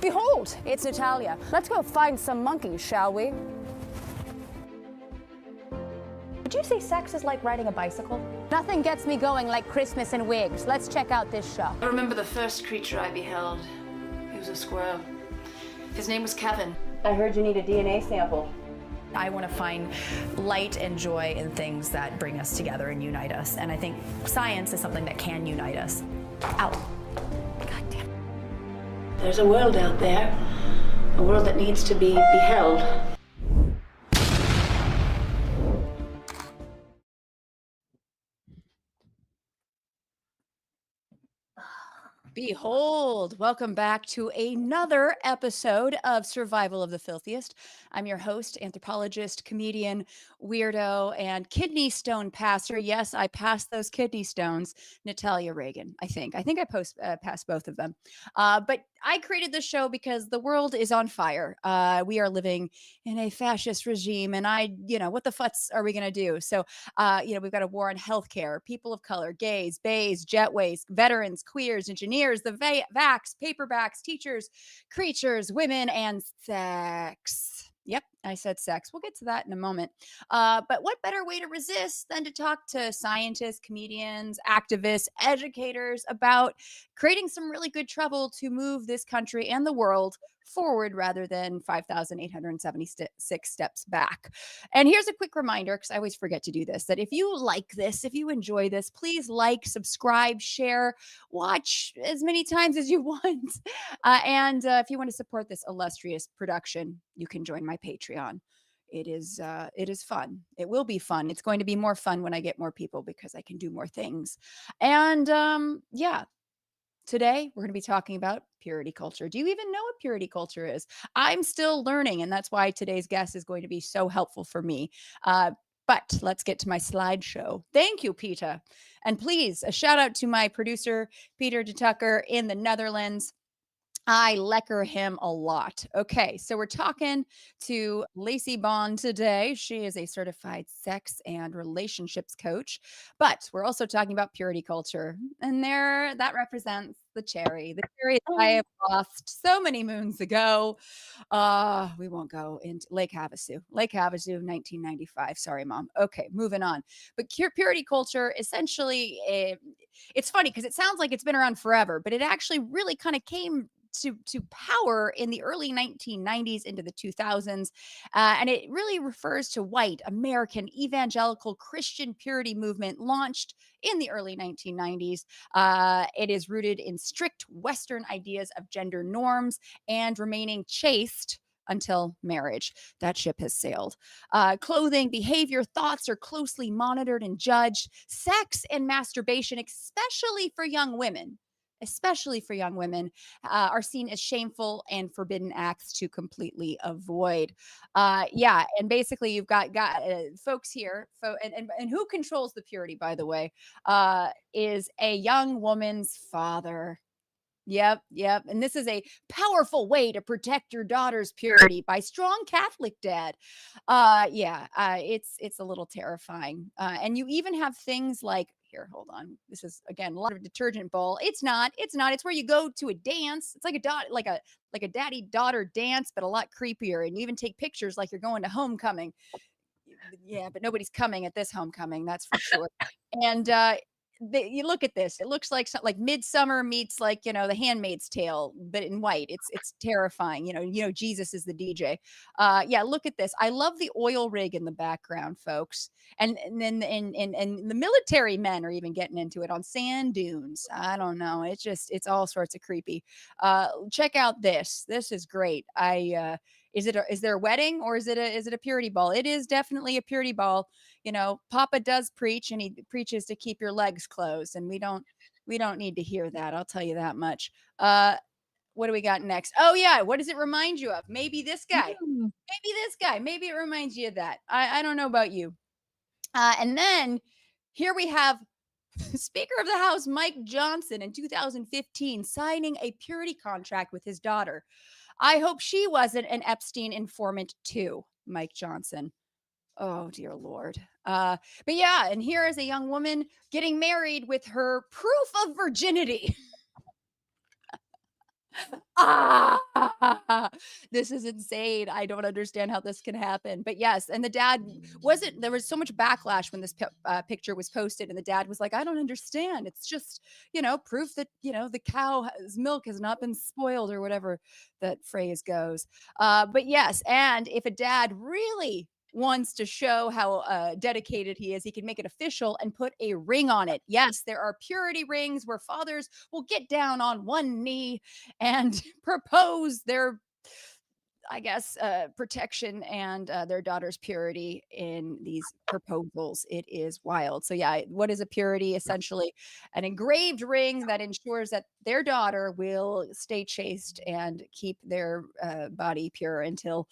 Behold, it's Natalia. Let's go find some monkeys, shall we? Did you say sex is like riding a bicycle? Nothing gets me going like Christmas and wigs. Let's check out this show. I remember the first creature I beheld. He was a squirrel. His name was Kevin. I heard you need a DNA sample. I want to find light and joy in things that bring us together and unite us. And I think science is something that can unite us. Ow. God damn. There's a world out there, a world that needs to be beheld. Behold, welcome back to another episode of Survival of the Filthiest. I'm your host, anthropologist, comedian, weirdo, and kidney stone passer. Yes, I passed those kidney stones, Natalia Reagan, I think. I passed both of them. But I created this show because the world is on fire. We are living in a fascist regime, and what the futz are we going to do? So, we've got a war on healthcare, people of color, gays, bays, jetways, veterans, queers, engineers, the vax, paperbacks, teachers, creatures, women, and sex. Yep, I said sex. We'll get to that in a moment. But what better way to resist than to talk to scientists, comedians, activists, educators about creating some really good trouble to move this country and the world forward rather than 5,876 steps back. And here's a quick reminder, because I always forget to do this, that if you like this, if you enjoy this, please like, subscribe, share, watch as many times as you want. And if you want to support this illustrious production, you can join my Patreon. It is fun. It will be fun. It's going to be more fun when I get more people because I can do more things. And today we're going to be talking about purity culture. Do you even know what purity culture is? I'm still learning, and that's why today's guest is going to be so helpful for me. But let's get to my slideshow. Thank you, Peter. And please, a shout out to my producer, Peter de Tucker in the Netherlands. I lecker him a lot. Okay, so we're talking to Lacey Bond today. She is a certified sex and relationships coach, but we're also talking about purity culture. And that represents the cherry that I have lost so many moons ago. We won't go into Lake Havasu, 1995. Sorry, Mom. Okay, moving on. But purity culture, essentially, it's funny because it sounds like it's been around forever, but it actually really kind of came to power in the early 1990s into the 2000s. And it really refers to white American Evangelical Christian Purity Movement launched in the early 1990s. It is rooted in strict Western ideas of gender norms and remaining chaste until marriage. That ship has sailed. Clothing, behavior, thoughts are closely monitored and judged. Sex and masturbation, especially for young women, are seen as shameful and forbidden acts to completely avoid. And basically you've got folks here, and who controls the purity, by the way, is a young woman's father. Yep. And this is a powerful way to protect your daughter's purity by strong Catholic dad. It's a little terrifying. And you even have things like, here, hold on. This is again a lot of detergent bowl. It's not. It's where you go to a dance. It's like a daddy daughter dance, but a lot creepier. And you even take pictures like you're going to homecoming. Yeah, but nobody's coming at this homecoming, that's for sure. And you look at this, it looks like something like Midsummer meets The Handmaid's Tale, but in white. It's terrifying. Jesus is the DJ. Look at this. I love the oil rig in the background, folks. And then and the military men are even getting into it on sand dunes. I don't know. It's all sorts of creepy. Check out this. This is great. Is there a wedding, or is it a purity ball? It is definitely a purity ball. Papa does preach, and he preaches to keep your legs closed, and we don't need to hear that. I'll tell you that much. What do we got next? Oh yeah, what does it remind you of? Maybe this guy. Maybe it reminds you of that. I don't know about you. And then here we have Speaker of the House Mike Johnson in 2015 signing a purity contract with his daughter. I hope she wasn't an Epstein informant too, Mike Johnson. Oh, dear Lord. But yeah, and here is a young woman getting married with her proof of virginity. This is insane. I don't understand how this can happen. But yes, and the dad wasn't, there was so much backlash when this picture was posted, and the dad was like, I don't understand. It's just, proof that, the cow's milk has not been spoiled or whatever that phrase goes. But yes, and if a dad really wants to show how dedicated he is, he can make it official and put a ring on it. Yes, there are purity rings where fathers will get down on one knee and propose their, I guess, protection and their daughter's purity in these proposals. It is wild. So, yeah, what is a purity? Essentially, an engraved ring that ensures that their daughter will stay chaste and keep their body pure until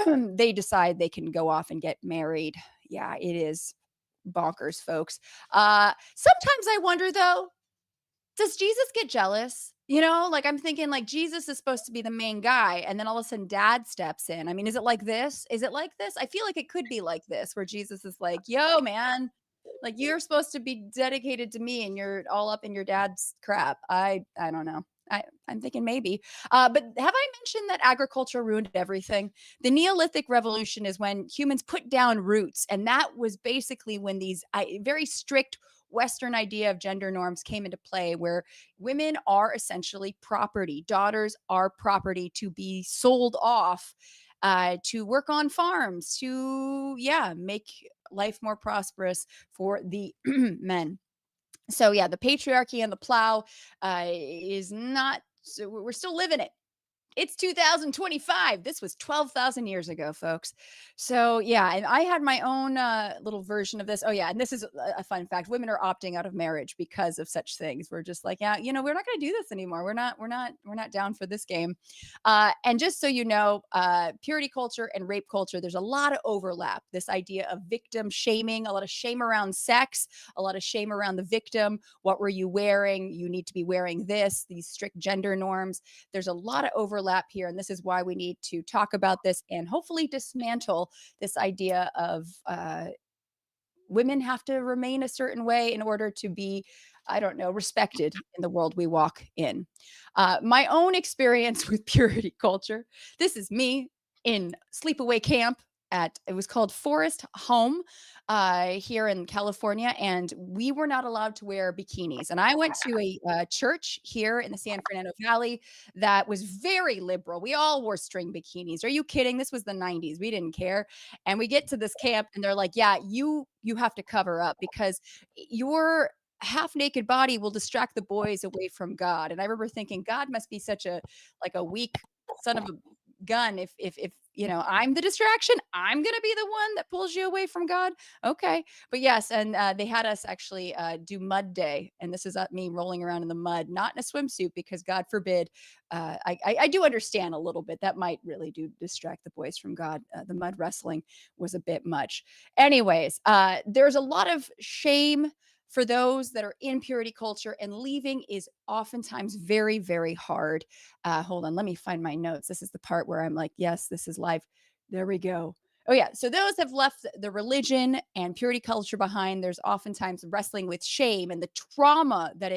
they decide they can go off and get married. Yeah, it is bonkers, folks. Sometimes I wonder, though, does Jesus get jealous? Like I'm thinking like Jesus is supposed to be the main guy and then all of a sudden dad steps in. I mean, is it like this? Is it like this? I feel like it could be like this where Jesus is like, "Yo, man, like you're supposed to be dedicated to me and you're all up in your dad's crap." I don't know. I'm thinking maybe. But have I mentioned that agriculture ruined everything? The Neolithic revolution is when humans put down roots, and that was basically when these very strict Western idea of gender norms came into play, where women are essentially property. Daughters are property to be sold off, to work on farms, to, yeah, make life more prosperous for the men. So, yeah, the patriarchy and the plow is not, so we're still living it. It's 2025. This was 12,000 years ago, folks. So, yeah, and I had my own little version of this. Oh, yeah, and this is a fun fact. Women are opting out of marriage because of such things. We're just like, yeah, we're not going to do this anymore. We're not down for this game. And just so you know, purity culture and rape culture, there's a lot of overlap. This idea of victim shaming, a lot of shame around sex, a lot of shame around the victim. What were you wearing? You need to be wearing this, these strict gender norms. There's a lot of overlap here, and this is why we need to talk about this and hopefully dismantle this idea of women have to remain a certain way in order to be, I don't know, respected in the world we walk in. My own experience with purity culture. This is me in sleepaway camp at, it was called Forest Home here in California, and we were not allowed to wear bikinis. And I went to a church here in the San Fernando Valley that was very liberal. We all wore string bikinis. Are you kidding? This was the 90s. We didn't care. And we get to this camp and they're like, yeah, you have to cover up because your half naked body will distract the boys away from God. And I remember thinking, God must be such a, like, a weak son of a gun. If I'm the distraction, I'm gonna be the one that pulls you away from God. Okay. But yes, and they had us actually do mud day, and this is me rolling around in the mud, not in a swimsuit, because God forbid. I do understand a little bit that might really do distract the boys from God. The mud wrestling was a bit much. Anyways, there's a lot of shame for those that are in purity culture, and leaving is oftentimes very, very hard. Hold on, let me find my notes. This is the part where I'm like, yes, this is live. There we go. Oh, yeah. So those have left the religion and purity culture behind. There's oftentimes wrestling with shame and the trauma that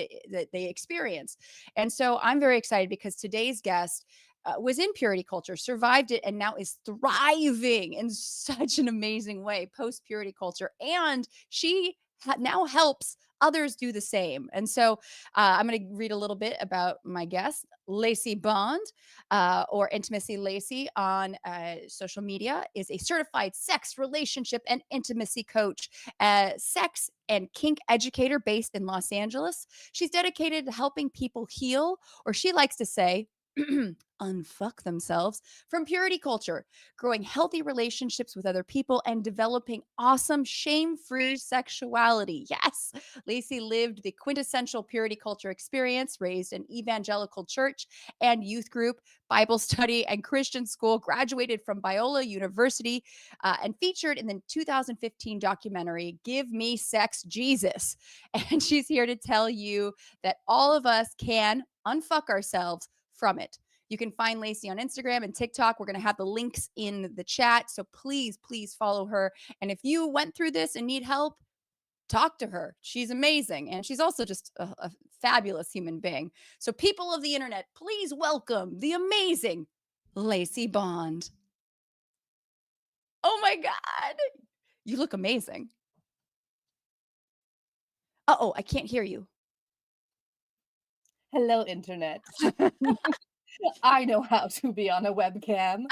they experience. And so I'm very excited because today's guest was in purity culture, survived it, and now is thriving in such an amazing way post purity culture. And she now helps others do the same. And so I'm going to read a little bit about my guest, Lacey Bond, or Intimacy Lacey on social media, is a certified sex, relationship, and intimacy coach, sex and kink educator based in Los Angeles. She's dedicated to helping people heal, or she likes to say, unfuck themselves from purity culture, growing healthy relationships with other people, and developing awesome shame-free sexuality. Yes, Lacey lived the quintessential purity culture experience, raised in evangelical church and youth group, Bible study, and Christian school, graduated from Biola University, and featured in the 2015 documentary, Give Me Sex, Jesus. And she's here to tell you that all of us can unfuck ourselves from it. You can find Lacey on Instagram and TikTok. We're going to have the links in the chat. So please, please follow her. And if you went through this and need help, talk to her. She's amazing. And she's also just a fabulous human being. So people of the internet, please welcome the amazing Lacey Bond. Oh my God. You look amazing. Uh-oh, I can't hear you. Hello, internet. I know how to be on a webcam.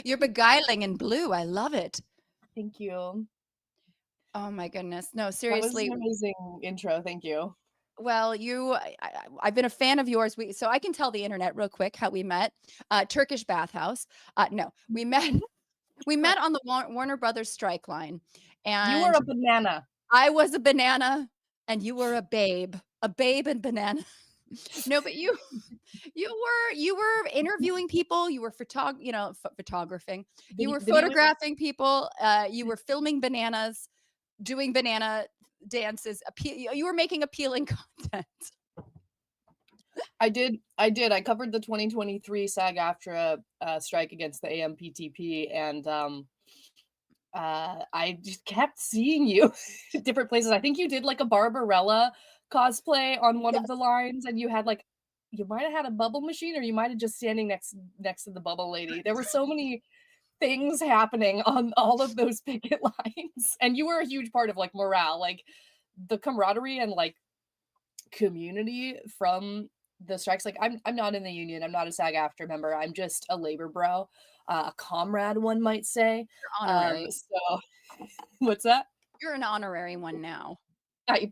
You're beguiling in blue. I love it. Thank you. Oh my goodness. No, That was seriously. an amazing intro. Thank you. Well, I've been a fan of yours. So I can tell the internet real quick how we met. Turkish bathhouse. No, we met. We met on the Warner Brothers strike line, You were and a banana. I was a banana, and you were a babe and banana. No, but you were interviewing people. You were photographing. You were Video. photographing people. You were filming bananas, doing banana dances. You were making appealing content. I did. I covered the 2023 SAG-AFTRA strike against the AMPTP, and I just kept seeing you at different places. I think you did like a Barbarella cosplay on one of the lines, and you had like, you might have had a bubble machine, or you might have just standing next to the bubble lady. There were so many things happening on all of those picket lines, and you were a huge part of like morale, like the camaraderie and like community from the strikes. Like I'm not in the union. I'm not a SAG-AFTRA member. I'm just a labor bro, a comrade, one might say. Honorary. So what's that? You're an honorary one now.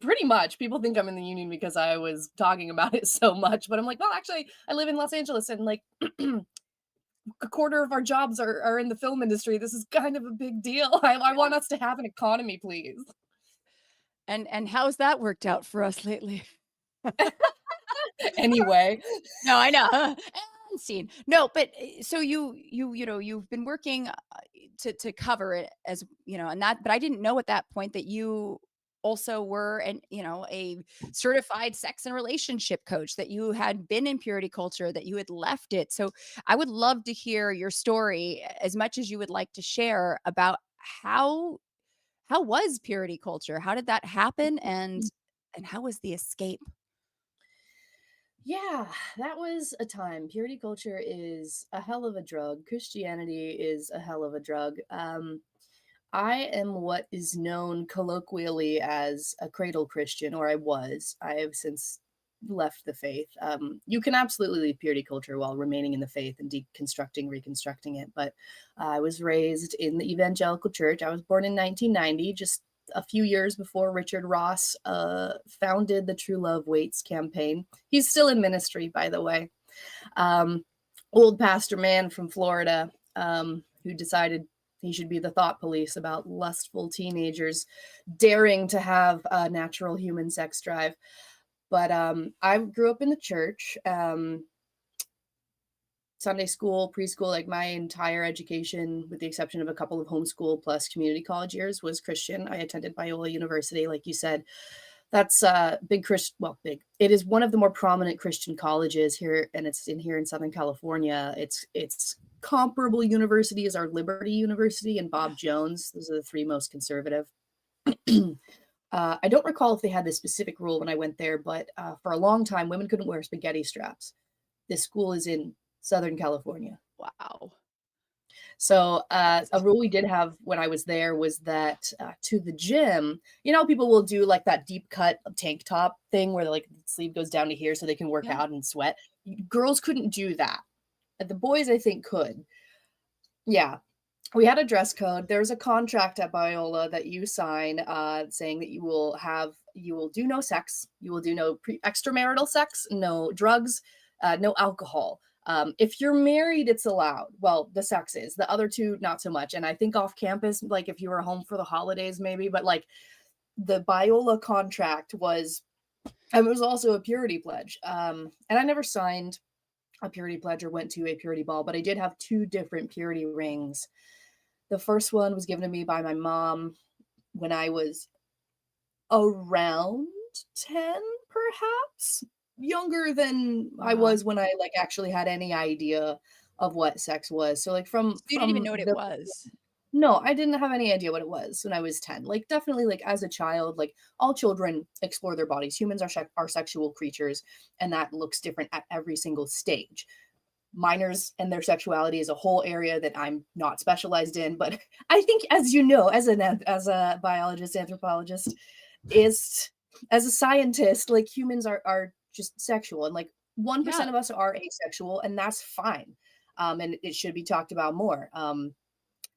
Pretty much. People think I'm in the union because I was talking about it so much, but I'm like, well, actually, I live in Los Angeles, and like a quarter of our jobs are in the film industry. This is kind of a big deal. I want us to have an economy, please. And how's that worked out for us lately? Anyway. No, I know. And scene. No, but so you've been working to cover it, as you know, and that, but I didn't know at that point that you also were a certified sex and relationship coach, that you had been in purity culture, that you had left it. So I would love to hear your story, as much as you would like to share, about how was purity culture? How did that happen? And how was the escape? Yeah, that was a time. Purity culture is a hell of a drug. Christianity is a hell of a drug. I am what is known colloquially as a cradle Christian, or I was. I have since left the faith. You can absolutely leave purity culture while remaining in the faith and deconstructing, reconstructing it. But I was raised in the Evangelical Church. I was born in 1990, just a few years before Richard Ross founded the True Love Waits campaign. He's still in ministry, by the way. Old pastor man from Florida who decided he should be the thought police about lustful teenagers daring to have a natural human sex drive. But I grew up in the church, Sunday school, preschool, like my entire education, with the exception of a couple of homeschool plus community college years, was Christian. I attended Biola University, like you said. That's big. It is one of the more prominent Christian colleges here, and it's here in Southern California. It's comparable universities are Liberty University and Bob Jones. Those are the three most conservative. I don't recall if they had this specific rule when I went there, but for a long time, women couldn't wear spaghetti straps. This school is in Southern California. Wow. So a rule we did have when I was there was that to the gym, people will do like that deep cut tank top thing where like the sleeve goes down to here so they can work out and sweat. Girls couldn't do that. The boys, I think, could. Yeah. We had a dress code. There's a contract at Biola that you sign saying that you will do no sex. You will do no extramarital sex, no drugs, no alcohol. If you're married, it's allowed. Well, the sex is. The other two, not so much. And I think off campus, like if you were home for the holidays, maybe, but like the Biola contract was also a purity pledge. And I never signed a purity pledge or went to a purity ball, but I did have 2 different purity rings. The first one was given to me by my mom when I was around 10, perhaps. Younger than I was when I like actually had any idea of what sex was. So like you didn't even know what it was. No, I didn't have any idea what it was when I was 10. Like definitely like as a child, like all children explore their bodies. Humans are sexual creatures, and that looks different at every single stage. minors and their sexuality is a whole area that I'm not specialized in, but I think, as you know, as a biologist, anthropologist, is as a scientist, like humans are just sexual, and like 1% Yeah. of us are asexual, and that's fine. And it should be talked about more.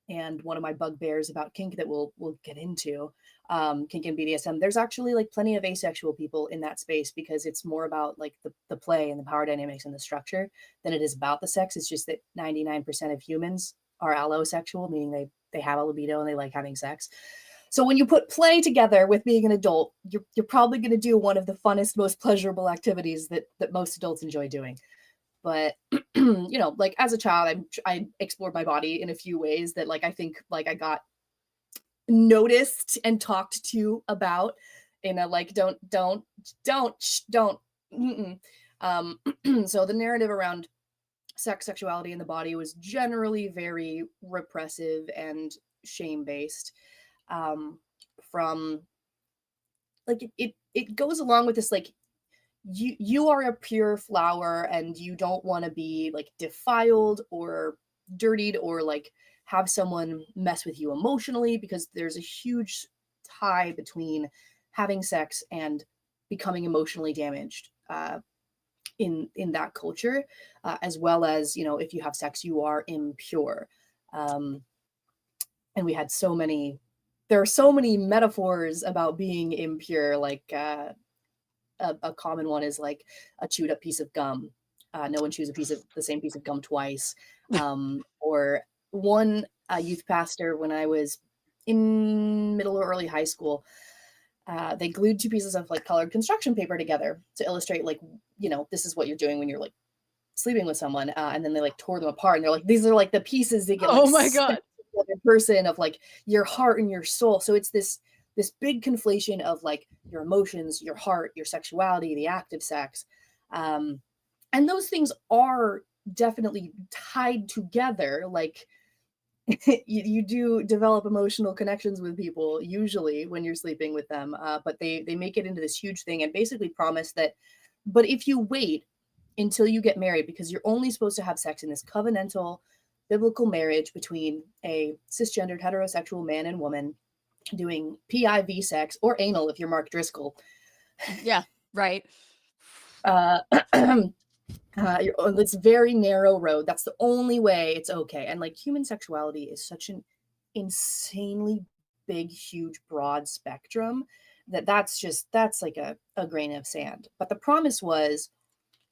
And one of my bugbears about kink that we'll get into, kink and BDSM, there's actually like plenty of asexual people in that space because it's more about like the play and the power dynamics and the structure than it is about the sex. It's just that 99% of humans are allosexual, meaning they have a libido and they like having sex. So when you put play together with being an adult, you're probably going to do one of the funnest, most pleasurable activities that most adults enjoy doing. But you know, like as a child, I explored my body in a few ways that like I think like I got noticed and talked to about in a like don't. Mm-mm. So the narrative around sex, sexuality, and the body was generally very repressive and shame based. From like it goes along with this like you are a pure flower and you don't want to be like defiled or dirtied or like have someone mess with you emotionally, because there's a huge tie between having sex and becoming emotionally damaged in that culture, as well as, you know, if you have sex you are impure. And we had there are so many metaphors about being impure, like a common one is like a chewed up piece of gum. No one chews the same piece of gum twice. Or one youth pastor, when I was in middle or early high school, they glued two pieces of like colored construction paper together to illustrate like, you know, this is what you're doing when you're like sleeping with someone. And then they like tore them apart and they're like, these are like the pieces that get like Oh my God. other person of like your heart and your soul. So it's this big conflation of like your emotions, your heart, your sexuality, the act of sex. And those things are definitely tied together. Like you do develop emotional connections with people usually when you're sleeping with them. But they make it into this huge thing and basically promise that, but if you wait until you get married, because you're only supposed to have sex in this covenantal biblical marriage between a cisgendered heterosexual man and woman doing PIV sex or anal if you're Mark Driscoll. Yeah, right. It's very narrow road. That's the only way it's okay. And like human sexuality is such an insanely big, huge, broad spectrum that's like a grain of sand. But the promise was,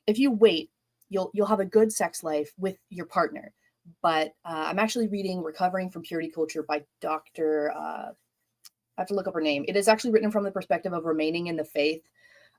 if you wait, you'll have a good sex life with your partner. But I'm actually reading Recovering from Purity Culture by Dr. I have to look up her name. It is actually written from the perspective of remaining in the faith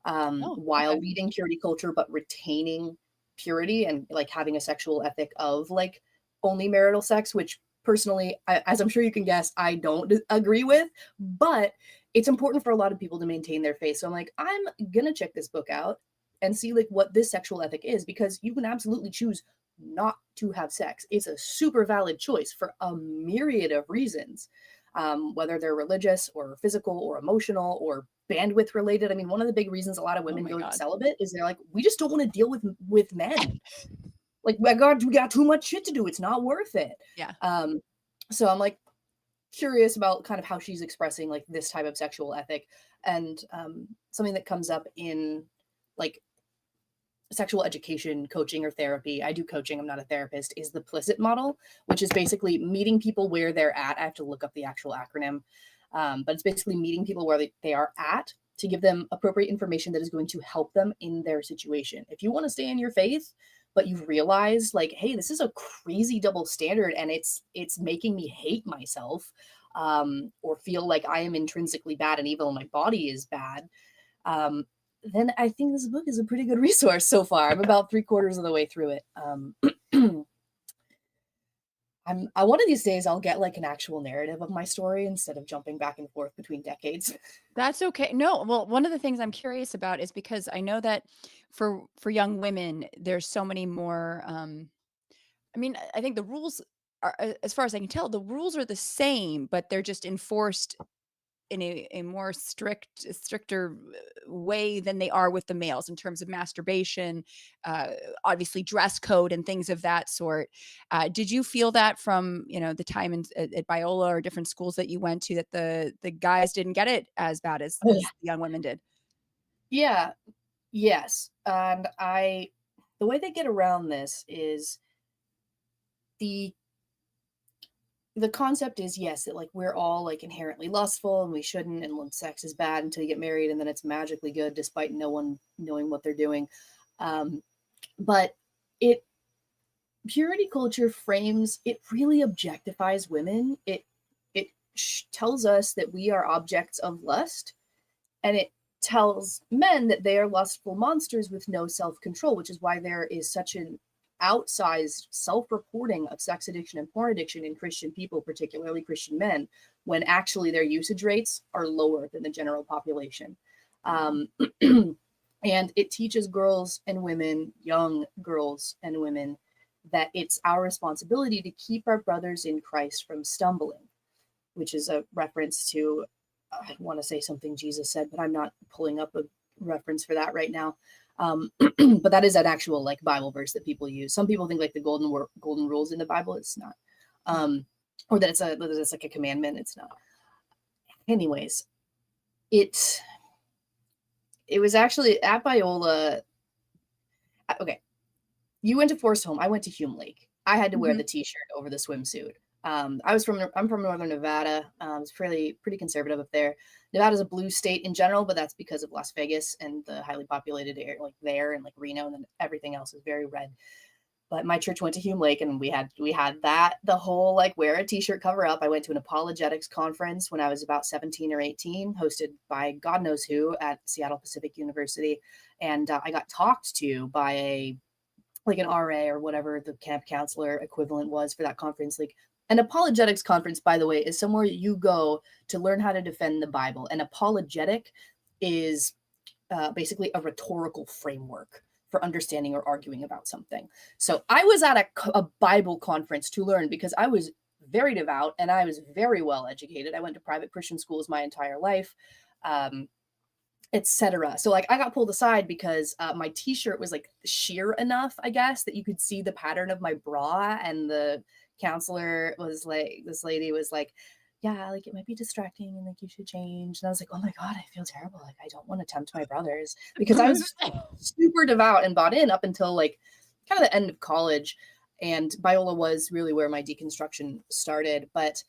while leading purity culture, but retaining purity and like having a sexual ethic of like only marital sex, which personally, as I'm sure you can guess, I don't agree with, but it's important for a lot of people to maintain their faith. So I'm like, I'm gonna check this book out and see like what this sexual ethic is, because you can absolutely choose not to have sex. It's a super valid choice for a myriad of reasons, whether they're religious or physical or emotional or bandwidth related. I mean, one of the big reasons a lot of women go celibate is they're like, we just don't want to deal with men. Like, my God, we got too much shit to do. It's not worth it. Yeah. So I'm like curious about kind of how she's expressing like this type of sexual ethic. And something that comes up in like sexual education, coaching, or therapy. I do coaching, I'm not a therapist, is the PLISSIT model, which is basically meeting people where they're at. I have to look up the actual acronym, but it's basically meeting people where they are at to give them appropriate information that is going to help them in their situation. If you want to stay in your faith, but you've realized like, hey, this is a crazy double standard and it's making me hate myself, or feel like I am intrinsically bad and evil and my body is bad, then I think this book is a pretty good resource so far. I'm about 3/4 of the way through it. One of these days I'll get like an actual narrative of my story instead of jumping back and forth between decades. That's okay. No, well, one of the things I'm curious about is because I know that for young women, there's so many more. I mean, I think the rules are, as far as I can tell, the rules are the same, but they're just enforced in a more stricter way than they are with the males in terms of masturbation, obviously dress code and things of that sort. Did you feel that from, the time at Biola or different schools that you went to, that the guys didn't get it as bad as Oh, the young women did? yeah. Yes. And the way they get around this is the concept is, yes, that like we're all like inherently lustful and we shouldn't, and sex is bad until you get married, and then it's magically good despite no one knowing what they're doing. But purity culture frames, it really objectifies women. It tells us that we are objects of lust, and it tells men that they are lustful monsters with no self-control, which is why there is such an outsized self-reporting of sex addiction and porn addiction in Christian people, particularly Christian men, when actually their usage rates are lower than the general population. And it teaches girls and women, young girls and women, that it's our responsibility to keep our brothers in Christ from stumbling, which is a reference to, I want to say something Jesus said, but I'm not pulling up a reference for that right now. But that is an actual like Bible verse that people use. Some people think like the golden rules in the Bible. It's not, or that it's like a commandment. It's not. Anyways, it was actually at Biola. Okay, you went to Forest Home. I went to Hume Lake. I had to wear the T-shirt over the swimsuit. I'm from Northern Nevada. It's pretty conservative up there. Nevada's a blue state in general, but that's because of Las Vegas and the highly populated area like there, and like Reno, and then everything else is very red. But my church went to Hume Lake, and we had that, the whole like wear a T-shirt, cover up. I went to an apologetics conference when I was about 17 or 18, hosted by God knows who at Seattle Pacific University, and I got talked to by an RA or whatever the camp counselor equivalent was for that conference. Like, an apologetics conference, by the way, is somewhere you go to learn how to defend the Bible. An apologetic is basically a rhetorical framework for understanding or arguing about something. So I was at a Bible conference to learn, because I was very devout and I was very well educated. I went to private Christian schools my entire life, etc. So like I got pulled aside because my T-shirt was like sheer enough, I guess, that you could see the pattern of my bra, and the counselor was like, this lady was like, yeah, like it might be distracting and like you should change. And I was like, oh my God, I feel terrible. Like I don't want to tempt my brothers, because I was super devout and bought in up until like kind of the end of college. And Biola was really where my deconstruction started. But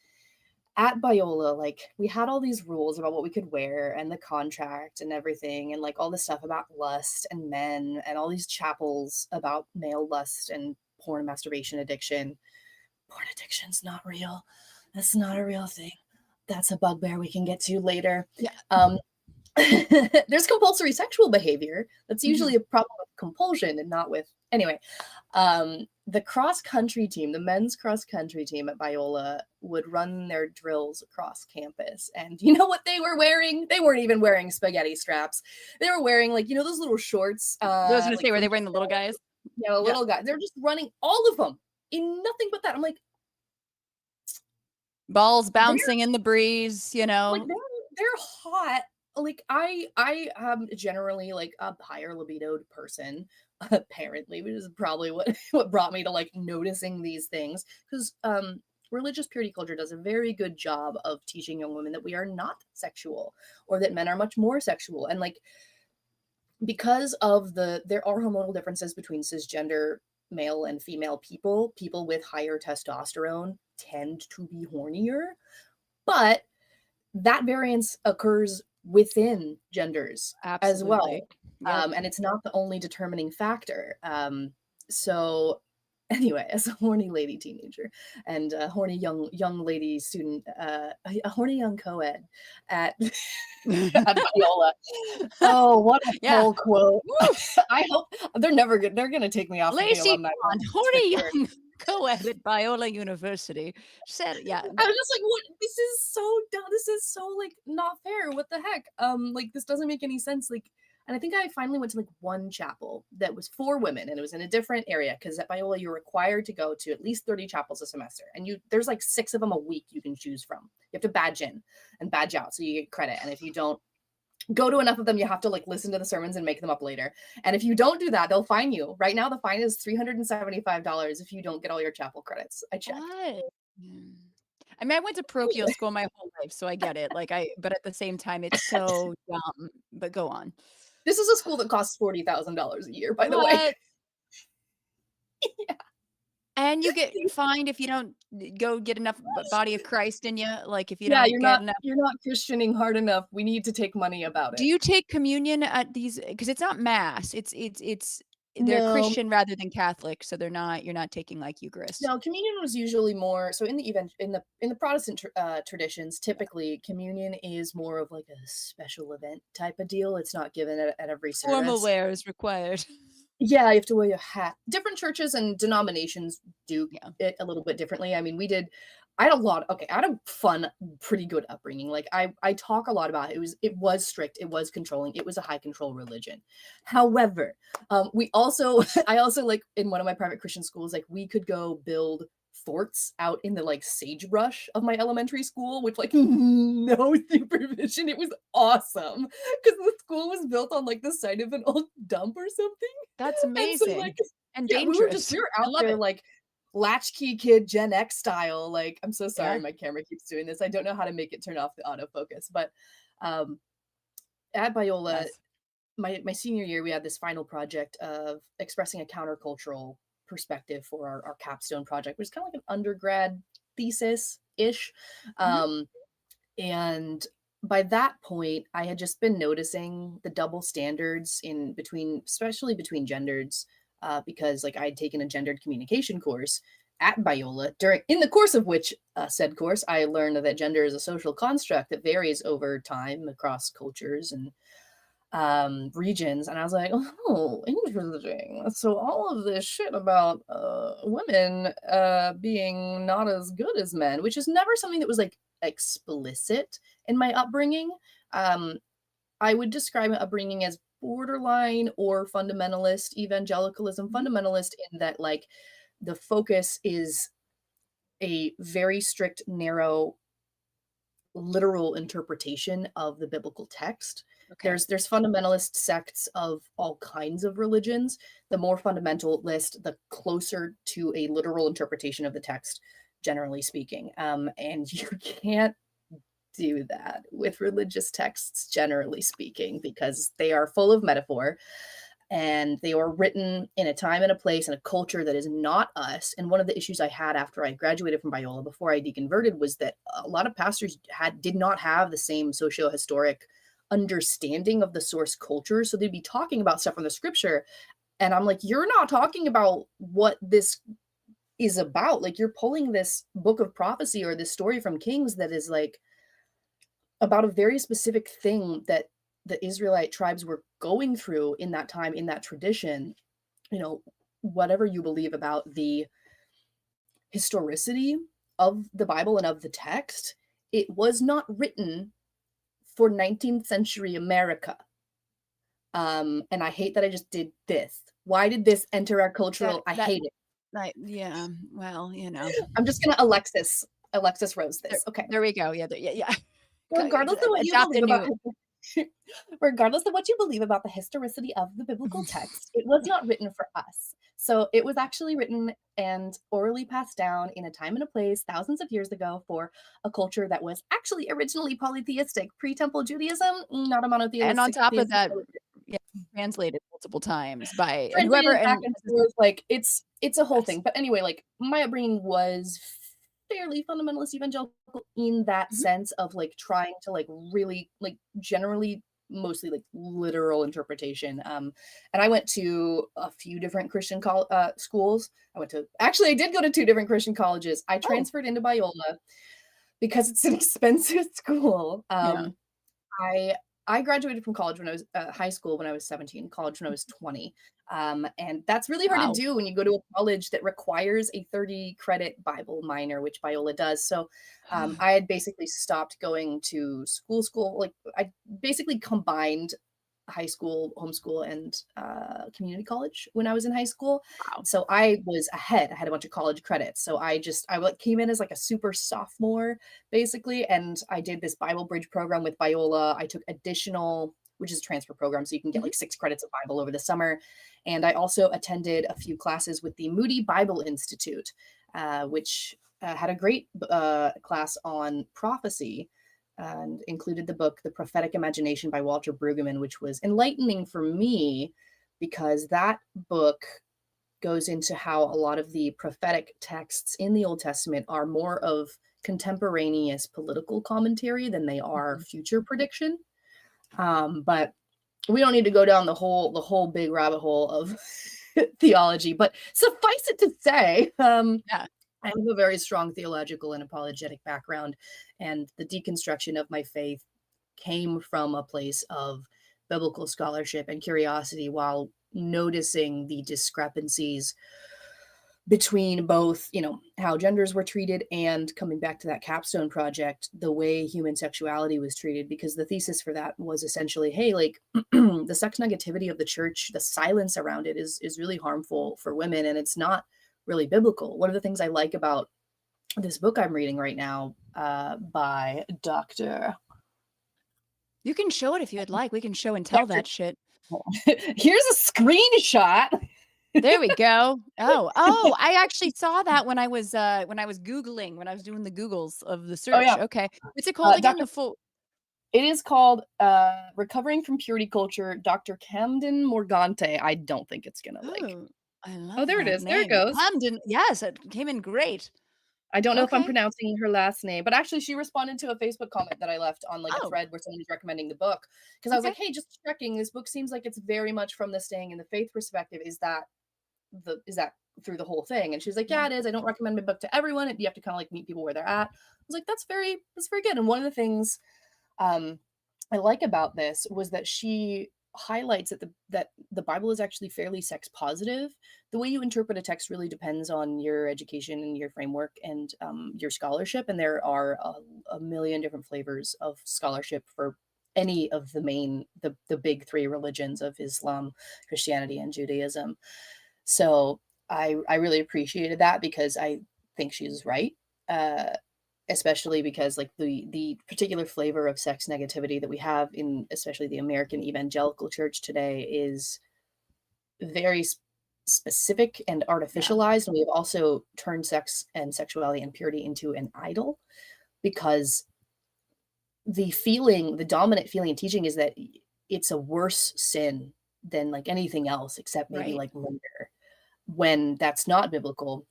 at Biola, like we had all these rules about what we could wear and the contract and everything, and like all this stuff about lust and men, and all these chapels about male lust and porn and masturbation addiction. Porn addiction's not real. That's not a real thing. That's a bugbear we can get to later. Yeah. There's compulsory sexual behavior. That's usually a problem with compulsion and not with, anyway. The cross-country team, the men's cross-country team at Biola, would run their drills across campus. And you know what they were wearing? They weren't even wearing spaghetti straps. They were wearing like, those little shorts. I was going to say, were they wearing the little guys? Yeah, little guys. They're just running, all of them, in nothing but that. I'm like, balls bouncing in the breeze, like they're hot. Like I am generally like a higher libidoed person, apparently, which is probably what brought me to like noticing these things, because religious purity culture does a very good job of teaching young women that we are not sexual, or that men are much more sexual. And like, because of there are hormonal differences between cisgender male and female people with higher testosterone tend to be hornier, but that variance occurs within genders as well. Yep. And it's not the only determining factor. So anyway, as a horny lady teenager and a horny young lady student, a horny young co-ed at Biola. Oh, what a whole quote. I hope they're never good. They're going to take me off Lacey the alumni. Bond, horny young co-ed at Biola University said, yeah. I was just like, what? This is so dumb. This is so like not fair. What the heck? Like this doesn't make any sense. Like And I think I finally went to like one chapel that was for women, and it was in a different area because at Biola you're required to go to at least 30 chapels a semester, and there's like 6 of them a week you can choose from. You have to badge in and badge out so you get credit, and if you don't go to enough of them, you have to like listen to the sermons and make them up later. And if you don't do that, they'll fine you. Right now the fine is $375 if you don't get all your chapel credits. I checked. What? Mm. I mean, I went to parochial school my whole life, so I get it. But at the same time, it's so dumb. But go on. This is a school that costs $40,000 a year, by the way. What? Yeah. And you get fined if you don't go get enough body of Christ in you. Like if you Yeah, don't you're get not enough. you're not Christianing hard enough. We need to take money about it. Do you take communion at these? Because it's not mass. They're No. Christian rather than Catholic, so you're not taking like Eucharist. No, communion was usually more so in the Protestant traditions. Typically, communion is more of like a special event type of deal. It's not given at every service. Formal wear is required. Yeah, you have to wear your hat. Different churches and denominations do Yeah. it a little bit differently. I mean, I had a fun, pretty good upbringing. Like I talk a lot about it. It was strict, it was controlling, it was a high control religion. However, I also like in one of my private Christian schools, like we could go build forts out in the like sagebrush of my elementary school with like no supervision. It was awesome because the school was built on like the site of an old dump or something. That's And so, amazing like, and yeah, dangerous. we were I out love there it. like latchkey kid Gen X style. Like, I'm so sorry, Yeah. my camera keeps doing this. I don't know how to make it turn off the autofocus, but at Biola, Yes. my senior year, we had this final project of expressing a countercultural perspective for our capstone project, which is kind of like an undergrad thesis ish. Mhm. And by that point, I had just been noticing the double standards especially between genders, because like I had taken a gendered communication course at Biola in the course of which said course, I learned that gender is a social construct that varies over time across cultures and regions. And I was like, oh, interesting. So all of this shit about women being not as good as men, which is never something that was like explicit in my upbringing. I would describe my upbringing as borderline or fundamentalist evangelicalism. Fundamentalist in that like the focus is a very strict, narrow, literal interpretation of the biblical text. Okay. There's fundamentalist sects of all kinds of religions. The more fundamentalist, the closer to a literal interpretation of the text, generally speaking. And you can't do that with religious texts, generally speaking, because they are full of metaphor and they were written in a time and a place and a culture that is not us. And one of the issues I had after I graduated from Biola before I deconverted was that a lot of pastors did not have the same socio-historic understanding of the source culture. So they'd be talking about stuff from the scripture. And I'm like, you're not talking about what this is about. Like you're pulling this book of prophecy or this story from Kings that is like about a very specific thing that the Israelite tribes were going through in that time, in that tradition. You know, whatever you believe about the historicity of the Bible and of the text, it was not written for 19th century America. And I hate that I just did this. Why did this enter our cultural? I hate it. Yeah. Well, you know. I'm just gonna Alexis Rose this. Okay. There we go. Yeah. Yeah. Regardless of what you Adopt a believe about new. regardless of what you believe about the historicity of the biblical text, it was not written for us. So it was actually written and orally passed down in a time and a place thousands of years ago for a culture that was actually originally polytheistic. Pre-temple Judaism, not a monotheistic. And on top of that, religion. yeah, translated multiple times by Translated whoever. back And and forth, like it's a whole Yes. thing. But anyway, like my upbringing was fairly fundamentalist evangelical in that Mhm. sense of like trying to like really like generally mostly like literal interpretation. And I went to a few different Christian schools. I did go to 2 different Christian colleges. I transferred into Biola because it's an expensive school. Yeah. I graduated from college when I was high school when I was 17, college when I was 20. And that's really hard Wow. to do when you go to a college that requires a 30 credit Bible minor, which Biola does. So I had basically stopped going to school. Like I basically combined high school, homeschool, and community college when I was in high school. Wow. So I was ahead. I had a bunch of college credits. So came in as like a super sophomore, basically, and I did this Bible Bridge program with Biola. I took additional, which is a transfer program, so you can get Mhm. like 6 credits of Bible over the summer. And I also attended a few classes with the Moody Bible Institute, which had a great class on prophecy and included the book The Prophetic Imagination by Walter Brueggemann, which was enlightening for me because that book goes into how a lot of the prophetic texts in the Old Testament are more of contemporaneous political commentary than they are Mhm. future prediction. But we don't need to go down the whole big rabbit hole of theology, but suffice it to say, Yeah. I have a very strong theological and apologetic background, and the deconstruction of my faith came from a place of biblical scholarship and curiosity while noticing the discrepancies between both, how genders were treated and coming back to that capstone project, the way human sexuality was treated, because the thesis for that was essentially, hey, like the sex negativity of the church, the silence around it is really harmful for women and it's not really biblical. One of the things I like about this book I'm reading right now by Dr. You can show it if you'd like. We can show and tell Dr. that shit. Here's a screenshot. There we go. Oh, I actually saw that when I was Googling, when I was doing the Googles of the Oh search. yeah, Okay. What's it called again? Dr. The full It is called Recovering from Purity Culture, Dr. Camden Morgante. I don't think it's gonna like. Oh, I Oh, love there it that is. There it name. goes. Hamden. Yes, it came in great. I don't know if I'm Okay. pronouncing her last name, but actually she responded to a Facebook comment that I left on like a Oh, thread where someone was recommending the book. Because I was okay. like, hey, just checking, this book seems like it's very much from the staying in the faith perspective. Is that through the whole thing? And she was like, Yeah. yeah, it is. I don't recommend my book to everyone. You have to kind of like meet people where they're at. I was like, that's very good. And one of the things um I like about this was that she highlights that the Bible is actually fairly sex positive. The way you interpret a text really depends on your education and your framework and your scholarship, and there are a million different flavors of scholarship for any of the big three religions of Islam, Christianity, and Judaism. So I really appreciated that because I think she's right. Uh, Especially because like the particular flavor of sex negativity that we have in especially the American evangelical church today is very specific and Yeah. artificialized, and we have also turned sex and sexuality and purity into an idol because the dominant feeling and teaching is that it's a worse sin than like anything else except maybe Right. like murder, when that's not biblical.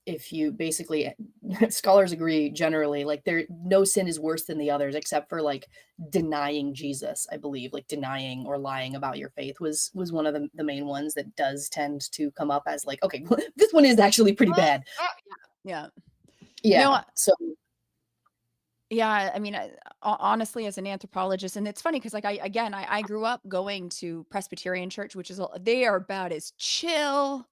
If you basically scholars agree generally, like there no sin is worse than the others except for like denying Jesus, I believe, like denying or lying about your faith was one of the main ones that does tend to come up as like, okay, this one is actually pretty bad. Yeah. No, Yeah. So yeah, I mean, honestly, as an anthropologist, and it's funny because, like, I grew up going to Presbyterian church, which is they are about as chill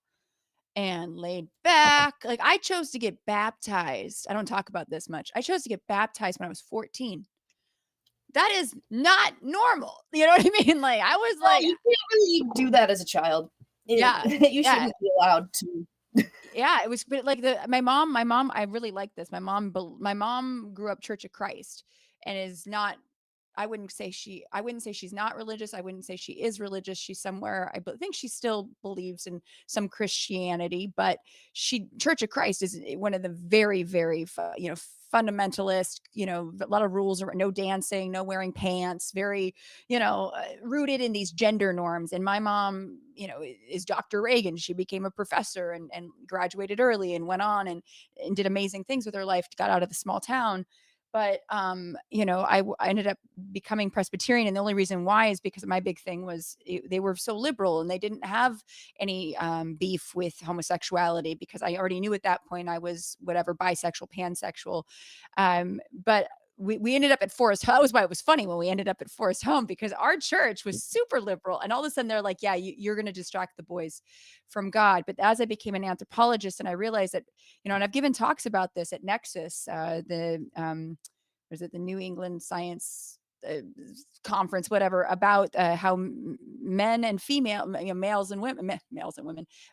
and laid back. Like, I chose to get baptized. I don't talk about this much. I chose to get baptized when I was 14. That is not normal. You know what I mean? Like, I was no, like, you can't really do that as a child. yeah, You yeah. shouldn't be allowed to. Yeah, it was but like my mom, I really like this. My mom grew up Church of Christ and is not I wouldn't say she's not religious. I wouldn't say she is religious. She's somewhere think she still believes in some Christianity, but she Church of Christ is one of the very very fundamentalist, a lot of rules around no dancing, no wearing pants, very rooted in these gender norms. And my mom, is Dr. Reagan. She became a professor and graduated early and went on and did amazing things with her life, got out of the small town. But I ended up becoming Presbyterian, and the only reason why is because my big thing was they were so liberal and they didn't have any beef with homosexuality, because I already knew at that point I was whatever, bisexual, pansexual. But we ended up at Forest Home. That was why it was funny when we ended up at Forest Home, because our church was super liberal. And all of a sudden they're like, yeah, you're going to distract the boys from God. But as I became an anthropologist and I realized that, and I've given talks about this at Nexus, was it the New England Science uh, conference, whatever, about how men and males and women, men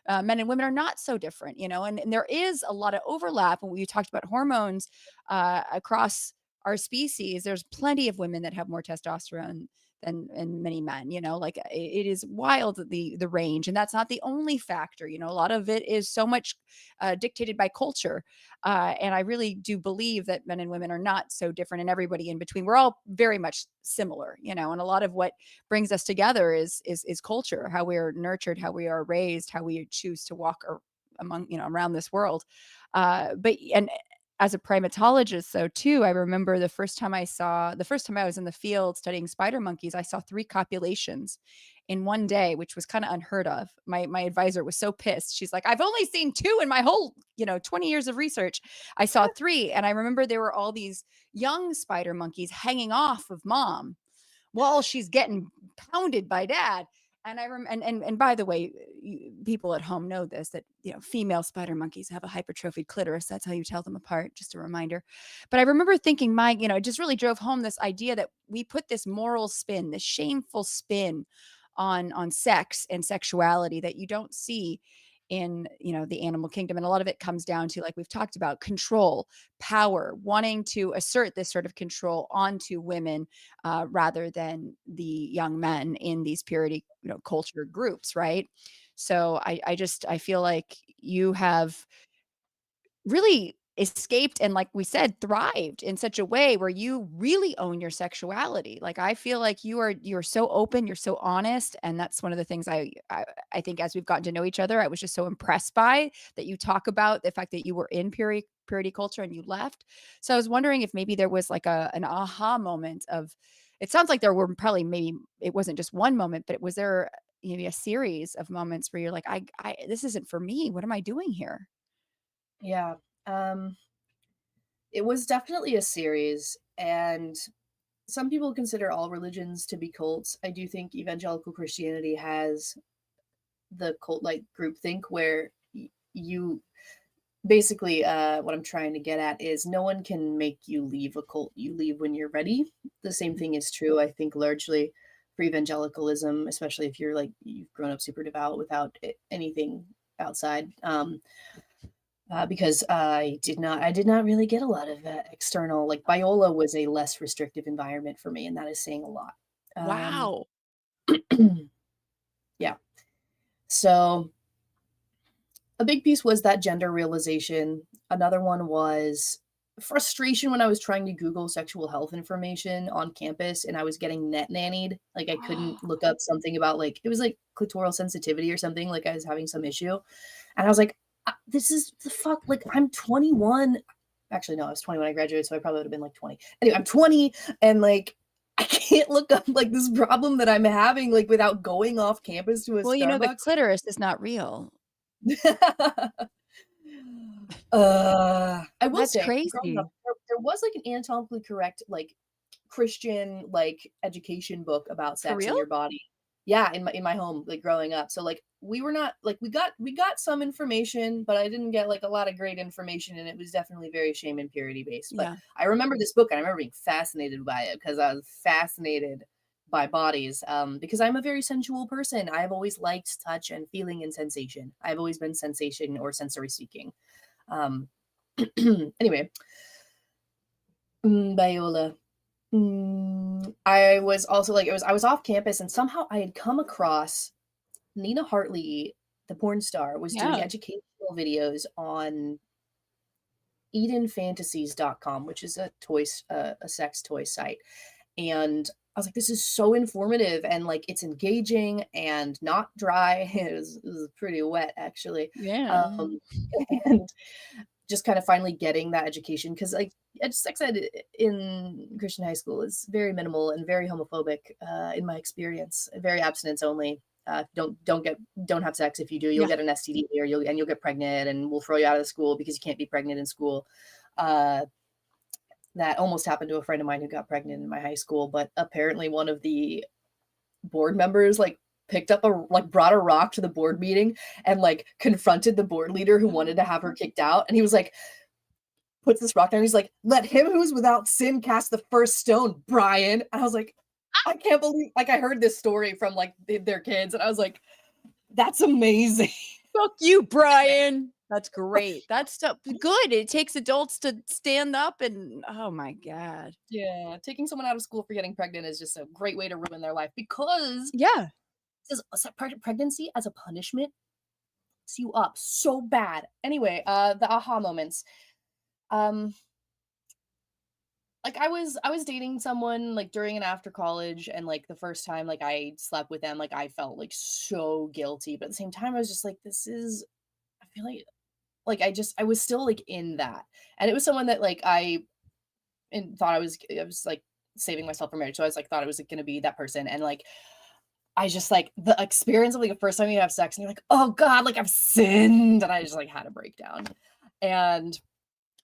and women are not so different, and there is a lot of overlap. When we talked about hormones across our species, there's plenty of women that have more testosterone than many men, like it is wild, the range. And that's not the only factor. A lot of it is so much dictated by culture. And I really do believe that men and women are not so different, and everybody in between. We're all very much similar, and a lot of what brings us together is culture, how we are nurtured, how we are raised, how we choose to walk among, around this world. But and as a primatologist, though, too, I remember the first time I was in the field studying spider monkeys, I saw 3 copulations in one day, which was kind of unheard of. My advisor was so pissed. She's like, I've only seen 2 in my whole, 20 years of research. I saw 3. And I remember there were all these young spider monkeys hanging off of mom while she's getting pounded by dad. And and by the way, people at home know this, that, female spider monkeys have a hypertrophied clitoris. That's how you tell them apart. Just a reminder. But I remember thinking, it just really drove home this idea that we put this moral spin, this shameful spin on sex and sexuality that you don't see in, the animal kingdom. And a lot of it comes down to, like we've talked about, control, power, wanting to assert this sort of control onto women rather than the young men in these purity, culture groups, right? So I feel like you have really escaped and, like we said, thrived in such a way where you really own your sexuality. Like, I feel like you're so open, you're so honest. And that's one of the things I think, as we've gotten to know each other, I was just so impressed by, that you talk about the fact that you were in purity culture and you left. So I was wondering if maybe there was like an aha moment of, it sounds like there were probably, maybe it wasn't just one moment, but was there maybe a series of moments where you're like, I this isn't for me. What am I doing here? Yeah. Um, it was definitely a series, and some people consider all religions to be cults. I do think evangelical Christianity has the cult-like groupthink where you basically, what I'm trying to get at is, no one can make you leave a cult. You leave when you're ready. The same thing is true, I think, largely for evangelicalism, especially if you're like, you've grown up super devout without anything outside. Because I did not really get a lot of external, like Biola was a less restrictive environment for me, and that is saying a lot. Um, Wow. yeah. So a big piece was that gender realization. Another one was frustration when I was trying to Google sexual health information on campus and I was getting net nannied. Like, I couldn't look up something about, like, it was like clitoral sensitivity or something, like I was having some issue. And I was like, this is the fuck, like, I'm 21. Actually, no, I was 20 when I graduated, so I probably would have been like 20. Anyway, I'm 20 and like I can't look up like this problem that I'm having, like, without going off campus to a Well, the Starbucks. clitoris is not real. I will That's say, growing up, crazy. there was like an anatomically correct, like, Christian, like, education book about For sex real? and your body. Yeah, in my home, like, growing up. So, like, we were not like, we got some information, but I didn't get like a lot of great information, and it was definitely very shame and purity based. But Yeah. I remember this book, and I remember being fascinated by it because I was fascinated by bodies. Because I'm a very sensual person. I've always liked touch and feeling and sensation. I've always been sensation or sensory seeking. Um, anyway, Biola. I was also like, I was off campus, and somehow I had come across Nina Hartley, the porn star, was doing Yeah. educational videos on EdenFantasies.com, which is a sex toy site. And I was like, this is so informative, and like, it's engaging and not dry. It was pretty wet, actually. Yeah. And just kind of finally getting that education, because like, sex ed in Christian high school is very minimal and very homophobic, in my experience. Very abstinence only. Don't have sex. If you do, you'll Yeah. get an STD, or you'll get pregnant, and we'll throw you out of the school because you can't be pregnant in school. That almost happened to a friend of mine who got pregnant in my high school, but apparently one of the board members like brought a rock to the board meeting and like confronted the board leader who wanted to have her kicked out, and he was like, puts this rock down. He's like, let him who's without sin cast the first stone, Brian. And I was like, I can't believe, like, I heard this story from like their kids, and I was like, that's amazing. Fuck you, Brian. That's great. That's so good. It takes adults to stand up and oh my God. Yeah, taking someone out of school for getting pregnant is just a great way to ruin their life, because Yeah. pregnancy as a punishment fucks you up so bad. Anyway, the aha moments. Like I was dating someone like during and after college, and like the first time like I slept with them, like I felt like so guilty, but at the same time I was just like, this is, I feel like I was still like in that. And it was someone that like thought I was like saving myself for marriage. So I was like thought it was like, gonna be that person. And like I just like the experience of like the first time you have sex and you're like, oh God, like I've sinned. And I just like had a breakdown. And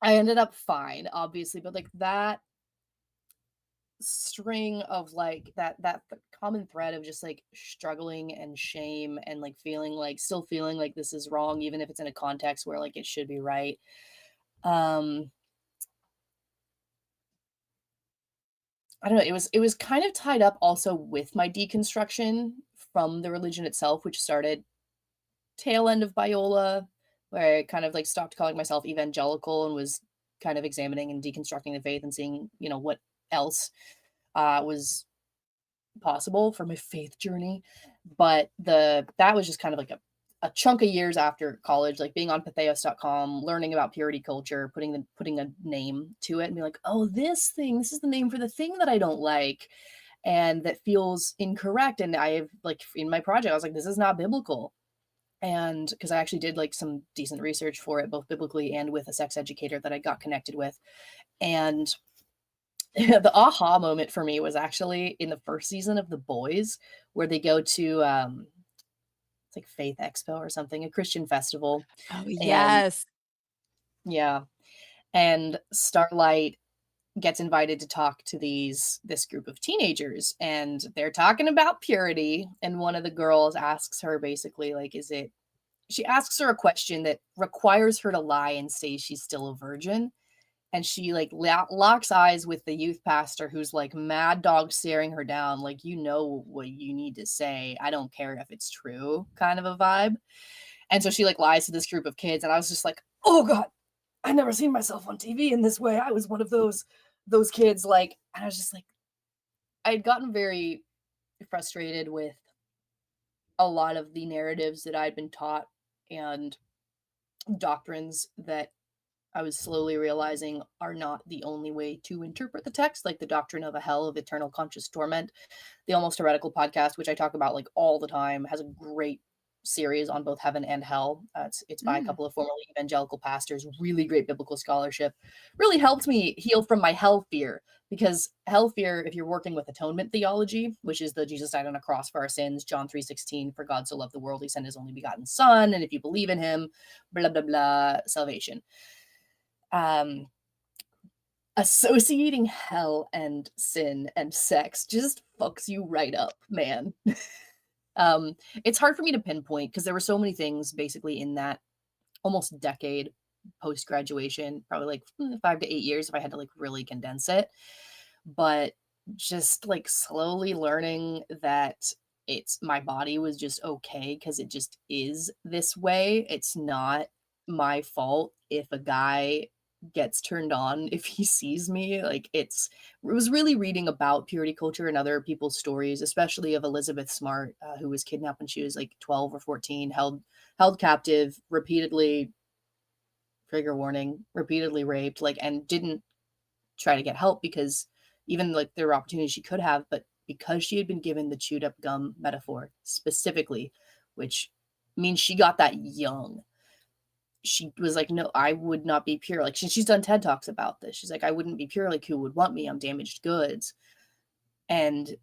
I ended up fine, obviously, but like that string of like that common thread of just like struggling and shame and like feeling like still feeling like this is wrong, even if it's in a context where like it should be right. um I don't know, it was kind of tied up also with my deconstruction from the religion itself, which started tail end of Biola, where I kind of like stopped calling myself evangelical and was kind of examining and deconstructing the faith and seeing, you know, what else was possible for my faith journey. But that was just kind of like a chunk of years after college, like being on patheos.com, learning about purity culture, putting a name to it and be like, oh, this is the name for the thing that I don't like and that feels incorrect. And I have like in my project, I was like, this is not biblical. And because I actually did like some decent research for it, both biblically and with a sex educator that I got connected with. And the aha moment for me was actually in the first season of The Boys, where they go to it's like Faith Expo or something, a Christian festival. Oh And yes. yeah, and Starlight gets invited to talk to this group of teenagers, and they're talking about purity, and one of the girls asks her basically like, she asks her a question that requires her to lie and say she's still a virgin. And she like locks eyes with the youth pastor, who's like mad dog staring her down, like, you know what you need to say, I don't care if it's true, kind of a vibe. And so she like lies to this group of kids, and I was just like, oh God, I never seen myself on TV in this way. I was one of those kids, like, and I was just like, I'd gotten very frustrated with a lot of the narratives that I'd been taught and doctrines that I was slowly realizing are not the only way to interpret the text, like the doctrine of a hell of eternal conscious torment. The Almost Heretical podcast, which I talk about like all the time, has a great series on both heaven and hell. It's by a couple of formerly evangelical pastors. Really great biblical scholarship. Really helped me heal from my hell fear, because hell fear, if you're working with atonement theology, which is the Jesus died on a cross for our sins, John 3:16, for God so loved the world, he sent his only begotten son, and if you believe in him, blah, blah, blah, salvation. Associating hell and sin and sex just fucks you right up, man. It's hard for me to pinpoint because there were so many things basically in that almost decade post graduation, probably like 5 to 8 years if I had to like really condense it. But just like slowly learning that my body was just okay because it just is this way. It's not my fault if a guy gets turned on if he sees me. Like it was really reading about purity culture and other people's stories, especially of Elizabeth Smart, who was kidnapped when she was like 12 or 14, held captive, repeatedly, trigger warning, repeatedly raped, like, and didn't try to get help because even like there were opportunities she could have, but because she had been given the chewed up gum metaphor specifically, which means she got that young, she was like, no, I would not be pure. Like she's done TED Talks about this. She's like, I wouldn't be pure. Like who would want me? I'm damaged goods. And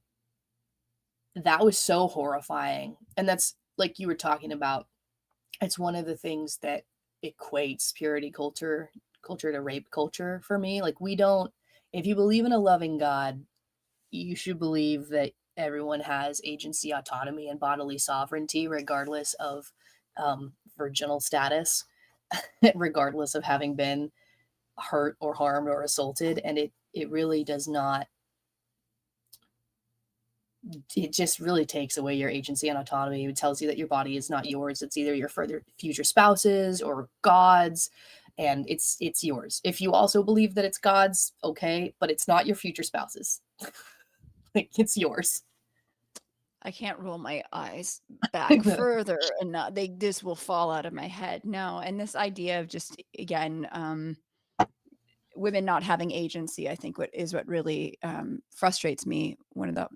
that was so horrifying. And that's like you were talking about. It's one of the things that equates purity culture to rape culture for me. Like if you believe in a loving God, you should believe that everyone has agency, autonomy, and bodily sovereignty, regardless of virginal status. Regardless of having been hurt or harmed or assaulted, and it really does not, it just really takes away your agency and autonomy. It tells you that your body is not yours. It's either your further future spouses or God's, and it's yours. If you also believe that it's God's, okay, but it's not your future spouses. Like, it's yours. I can't roll my eyes back further and not this will fall out of my head. No, and this idea of just again, women not having agency, I think what really frustrates me. One of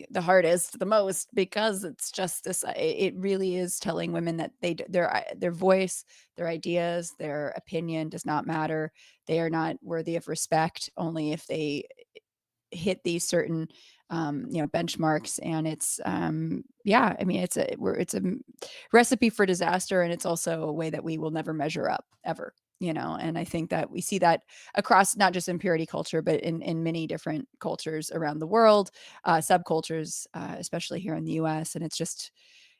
the hardest, the most, because it's just this. It really is telling women that their voice, their ideas, their opinion does not matter. They are not worthy of respect only if they hit these certain benchmarks. And it's yeah, I mean, it's a recipe for disaster, and it's also a way that we will never measure up ever, and I think that we see that across not just in purity culture, but in many different cultures around the world, subcultures, especially here in the US. And it's just,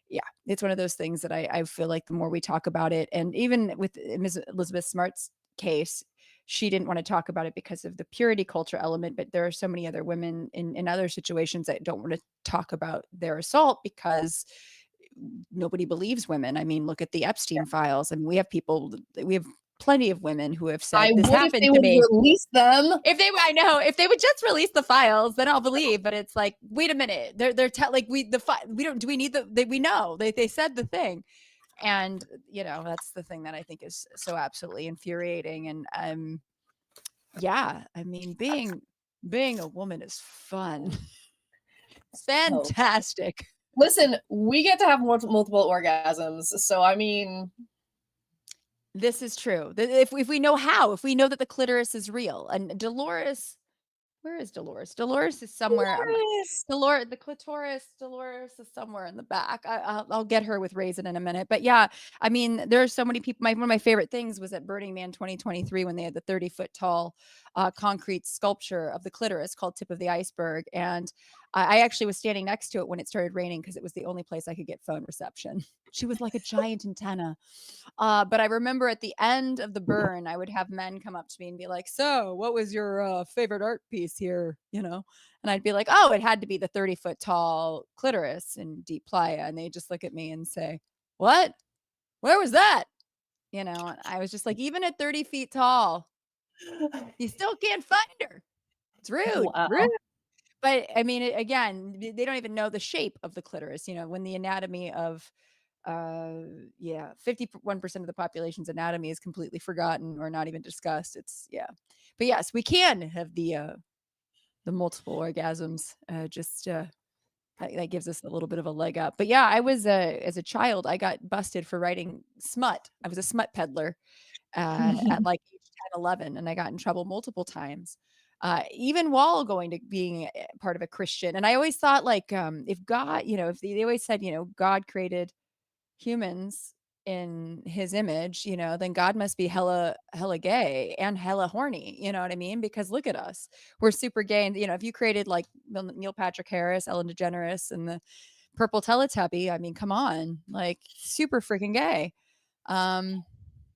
yeah, it's one of those things that I feel like the more we talk about it, and even with Ms. Elizabeth Smart's case, she didn't want to talk about it because of the purity culture element, but there are so many other women in other situations that don't want to talk about their assault because nobody believes women. I mean, look at the Epstein files. I mean, we have plenty of women who have said this happened to me. Release them. I know, if they would just release the files, then I'll believe. But it's like, wait a minute, they're like we don't, do we need we know they said the thing. And that's the thing that I think is so absolutely infuriating. And yeah, I mean, being a woman is fun. It's fantastic. Listen, we get to have multiple orgasms, so I mean, this is true. If we know how, if we know that the clitoris is real. And Dolores, where is Dolores? Dolores is somewhere. The clitoris, Dolores is somewhere in the back. I'll get her with Raisin in a minute. But yeah, I mean, there are so many people. One of my favorite things was at Burning Man 2023 when they had the 30-foot tall concrete sculpture of the clitoris called Tip of the Iceberg. And I actually was standing next to it when it started raining because it was the only place I could get phone reception. She was like a giant antenna. But I remember at the end of the burn, I would have men come up to me and be like, "So, what was your favorite art piece here?" And I'd be like, "Oh, it had to be the 30-foot tall clitoris in deep playa." And they just look at me and say, "What? Where was that?" And I was just like, even at 30 feet tall, you still can't find her. It's rude. Wow. Rude. But I mean, again, they don't even know the shape of the clitoris. When the anatomy of 51% of the population's anatomy is completely forgotten or not even discussed. It's but yes, we can have the multiple orgasms. That gives us a little bit of a leg up. But yeah, I was as a child, I got busted for writing smut. I was a smut peddler at like age 10, 11, and I got in trouble multiple times. Even while going to being part of a Christian. And I always thought, like, if God, if they always said, God created humans in his image, then God must be hella gay and hella horny. You know what I mean? Because look at us, we're super gay. And if you created like Neil Patrick Harris, Ellen DeGeneres, and the purple Teletubby, I mean, come on, like super freaking gay.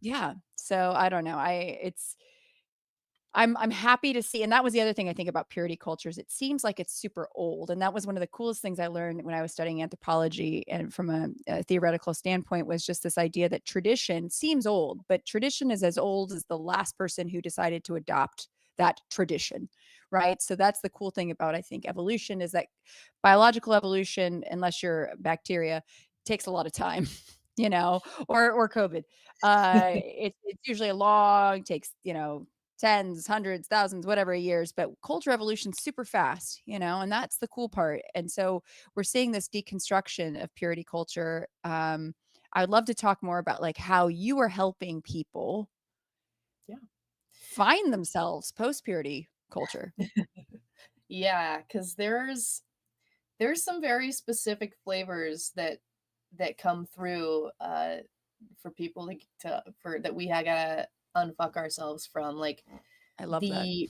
Yeah. So I don't know. I'm happy to see. And that was the other thing I think about purity cultures. It seems like it's super old. And that was one of the coolest things I learned when I was studying anthropology. And from a theoretical standpoint, was just this idea that tradition seems old, but tradition is as old as the last person who decided to adopt that tradition. Right. So that's the cool thing about, I think, evolution, is that biological evolution, unless you're bacteria, takes a lot of time, or COVID. It's usually takes, tens, hundreds, thousands, whatever years, but culture evolution super fast, and that's the cool part. And so we're seeing this deconstruction of purity culture. I'd love to talk more about like how you are helping people find themselves post purity culture. Yeah, because there's some very specific flavors that come through for people that we gotta unfuck ourselves from. Like, I love the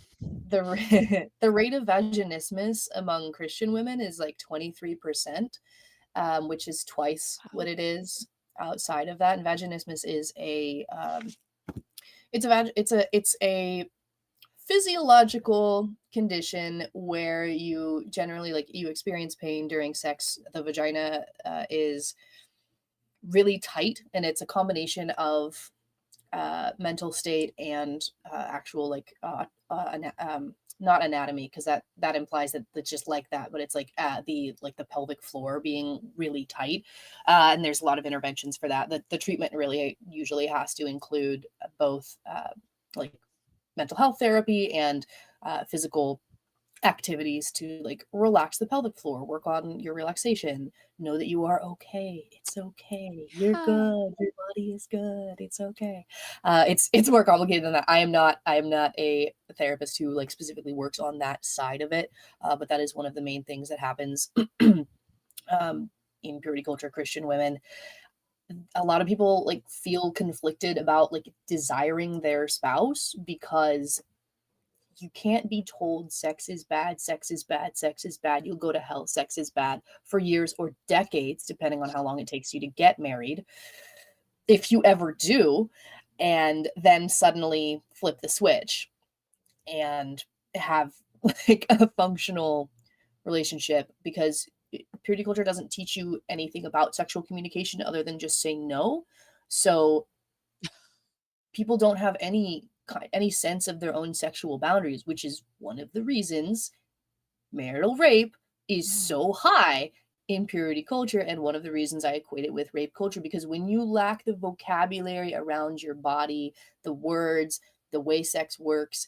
rate of vaginismus among Christian women is like 23%, which is twice what it is outside of that. And vaginismus is It's a physiological condition where you generally, like, you experience pain during sex. The vagina is really tight, and it's a combination of mental state and actual, like, not anatomy, because that implies that it's just like that, but it's like the pelvic floor being really tight, and there's a lot of interventions for that. The treatment really usually has to include both like mental health therapy and physical activities to, like, relax the pelvic floor, work on your relaxation, know that you are okay. It's okay. You're good. Your body is good. It's okay. It's more complicated than that. I am not a therapist who, like, specifically works on that side of it, but that is one of the main things that happens in purity culture Christian women. A lot of people, like, feel conflicted about, like, desiring their spouse, because you can't be told sex is bad, sex is bad, sex is bad, you'll go to hell, sex is bad for years or decades, depending on how long it takes you to get married. If you ever do, and then suddenly flip the switch and have, like, a functional relationship, because purity culture doesn't teach you anything about sexual communication other than just saying no. So people don't have any sense of their own sexual boundaries, which is one of the reasons marital rape is so high in purity culture, and one of the reasons I equate it with rape culture, because when you lack the vocabulary around your body, the words, the way sex works,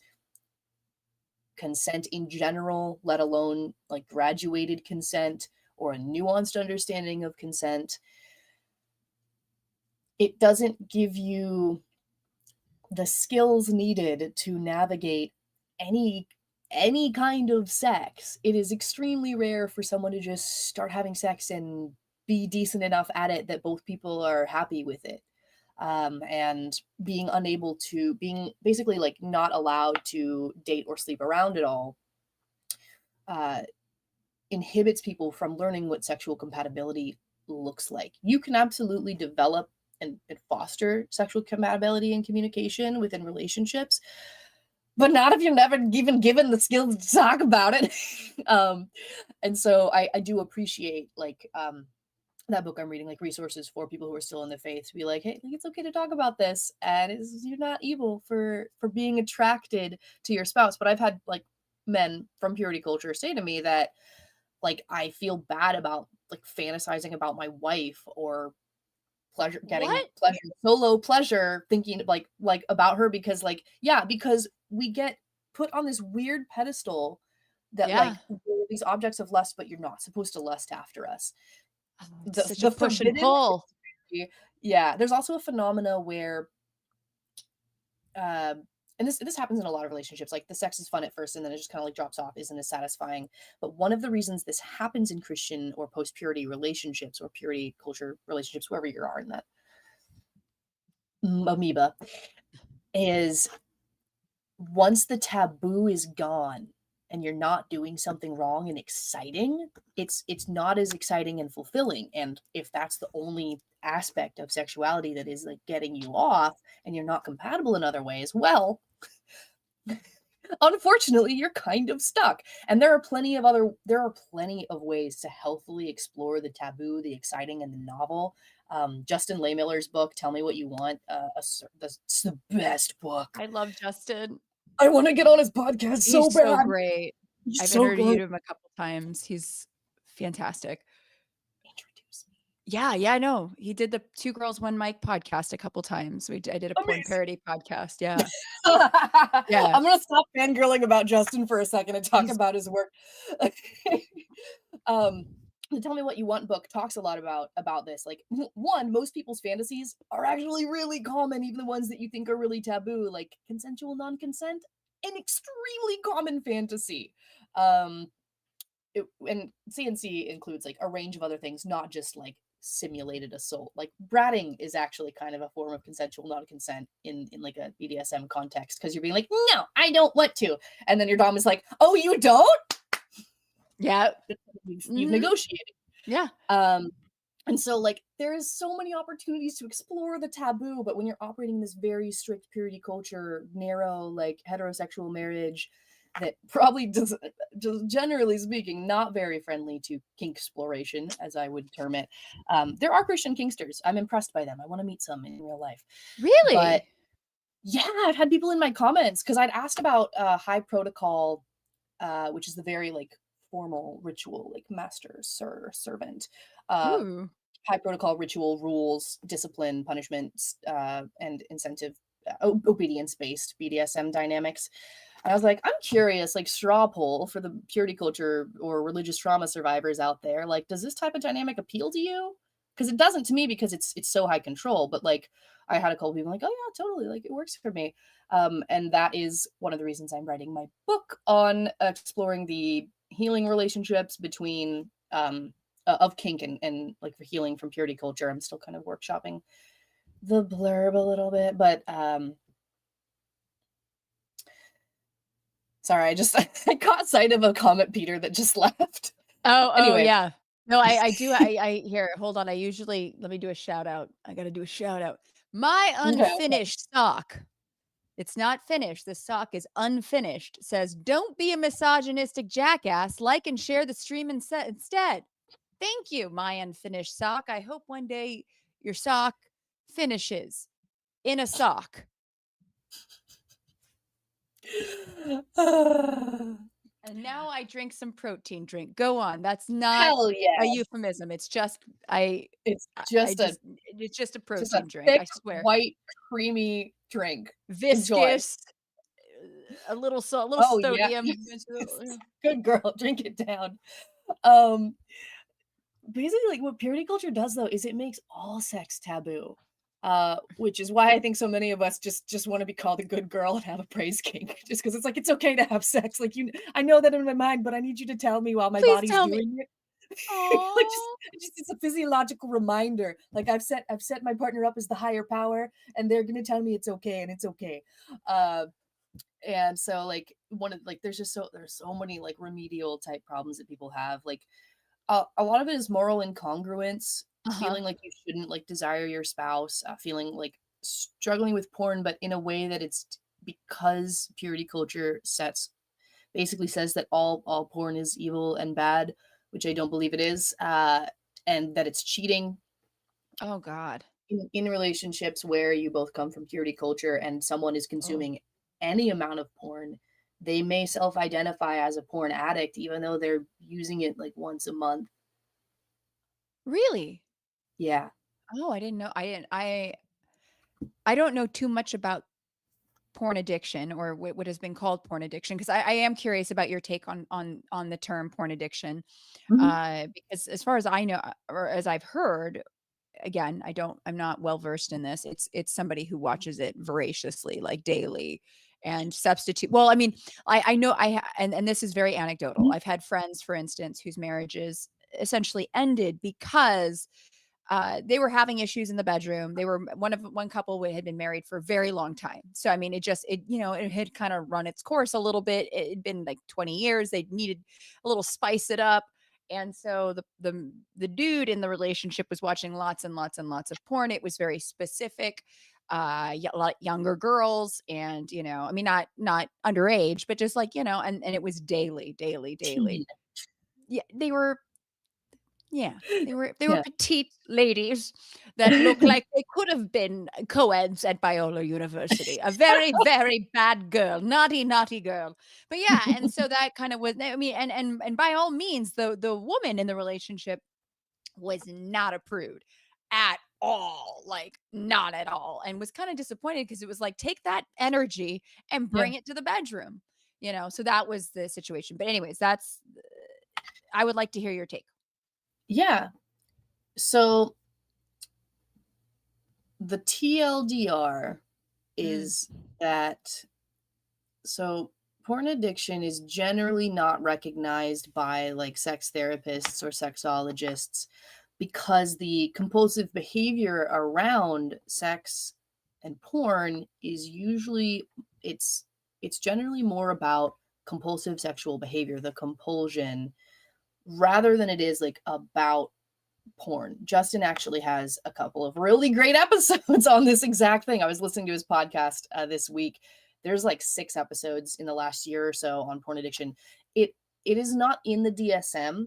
consent in general, let alone, like, graduated consent or a nuanced understanding of consent, it doesn't give you the skills needed to navigate any kind of sex. It is extremely rare for someone to just start having sex and be decent enough at it that both people are happy with it. And being basically, like, not allowed to date or sleep around at all inhibits people from learning what sexual compatibility looks like. You can absolutely develop and foster sexual compatibility and communication within relationships, but not if you're never even given the skills to talk about it. And so I do appreciate, like, that book I'm reading, like, resources for people who are still in the faith, to be like, hey, like, it's okay to talk about this, and you're not evil for being attracted to your spouse. But I've had, like, men from purity culture say to me that, like, I feel bad about, like, fantasizing about my wife, or solo pleasure, thinking, like about her, because, like, yeah, because we get put on this weird pedestal that, like, we're these objects of lust, but you're not supposed to lust after us. Such a push and pull. Yeah, there's also a phenomena where and this happens in a lot of relationships, like, the sex is fun at first and then it just kind of, like, drops off, isn't as satisfying. But one of the reasons this happens in Christian or post-purity relationships, or purity culture relationships, wherever you are in that amoeba, is once the taboo is gone and you're not doing something wrong and exciting, it's not as exciting and fulfilling. And if that's the only aspect of sexuality that is, like, getting you off, and you're not compatible in other ways, well, unfortunately, you're kind of stuck. And there are plenty of ways to healthily explore the taboo, the exciting, and the novel. Justin Lehmiller's book, Tell Me What You Want, that's the best book. I love Justin. I want to get on his podcast so He's bad. so great. He's I've so interviewed good. him a couple times. He's fantastic. Introduce me. Yeah, I know. He did the Two Girls, One Mic podcast a couple times. I did a porn Amazing. parody podcast. Yeah. Yeah. I'm gonna stop fangirling about Justin for a second and talk about his work. The Tell Me What You Want book talks a lot about this. Like, one, most people's fantasies are actually really common, even the ones that you think are really taboo, like consensual non-consent, an extremely common fantasy. And CNC includes, like, a range of other things, not just, like, simulated assault. Like, bratting is actually kind of a form of consensual non-consent in like a BDSM context, because you're being like, no, I don't want to, and then your dom is like, oh, you don't? Yeah. You've negotiated. Yeah. And so, like, there is so many opportunities to explore the taboo, but when you're operating in this very strict purity culture, narrow, like, heterosexual marriage that probably does, just generally speaking, not very friendly to kink exploration, as I would term it. There are Christian kinksters. I'm impressed by them. I want to meet some in real life. But Really? yeah, I've had people in my comments because I'd asked about high protocol, which is the very like formal ritual, like master, sir, servant, uh, Ooh. high protocol ritual rules, discipline, punishments, and incentive, obedience based BDSM dynamics. And I was like, I'm curious, like straw poll for the purity culture or religious trauma survivors out there. Like, does this type of dynamic appeal to you? Because it doesn't to me because it's so high control. But like, I had a couple people like, oh yeah, totally, like it works for me. And that is one of the reasons I'm writing my book on exploring the healing relationships between of kink and like for healing from purity culture. I'm still kind of workshopping the blurb a little bit, but sorry, I just I caught sight of a comment, Peter, that just left. Oh, Anyway. yeah. No, I do. I here, hold on. I usually let me do a shout out. I got to do a shout out. My Okay. unfinished sock. It's not finished. The sock is unfinished. Says, "Don't be a misogynistic jackass. Like and share the stream instead." Thank you, my unfinished sock. I hope one day your sock finishes in a sock. And now I drink some protein drink. Go on. That's not Hell a yeah. euphemism. It's just It's I just just it's just a a protein drink, thick, I swear. white, creamy drink. Enjoy. Viscous, a little Oh, yeah. sodium. Good girl, drink it down. Um, basically, like, what purity culture does, though, is it makes all sex taboo, which is why I think so many of us just wanna be called a good girl and have a praise kink, just because it's like, it's okay to have sex, like, I know that in my mind, but I need you to tell me while my Please body's tell me. doing it. Like, Oh, just it's a physiological reminder, like, I've set my partner up as the higher power, and they're gonna tell me it's okay, and it's okay. Uh, and so, like, one of like, there's so many, like, remedial type problems that people have, like, a lot of it is moral incongruence, uh-huh. feeling like you shouldn't like desire your spouse, feeling like struggling with porn, but in a way that it's because purity culture basically says that all porn is evil and bad, which I don't believe it is, and that it's cheating Oh god. in relationships where you both come from purity culture and someone is Oh. consuming any amount of porn. They may self-identify as a porn addict, even though they're using it like once a month. Really? Yeah. Oh, I didn't know. I don't know too much about porn addiction or what has been called porn addiction because I am curious about your take on the term porn addiction. Mhm. Because as far as I know, or as I've heard, again, I'm not well versed in this. It's somebody who watches it voraciously, like daily, and substitute. Well, I mean, I know and this is very anecdotal. Mhm. I've had friends, for instance, whose marriages essentially ended because they were having issues in the bedroom. They were one couple had been married for a very long time. So I mean, it had kind of run its course a little bit. It had been like 20 years. They needed a little spice it up. And so the dude in the relationship was watching lots and lots and lots of porn. It was very specific, a lot younger girls, and I mean, not underage, but just like and it was daily, daily, daily. Teen. Yeah, they were Yeah. petite ladies that looked like they could have been co-eds at Biola University. A very, very bad girl, naughty, naughty girl. But yeah, and so that kind of was. I mean, and by all means, the woman in the relationship was not a prude at all, like not at all, and was kind of disappointed because it was like take that energy and Yeah. bring it to the bedroom. So that was the situation. But anyways, that's I would like to hear your take. Yeah. So the TLDR Mm. is that porn addiction is generally not recognized by like sex therapists or sexologists because the compulsive behavior around sex and porn is usually it's it's generally more about compulsive sexual behavior, the compulsion, rather than it is like about porn. Justin actually has a couple of really great episodes on this exact thing. I was listening to his podcast this week. There's like 6 episodes in the last year or so on porn addiction. It is not in the DSM.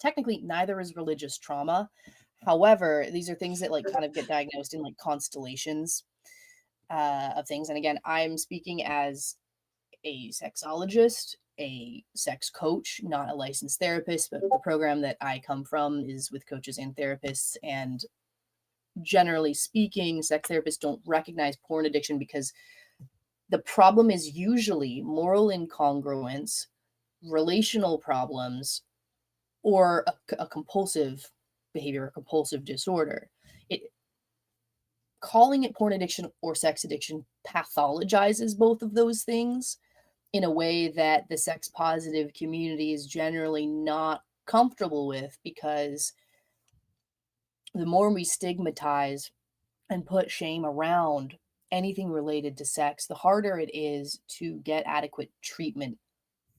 Technically, neither is religious trauma. However, these are things that like kind of get diagnosed in like constellations of things. And again, I'm speaking as a sexologist, a sex coach, not a licensed therapist, but the program that I come from is with coaches and therapists. And generally speaking, sex therapists don't recognize porn addiction because the problem is usually moral incongruence, relational problems, or a compulsive behavior, a compulsive disorder. Calling it porn addiction or sex addiction pathologizes both of those things in a way that the sex positive community is generally not comfortable with, because the more we stigmatize and put shame around anything related to sex, the harder it is to get adequate treatment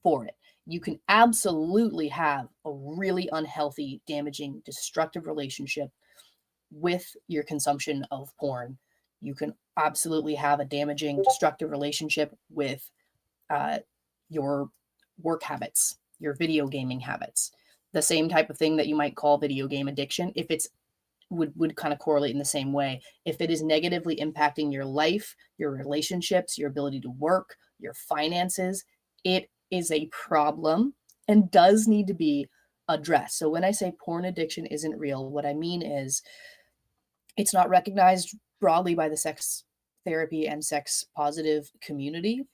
for it. You can absolutely have a really unhealthy, damaging, destructive relationship with your consumption of porn. You can absolutely have a damaging, destructive relationship with your work habits, your video gaming habits. The same type of thing that you might call video game addiction, if it's would kind of correlate in the same way. If it is negatively impacting your life, your relationships, your ability to work, your finances, it is a problem and does need to be addressed. So when I say porn addiction isn't real, what I mean is it's not recognized broadly by the sex therapy and sex positive community.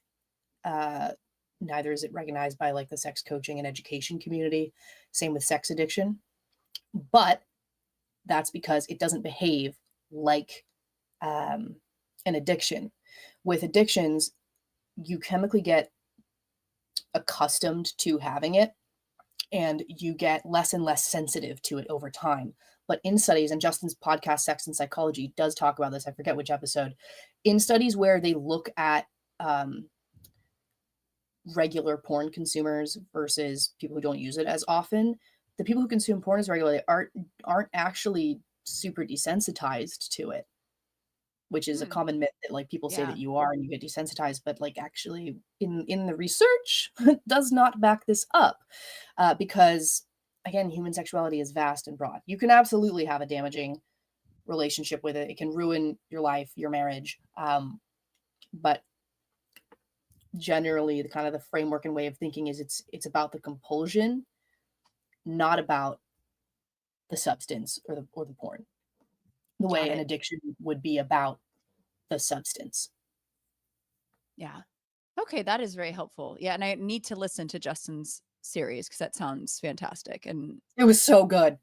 Neither is it recognized by like the sex coaching and education community. Same with sex addiction. But that's because it doesn't behave like an addiction. With addictions, you chemically get accustomed to having it, and you get less and less sensitive to it over time. But in studies, and Justin's podcast, Sex and Psychology, does talk about this. I forget which episode. In studies where they look at regular porn consumers versus people who don't use it as often, the people who consume porn as regularly aren't actually super desensitized to it, which is a common myth that like people say that you are and you get desensitized, but like actually in the research does not back this up, because again, human sexuality is vast and broad. You can absolutely have a damaging relationship with it. It can ruin your life, your marriage, but generally the kind of the framework and way of thinking is it's about the compulsion, not about the substance or the porn. The way an addiction would be about the substance. Yeah. Okay, that is very helpful. Yeah, and I need to listen to Justin's series because that sounds fantastic. And it was so good.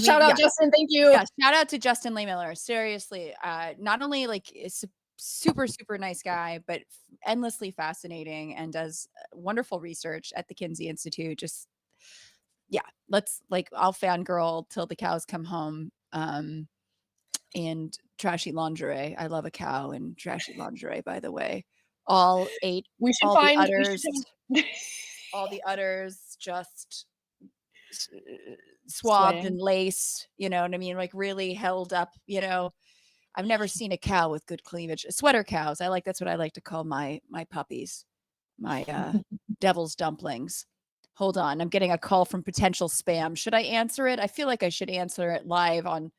Shout out, Justin. Thank you. Yeah, shout out to Justin Lehmiller. Seriously, not only like is super nice guy, but endlessly fascinating and does wonderful research at the Kinsey Institute. Just let's like I'll fangirl till the cows come home. And trashy lingerie. I love a cow and trashy lingerie, by the way. All 8. We should all find the udders. All the udders just swabbed and laced, you know what I mean? Like really held up, you know. I've never seen a cow with good cleavage. Sweater cows. That's what I like to call my puppies. My devil's dumplings. Hold on. I'm getting a call from potential spam. Should I answer it? I feel like I should answer it live on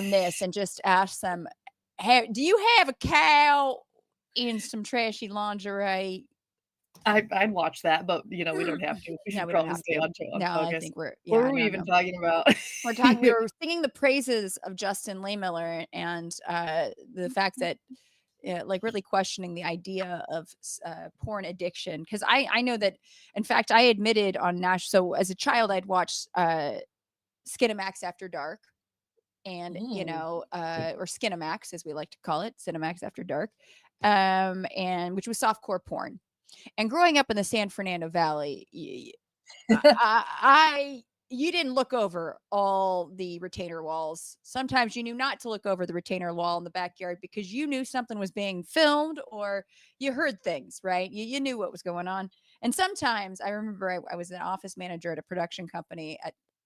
this and just ask them, hey, do you have a cow in some trashy lingerie? I'd watch that, but you know, we don't have to. We should probably stay on focus. I think we're what were we even talking about? We were singing the praises of Justin Lehmiller and the fact that like really questioning the idea of porn addiction. Because I know that, in fact, I admitted on Nash. So as a child, I'd watched Skinamax After Dark. And, you know, or Skinamax, as we like to call it, Cinemax After Dark, and which was softcore porn. And growing up in the San Fernando Valley, you didn't look over all the retainer walls. Sometimes you knew not to look over the retainer wall in the backyard because you knew something was being filmed or you heard things, right? You knew what was going on. And sometimes I remember I was an office manager at a production company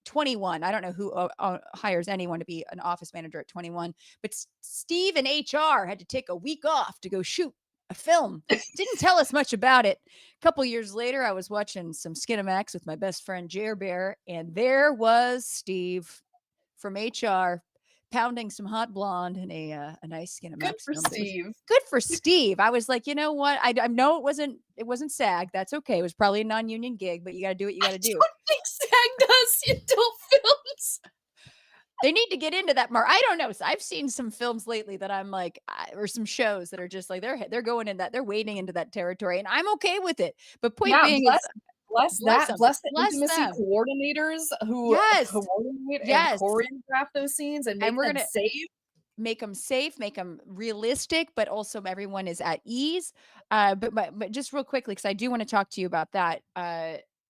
21. I don't know who hires anyone to be an office manager at 21, but Steve and HR had to take a week off to go shoot a film. Didn't tell us much about it. A couple years later, I was watching some Skinamax with my best friend Jer Bear, and there was Steve from HR pounding some hot blonde in a nice Skinamax Good for film. Steve. Good for Steve. I was like, you know what? I know it wasn't SAG. That's okay. It was probably a non-union gig, but you got to do what you got to do. I don't think SAG does adult films. They need to get into that more. I don't know. So I've seen some films lately that I'm like, or some shows that are just like they're going in that, they're wading into that territory, and I'm okay with it. But point being is, bless them. the Bless intimacy them. coordinators who Yes. coordinate and Yes. choreograph those scenes and make we're them gonna safe. make them safe, make them realistic, but also everyone is at ease. But just real quickly, because I do want to talk to you about that.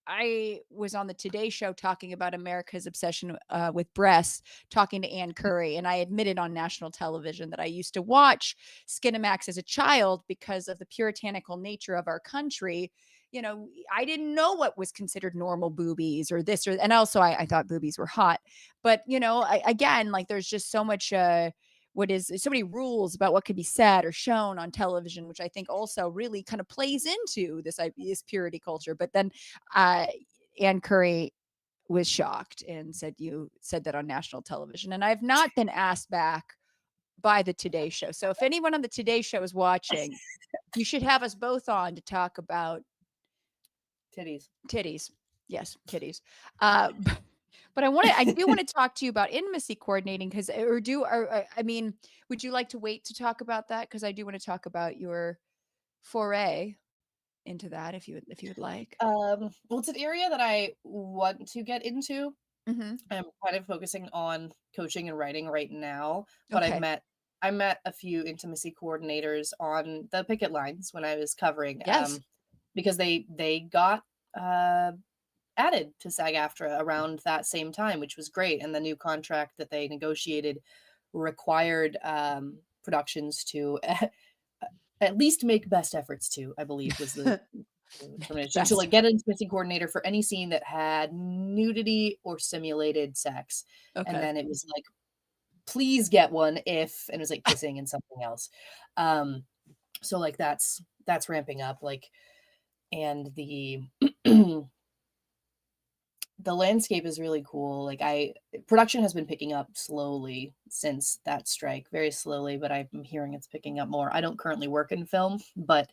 I was on the Today Show talking about America's obsession with breasts, talking to Ann Curry, and I admitted on national television that I used to watch Skinamax as a child because of the puritanical nature of our country. You know, I didn't know what was considered normal boobies or this or, and also I thought boobies were hot. But you know, again, like there's just so much. So many rules about what could be said or shown on television, which I think also really kind of plays into this purity culture. But then Ann Curry was shocked and said, you said that on national television. And I've not been asked back by the Today Show. So if anyone on the Today Show is watching, you should have us both on to talk about titties. Yes, titties. But I do want to talk to you about intimacy coordinating because, I mean, would you like to wait to talk about that? Because I do want to talk about your foray into that if you would like. Well, it's an area that I want to get into. Mm-hmm. I'm kind of focusing on coaching and writing right now, but Okay. I met a few intimacy coordinators on the picket lines when I was covering. Yes. Because they got added to SAG-AFTRA around that same time, which was great. And the new contract that they negotiated required productions to at least make best efforts to, I believe, was the determination to like get an intimacy coordinator for any scene that had nudity or simulated sex. Okay. And then it was like, please get one if, and it was like kissing and something else. So like that's ramping up, like, and the the landscape is really cool. Like production has been picking up slowly since that strike, very slowly, but I'm hearing it's picking up more. I don't currently work in film, but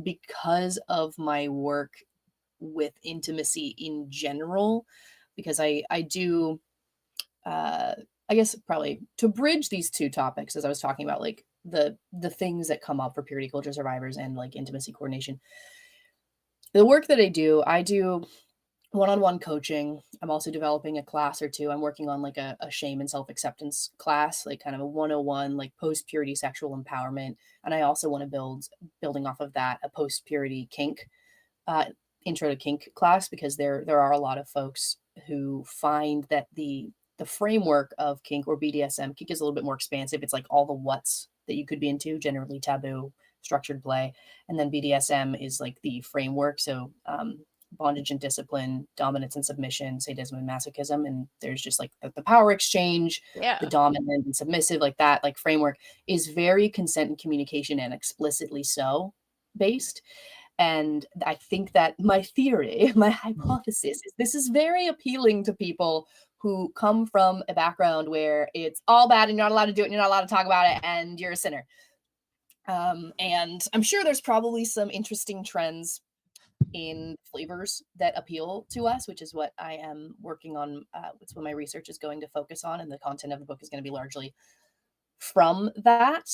because of my work with intimacy in general, because I do, I guess probably to bridge these two topics, as I was talking about, like the things that come up for purity culture survivors and like intimacy coordination. The work that I do one-on-one coaching. I'm also developing a class or two. I'm working on like a shame and self-acceptance class, like kind of a 101, like post-purity sexual empowerment. And I also want to building off of that, a post-purity kink, intro to kink class, because there are a lot of folks who find that the framework of kink or BDSM, kink is a little bit more expansive. It's like all the what's that you could be into, generally taboo, structured play. And then BDSM is like the framework. So, bondage and discipline, dominance and submission, sadism and masochism. And there's just like the power exchange, the dominant and submissive, like that, like framework is very consent and communication and explicitly so based. And I think that my hypothesis is this is very appealing to people who come from a background where it's all bad and you're not allowed to do it and you're not allowed to talk about it and you're a sinner. And I'm sure there's probably some interesting trends in flavors that appeal to us, which is what I am working on. It's what my research is going to focus on, and the content of the book is going to be largely from that.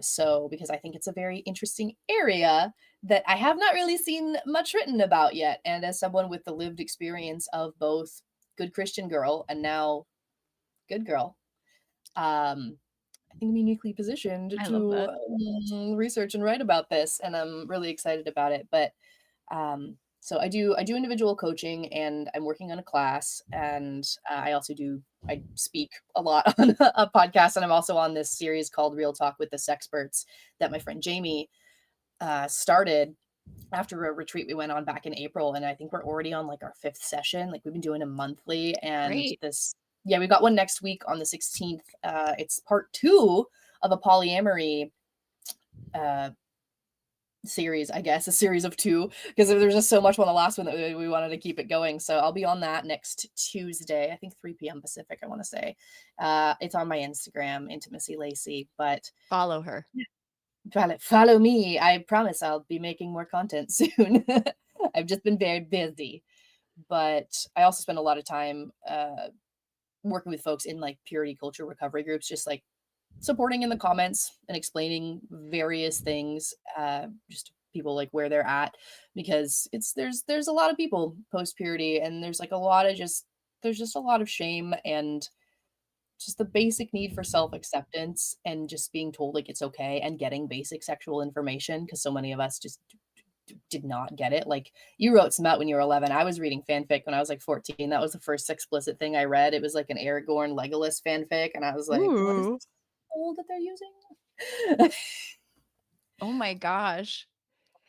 So because I think it's a very interesting area that I have not really seen much written about yet. And as someone with the lived experience of both good Christian girl and now good girl, I think I'm uniquely positioned to research and write about this, and I'm really excited about it. But so I do individual coaching, and I'm working on a class, and I speak a lot on a podcast, and I'm also on this series called Real Talk with the Sexperts that my friend Jamie started after a retreat we went on back in April, and I think we're already on like our 5th session. Like we've been doing them monthly, and Great. yeah, we got one next week on the 16th. It's part 2 of a polyamory uh series, I guess, a series of 2, because there's just so much on the last one that we wanted to keep it going. So I'll be on that next Tuesday, I think 3 p.m. Pacific, I want to say. It's on my Instagram, Intimacy Lacey, but Follow her. follow me. I promise I'll be making more content soon. I've just been very busy, but I also spend a lot of time working with folks in like purity culture recovery groups, just like supporting in the comments and explaining various things, just people like where they're at, because there's a lot of people post purity, and there's like a lot of there's just a lot of shame and just the basic need for self acceptance, and just being told like it's okay, and getting basic sexual information, because so many of us just did not get it. Like you wrote some out when you were 11. I was reading fanfic when I was like 14. That was the first explicit thing I read. It was like an Aragorn Legolas fanfic, and I was like, what is Ooh. this old that they're using? Oh my gosh.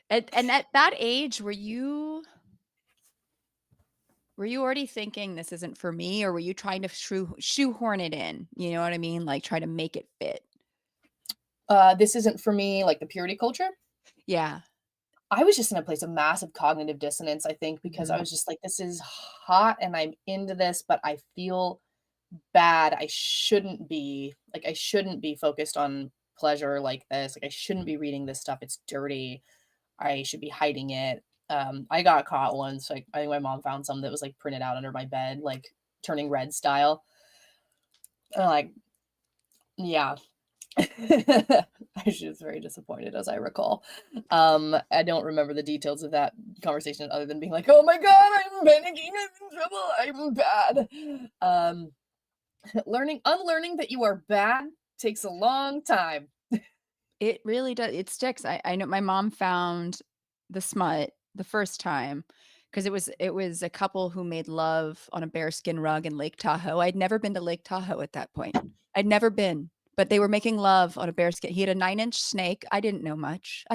And at that age, were you already thinking this isn't for me, or were you trying to shoehorn it in? You know what I mean? Like try to make it fit. This isn't for me, like the purity culture. Yeah. I was just in a place of massive cognitive dissonance, I think, because I was just like, this is hot and I'm into this, but I feel bad. I shouldn't be focused on pleasure like this. Like I shouldn't be reading this stuff. It's dirty. I should be hiding it. I got caught once. Like I think my mom found some that was like printed out under my bed, like turning red style. And like, yeah. I was just very disappointed, as I recall. I don't remember the details of that conversation other than being like, "Oh my god, I'm panicking, I'm in trouble, I'm bad." Unlearning that you are bad takes a long time. It really does. It sticks. I know my mom found the smut the first time because it was a couple who made love on a bearskin rug in Lake Tahoe. I'd never been to Lake Tahoe at that point. I'd never been, but they were making love on a bearskin. He had a 9-inch snake. I didn't know much.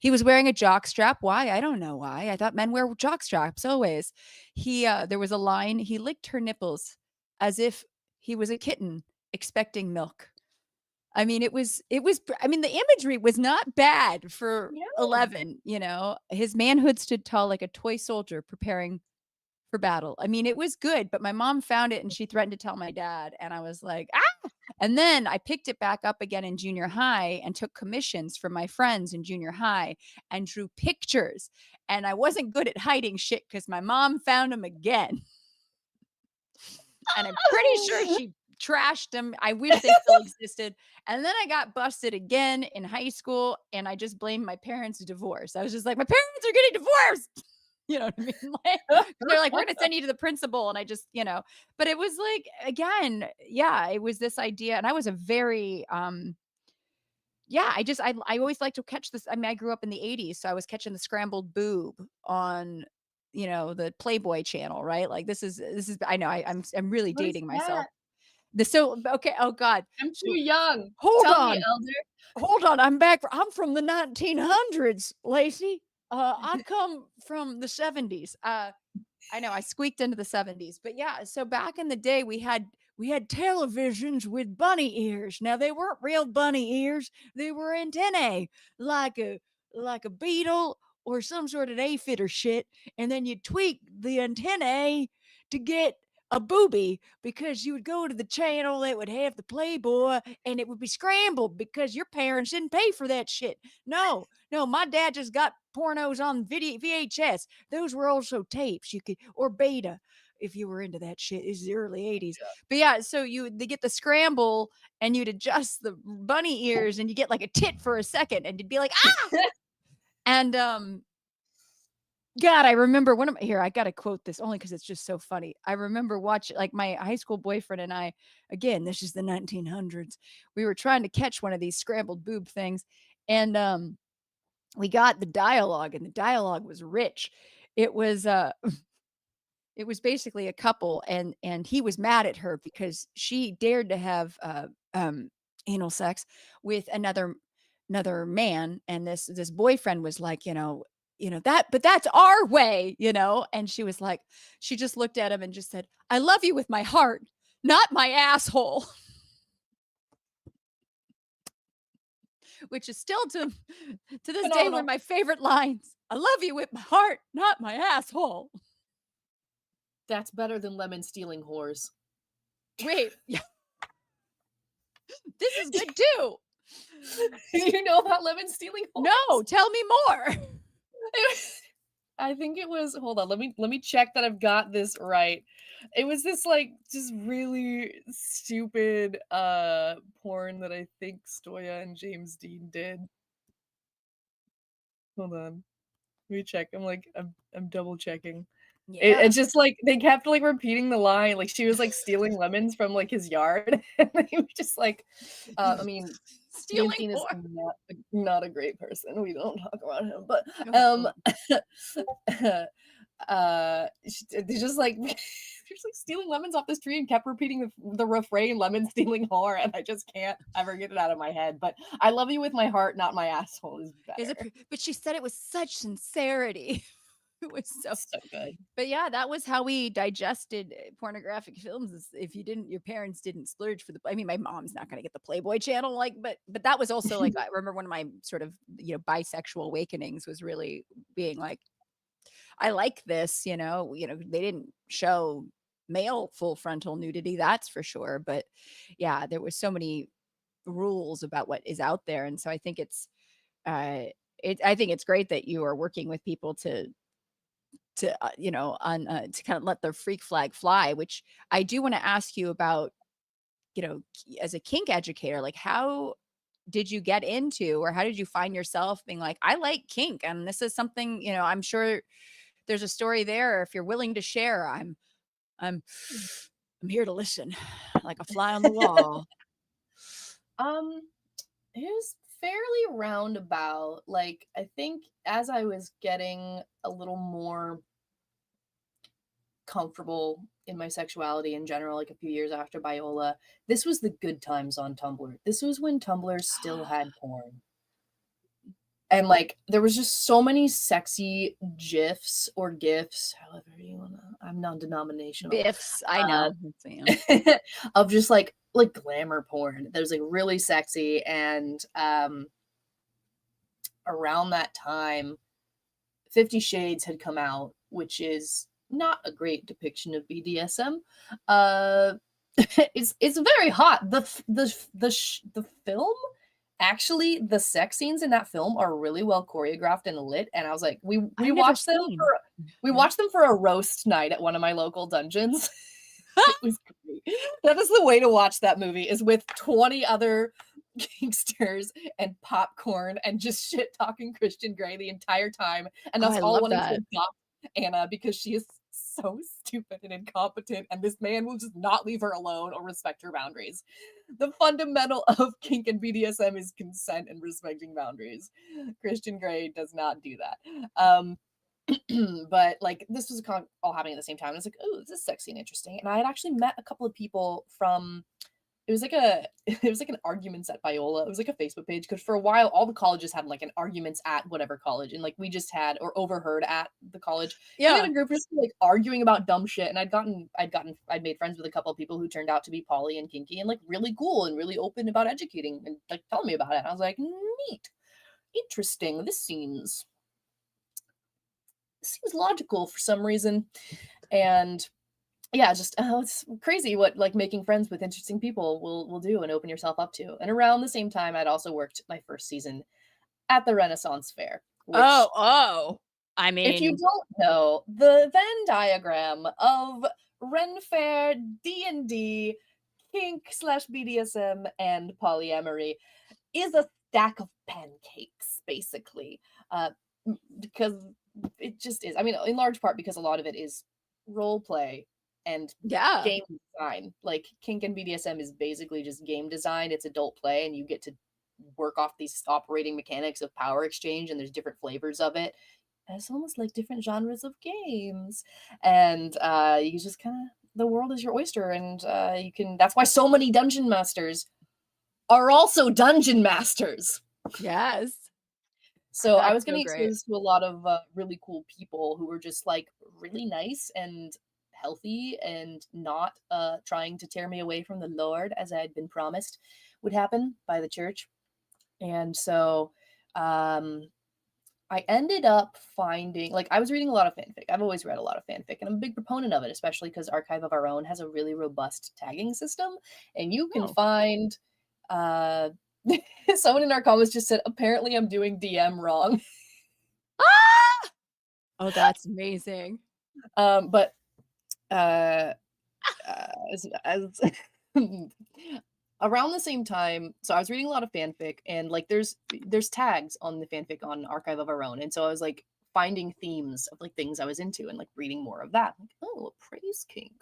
He was wearing a jock strap. Why? I don't know why. I thought men wear jock straps always. There was a line. He licked her nipples as if he was a kitten expecting milk. I mean, I mean, the imagery was not bad for Yeah. 11, you know? His manhood stood tall like a toy soldier preparing for battle. I mean, it was good, but my mom found it and she threatened to tell my dad, and I was like, "Ah!" And then I picked it back up again in junior high and took commissions from my friends in junior high and drew pictures, and I wasn't good at hiding shit because my mom found them again. And I'm pretty sure she trashed them. I wish they still existed. And then I got busted again in high school, and I just blamed my parents' divorce. I was just like, "My parents are getting divorced." You know what I mean? Like, they're like, "We're gonna send you to the principal." And I just, but it was like, again, yeah, it was this idea. And I was a very yeah, I always like to catch this. I mean, I grew up in the 80s, so I was catching the scrambled boob on, the Playboy channel, right? Like this is I know I'm really What is dating myself. that? Okay, oh God. I'm So too young. hold Tell me, on. elder. Hold on. I'm from the 1900s, Lacey. I come from the 70s. I know I squeaked into the 70s, but yeah, so back in the day we had televisions with bunny ears. Now they weren't real bunny ears. They were antennae, like a beetle or some sort of aphid or shit, and then you'd tweak the antennae to get a booby, because you would go to the channel that would have the Playboy and it would be scrambled because your parents didn't pay for that shit. No, no, my dad just got pornos on VHS. Those were also tapes you could, or beta, if you were into that shit. It's the early 80s. But yeah, so they get the scramble and you'd adjust the bunny ears and you get like a tit for a second and you'd be like, "Ah!" And God, I remember here, I gotta quote this only because it's just so funny. I remember watching, like, my high school boyfriend and I, again, this is the 1900s. We were trying to catch one of these scrambled boob things, and we got the dialogue, and the dialogue was rich. It was it was basically a couple, and he was mad at her because she dared to have anal sex with another another man, and this boyfriend was like, that, but that's our way, and she was like, she just looked at him and just said, I love you with my heart, not my asshole. Which is still to this day one Phenomenal. of my favorite lines. I love you with my heart, not my asshole. That's better than lemon stealing whores. Wait, yeah. This is good too. You know about lemon stealing whores? No, tell me more. I think it was, hold on, let me check that I've got this right. It was this like just really stupid porn that I think Stoya and James Dean did. Hold on. Let me check. I'm double checking. Yeah. It's just like they kept like repeating the line, like she was like stealing lemons from like his yard. And they were just like, I mean, James Stealing Dean is more. not a great person. We don't talk about him, but they just like they're just like stealing lemons off this tree and kept repeating the refrain, lemon stealing whore, and I just can't ever get it out of my head. But I love you with my heart, not my asshole is better. But she said it with such sincerity. It was so good. But yeah, that was how we digested pornographic films. Is if your parents didn't splurge for I mean, my mom's not going to get the Playboy channel, like, but that was also like, I remember one of my sort of, bisexual awakenings was really being like, I like this, they didn't show male full frontal nudity, that's for sure. But yeah, there was so many rules about what is out there. And so I think I think it's great that you are working with people to kind of let the freak flag fly, which I do want to ask you about, as a kink educator, like how did you get into, or how did you find yourself being like, I like kink and this is something, I'm sure there's a story there. If you're willing to share, I'm here to listen like a fly on the wall. It was fairly roundabout. Like, I think as I was getting a little more comfortable in my sexuality in general, like a few years after Biola, this was the good times on Tumblr. This was when Tumblr still had porn. And like there was just so many sexy GIFs or GIFs, however you wanna. I'm non-denominational. Biffs, I know. Of just like glamour porn that was like really sexy. And around that time, 50 Shades had come out, which is not a great depiction of BDSM. It's very hot. The film, actually, the sex scenes in that film are really well choreographed and lit. And I was like, we watched them for a roast night at one of my local dungeons. It was great. That is the way to watch that movie, is with 20 other gangsters and popcorn and just shit talking Christian Grey the entire time. And us all wanting to adopt Anna because she is so stupid and incompetent, and this man will just not leave her alone or respect her boundaries. The fundamental of kink and BDSM is consent and respecting boundaries. Christian Grey does not do that. But like this was all happening at the same time. And I was like, oh, this is sexy and interesting. And I had actually met a couple of people from it was like an arguments at Biola. It was like a Facebook page, because for a while all the colleges had like an arguments at whatever college, and like we just had, or overheard at the college. Yeah, we had a group just like arguing about dumb shit, and I'd made friends with a couple of people who turned out to be poly and kinky and like really cool and really open about educating and like telling me about it. And I was like, neat, interesting. This seems logical for some reason. And yeah, just it's crazy what like making friends with interesting people will do and open yourself up to. And around the same time, I'd also worked my first season at the Renaissance Fair. Which, I mean, if you don't know, the Venn diagram of Ren Fair, D&D, kink/BDSM, and polyamory is a stack of pancakes, basically. Because it just is. I mean, in large part because a lot of it is role play and game design. Like kink and BDSM is basically just game design. It's adult play, and you get to work off these operating mechanics of power exchange, and there's different flavors of it. And it's almost like different genres of games. And you just kind of, the world is your oyster, and you can, that's why so many dungeon masters are also dungeon masters. Yes. So I That's was so getting great. exposed to a lot of really cool people who were just like really nice and healthy and not trying to tear me away from the Lord as I had been promised would happen by the church. And so um, I ended up finding, like, I was reading a lot of fanfic. I've always read a lot of fanfic, and I'm a big proponent of it, especially because Archive of Our Own has a really robust tagging system, and you can Oh. find. Uh, someone in our comments just said, "Apparently, I'm doing DM wrong." Oh, that's amazing. But uh, as around the same time, so I was reading a lot of fanfic, and like there's tags on the fanfic on Archive of Our Own, and so I was like finding themes of like things I was into and like reading more of that. Like, oh, a praise kink.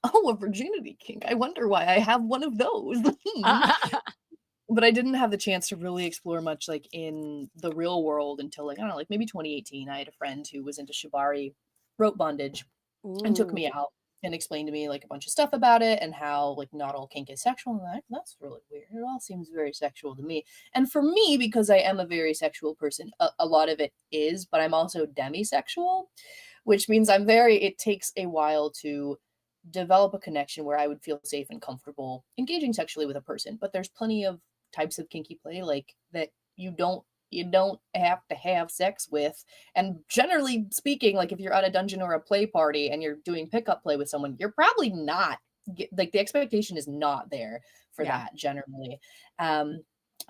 Oh, a virginity kink. I wonder why I have one of those. But I didn't have the chance to really explore much like in the real world until like I don't know, like maybe 2018. I had a friend who was into shibari, rope bondage, and took Ooh. me out and explained to me like a bunch of stuff about it and how like not all kink is sexual. And that's really weird. It all seems very sexual to me. And for me, because I am a very sexual person, a lot of it is, but I'm also demisexual, which means it takes a while to develop a connection where I would feel safe and comfortable engaging sexually with a person. But there's plenty of types of kinky play like that you don't have to have sex with. And generally speaking, like if you're at a dungeon or a play party and you're doing pickup play with someone, you're probably not like the expectation is not there for Yeah. that generally.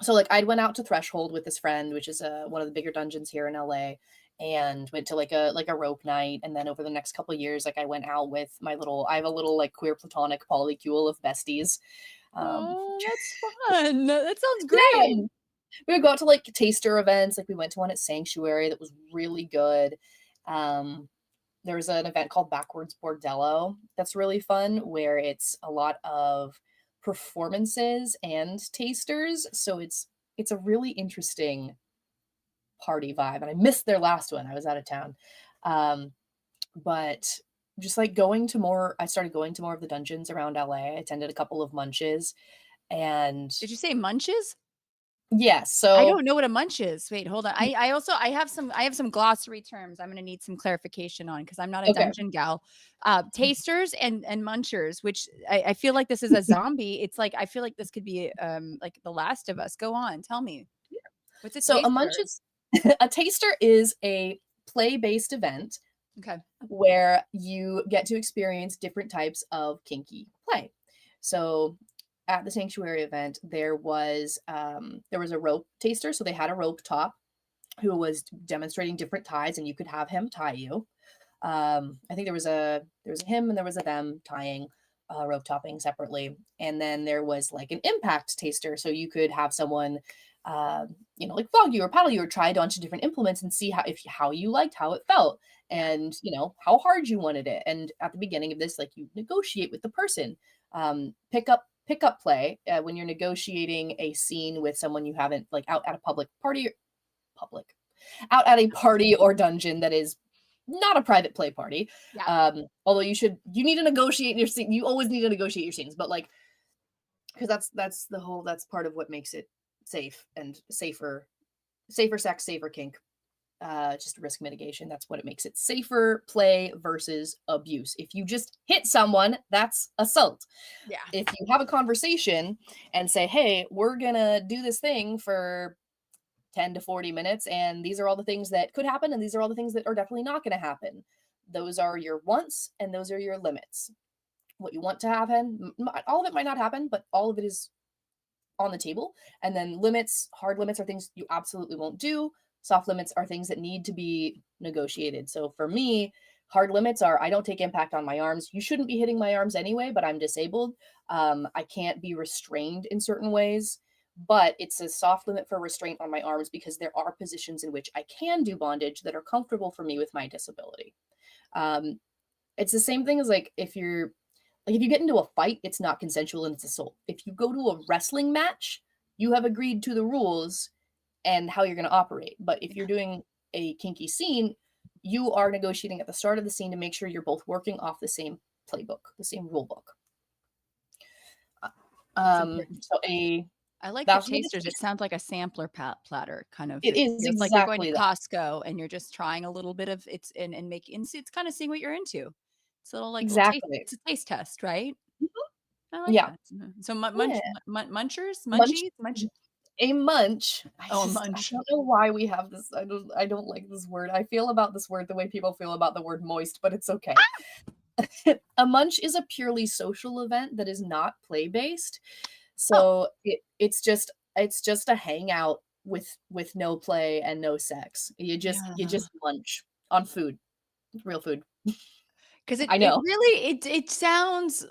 So like I'd went out to Threshold with this friend, which is one of the bigger dungeons here in LA, and went to like a rope night. And then over the next couple of years, like I went out with I have a little like queer platonic polycule of besties. Oh, that's fun. That sounds Yeah, great. we would go out to like taster events. Like we went to one at Sanctuary that was really good. Um, there was an event called Backwards Bordello that's really fun, where it's a lot of performances and tasters. So it's a really interesting party vibe. And I missed their last one. I was out of town. But just like I started going to more of the dungeons around LA. I attended a couple of munches and Did you say munches? yeah, I so don't know what a munch is. Wait, hold on. I have some glossary terms I'm gonna need some clarification on because I'm not a okay. dungeon gal. Tasters and munchers, which I feel like this is a zombie. It's like I feel like this could be like The Last of Us. Go on, tell me. What's a So a munch taster? is a taster is a play-based event Okay. where you get to experience different types of kinky play. So at the Sanctuary event, there was a rope taster. So they had a rope top who was demonstrating different ties, and you could have him tie you. I think there was a him and there was a them tying, rope topping separately, and then there was like an impact taster, so you could have someone, like flog you or paddle you or try a bunch of different implements and see how you liked how it felt, Yeah. and how hard you wanted it. And at the beginning of this, like you negotiate with the person, pick up play, when you're negotiating a scene with someone you haven't like out at a public out at a party or dungeon that is not a private play party. Yeah. Although you need to negotiate your scene. You always need to negotiate your scenes, but like because that's part of what makes it safe and safer sex, safer kink. Just risk mitigation. That's what it makes it safer play versus abuse. If you just hit someone, that's assault. Yeah. If you have a conversation and say, "Hey, we're gonna do this thing for 10 to 40 minutes, and these are all the things that could happen, and these are all the things that are definitely not going to happen." Those are your wants, and those are your limits. What you want to happen, all of it might not happen, but all of it is on the table. And then hard limits are things you absolutely won't do. Soft limits are things that need to be negotiated. So for me, hard limits are I don't take impact on my arms. You shouldn't be hitting my arms anyway, but I'm disabled. I can't be restrained in certain ways, but it's a soft limit for restraint on my arms because there are positions in which I can do bondage that are comfortable for me with my disability. Um, it's the same thing as like if you get into a fight, it's not consensual and it's assault. If you go to a wrestling match, you have agreed to the rules and how you're going to operate. But if you're doing a kinky scene, you are negotiating at the start of the scene to make sure you're both working off the same playbook, the same rule book. It's important. So I like the That's what it tasters. is. It sounds like a sampler platter kind of. It It is feels like you're going to exactly that. Costco and you're just trying a little bit of it's and making it's kind of seeing what you're into. It's a little like little taste. Exactly. It's a taste test, right? I like Yeah. that. So Yeah. munchers, Munch munch. a munch. Oh, a I munch. don't know why we have this. I don't like this word. I feel about this word the way people feel about the word moist, but it's okay. A munch is a purely social event that is not play-based. Oh, So it's just a hangout with no play and no sex. You just yeah. munch on food, real food. Because I it know. really it sounds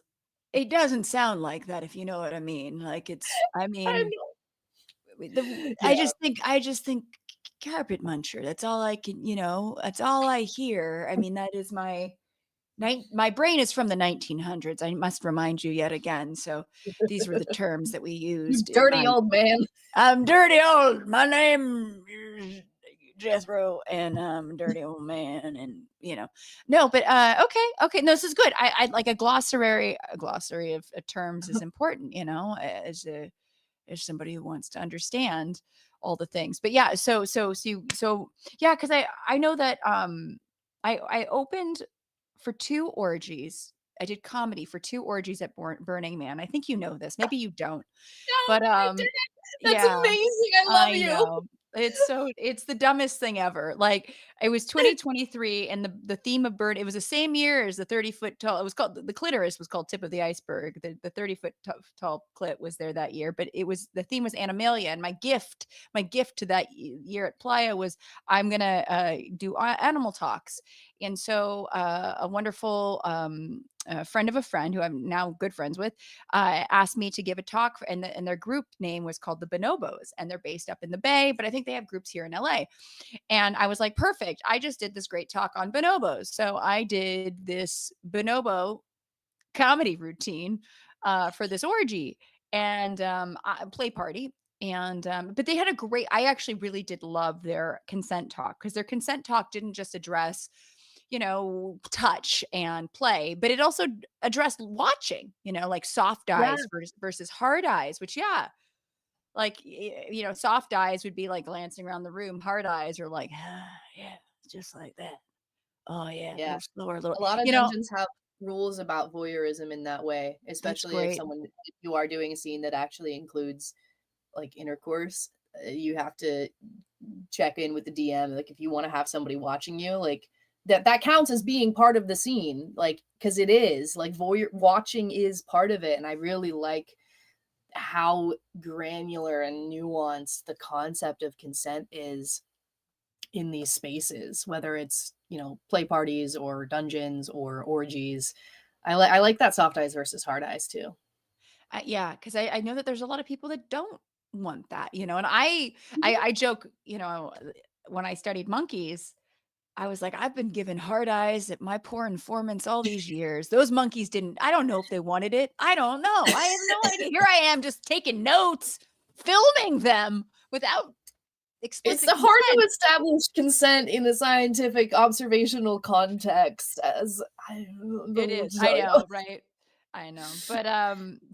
it doesn't sound like that if you know what I mean. Like it's I I mean know. I Yeah. just think carpet muncher. That's all I can, that's all I hear. I mean, that is my brain is from the 1900s. I must remind you yet again. So these were the terms that we You used in dirty my old man. I'm dirty old. My name is Jethro, and I'm a dirty old man, and no, but okay, no, this is good. I like a glossary of terms is important, as somebody who wants to understand all the things. But yeah, so yeah, because I know that I opened for 2 orgies. I did comedy for 2 orgies at Burning Man. I think you know this. Maybe you don't. No, But I didn't. That's yeah, amazing. I love I you. know. It's the dumbest thing ever. Like it was 2023 and the theme of Burn, it was the same year as the 30-foot tall. It was called the clitoris was called Tip of the Iceberg. The 30-foot tall clit was there that year, but the theme was Animalia. And my gift to that year at Playa was I'm gonna do animal talks. And so a wonderful friend of a friend who I'm now good friends with asked me to give a talk, and their group name was called the Bonobos, and they're based up in the Bay, but I think they have groups here in LA. And I was like, perfect. I just did this great talk on bonobos. So I did this bonobo comedy routine for this orgy and play party. And but they had a great, I actually really did love their consent talk because their consent talk didn't just address touch and play, but it also addressed watching, like soft Yeah. eyes versus hard eyes, which, yeah, like, soft eyes would be like glancing around the room. Hard eyes are like, yeah, just like that. Oh, yeah, a Yeah. little slower, a little, A lot of dungeons have rules about voyeurism in that way, that's especially great. if you are doing a scene that actually includes like intercourse. You have to check in with the DM. Like if you want to have somebody watching you, like that counts as being part of the scene, like because it is like voyeur watching is part of it, and I really like how granular and nuanced the concept of consent is in these spaces, whether it's, play parties or dungeons or orgies. I like that soft eyes versus hard eyes too. Yeah, because I know that there's a lot of people that don't want that, and I joke, when I studied monkeys, I was like, I've been given hard eyes at my poor informants all these years. Those monkeys didn't. I don't know if they wanted it. I don't know. I have no idea. Here I am just taking notes, filming them without It's explicit hard to consent. establish consent in a scientific observational context as I don't It know what is. to I tell you. know, right? I know.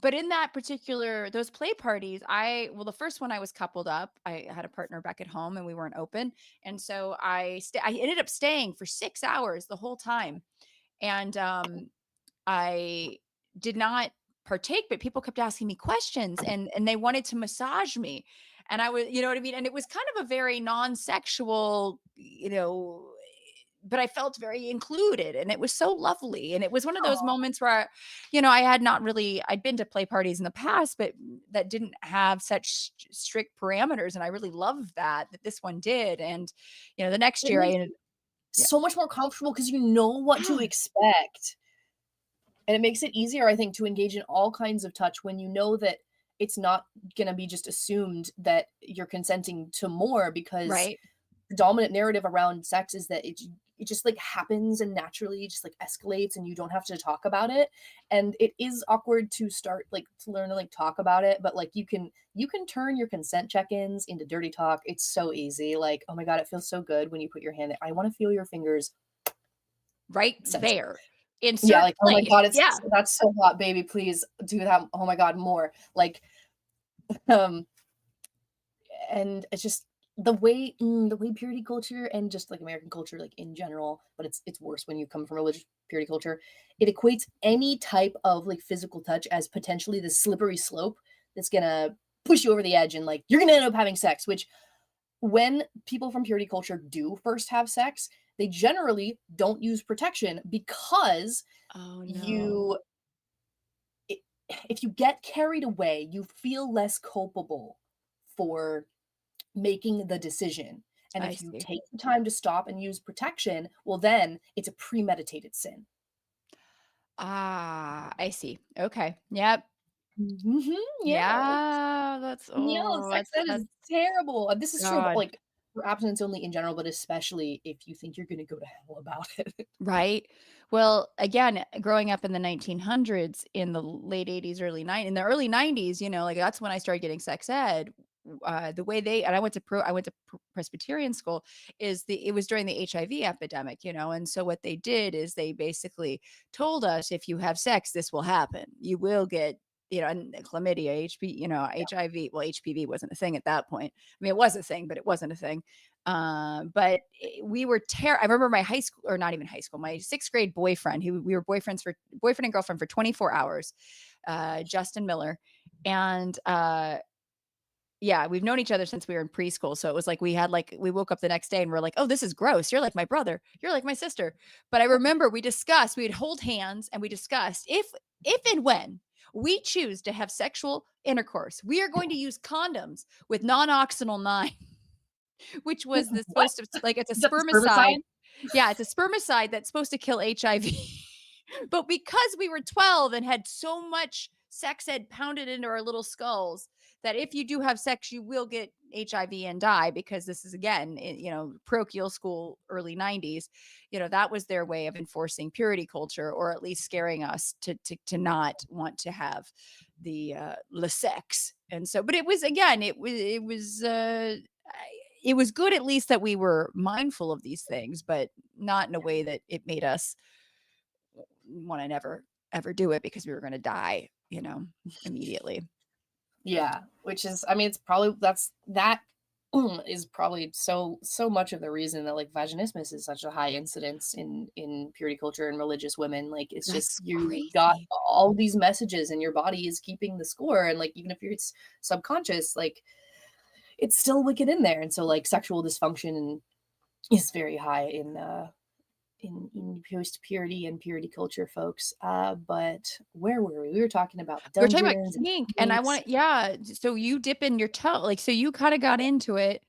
But in that particular those play parties, the first one I was coupled up. I had a partner back at home and we weren't open. And so I ended up staying for 6 hours the whole time. And I did not partake, but people kept asking me questions and they wanted to massage me. And I was, you know what I mean? And it was kind of a very non-sexual, but I felt very included and it was so lovely. And it was one of those moments where, I'd been to play parties in the past, but that didn't have such strict parameters. And I really loved that this one did. And, the next It year I makes ended, it yeah. so much more comfortable because you know what to expect. And it makes it easier, I think, to engage in all kinds of touch when you know that it's not gonna be just assumed that you're consenting to more because Right. the dominant narrative around sex is that it just like happens and naturally just like escalates and you don't have to talk about it. And it is awkward to start like to learn to like talk about it, but like you can turn your consent check-ins into dirty talk. It's so easy. Like, oh my God, it feels so good when you put your hand there. I want to feel your fingers Right sensitive. there. Yeah, Insert like, oh my place. God, Yeah. that's so hot, baby. Please do that. Oh my God, more. Like Um, and it's just the way purity culture and just like American culture, like in general, but it's worse when you come from religious purity culture. It equates any type of like physical touch as potentially the slippery slope that's gonna push you over the edge and like you're gonna end up having sex, which when people from purity culture do first have sex, they generally don't use protection because Oh no. you i- if you get carried away, you feel less culpable for making the decision. And I if you see. take the time to stop and use protection, well, then it's a premeditated sin. Ah, I see. Okay. Yep. Mhm, yeah. Yeah, that's No, oh, sex ed is that's terrible. This is true of, God. like, for abstinence only in general, but especially if you think you're gonna go to hell about it. Right? Well, again, growing up in the 1900s, in the late 80s, in the early 90s, like that's when I started getting sex ed. The way they and I went to Presbyterian school it was during the HIV epidemic, and so what they did is they basically told us if you have sex, this will happen. You will get and chlamydia, HIV. Well, HPV wasn't a thing at that point. I mean, it was a thing, but it wasn't a thing. But we were I remember my high school, or not even high school, my sixth grade boyfriend, who we were boyfriend and girlfriend for 24 hours, Justin Miller. And yeah, we've known each other since we were in preschool. So it was like we woke up the next day and we're like, oh, this is gross. You're like my brother. You're like my sister. But I remember we'd hold hands and we discussed if and when we choose to have sexual intercourse, we are going to use condoms with non-oxynol 9. Which was the What? supposed to like, it's a Is that the spermicide? spermicide. Yeah, it's a spermicide that's supposed to kill HIV. But because we were 12 and had so much sex ed pounded into our little skulls that if you do have sex, you will get HIV and die, because this is again, parochial school, early 90s, that was their way of enforcing purity culture, or at least scaring us to not want to have the sex. And so, but it was, again, it was good at least that we were mindful of these things, but not in a way that it made us want to never ever do it because we were going to die, immediately. Yeah, which is I mean, it's probably that is probably so much of the reason that like vaginismus is such a high incidence in purity culture and religious women. Like it's just That's you got crazy. all these messages and your body is keeping the score, and like even if it's subconscious, like it's still wicked in there. And so like sexual dysfunction is very high in post purity and purity culture, folks. But where were we? We were talking about We were talking about dungeons and kink, and I kinks. want, yeah. So you dip in your toe, like, so you kind of got into it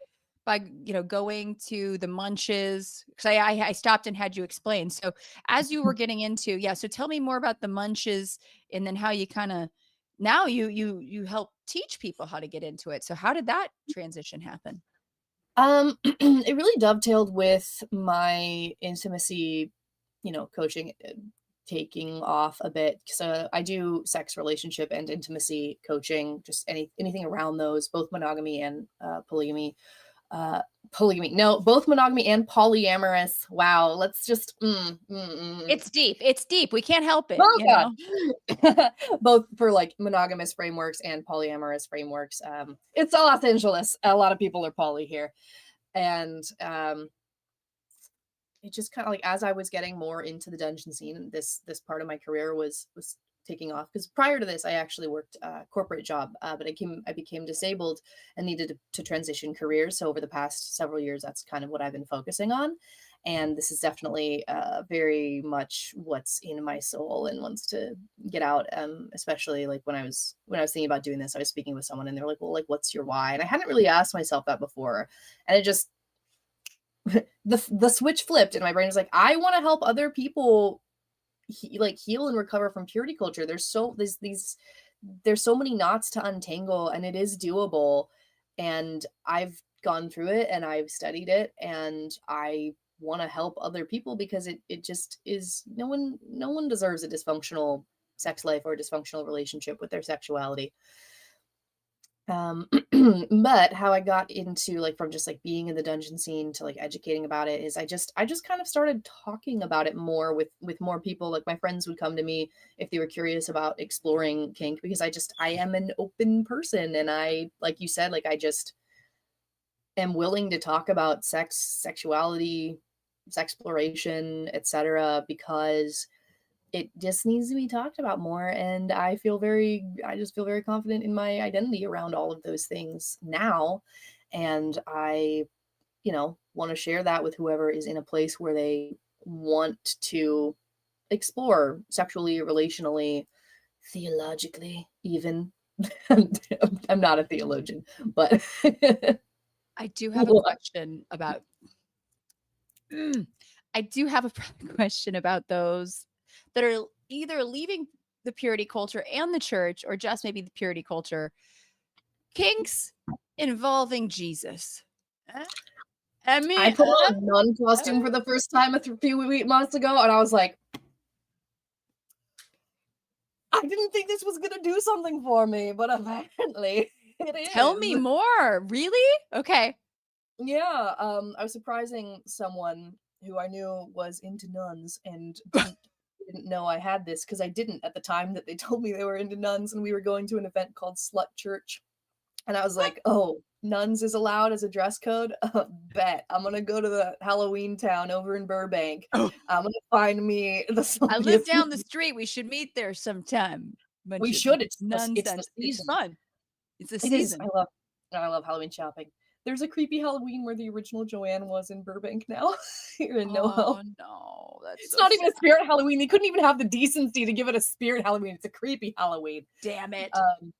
by, going to the munches. Because I stopped and had you explain. So as you were getting into, yeah. So tell me more about the munches, and then how you kind of now you help teach people how to get into it. So how did that transition happen? It really dovetailed with my intimacy, coaching, taking off a bit. So I do sex, relationship, and intimacy coaching, just anything around those, both monogamy and polygamy. Polygamy, no, both monogamy and polyamorous. Wow, let's just It's deep. It's deep. We can't help it, oh god. Both for like monogamous frameworks and polyamorous frameworks. It's Los Angeles. A lot of people are poly here. And it just kind of like as I was getting more into the dungeon scene, this part of my career was taking off, because prior to this I actually worked a corporate job, but I became disabled and needed to transition careers. So over the past several years, that's kind of what I've been focusing on, and this is definitely very much what's in my soul and wants to get out. Especially like when I was thinking about doing this, I was speaking with someone and they're like, well, like, what's your why? And I hadn't really asked myself that before, and it just the switch flipped and my brain was like, I want to help other people heal and recover from purity culture. There's so many knots to untangle, and it is doable, and I've gone through it and I've studied it, and I want to help other people because it just is. No one deserves a dysfunctional sex life or a dysfunctional relationship with their sexuality. Um, but how I got into like from just like being in the dungeon scene to like educating about it is I just kind of started talking about it more with more people. Like my friends would come to me if they were curious about exploring kink because I am an open person and I like you said like I just am willing to talk about sex, sexuality, sexploration, etc. because it just needs to be talked about more and I just feel very confident in my identity around all of those things now and I want to share that with whoever is in a place where they want to explore sexually, relationally, theologically even. I'm not a theologian, but I do have a question about I do have a question about those that are either leaving the purity culture and the church or just maybe the purity culture. Kinks involving Jesus. I mean, I put on a nun costume for the first time a few months ago, and I was like, I didn't think this was gonna do something for me, but apparently it is. Tell me more. Really? Okay. Yeah, I was surprising someone who I knew was into nuns and didn't know I had this because I didn't at the time that they told me they were into nuns, and we were going to an event called Slut Church. And I was like, "Oh, nuns is allowed as a dress code? Bet. I'm gonna go to the Halloween town over in Burbank. Oh. I'm gonna find me the I live down the street. We should meet there sometime. We should. It's the Nonsense. It's season. fun. It's a It is. season. I love Halloween shopping. There's a creepy Halloween where the original Joanne was in Burbank now. Here in NoHo. Oh no, that's It's so not even a sad. spirit Halloween. They couldn't even have the decency to give it a spirit Halloween. It's a creepy Halloween. Damn it. Um,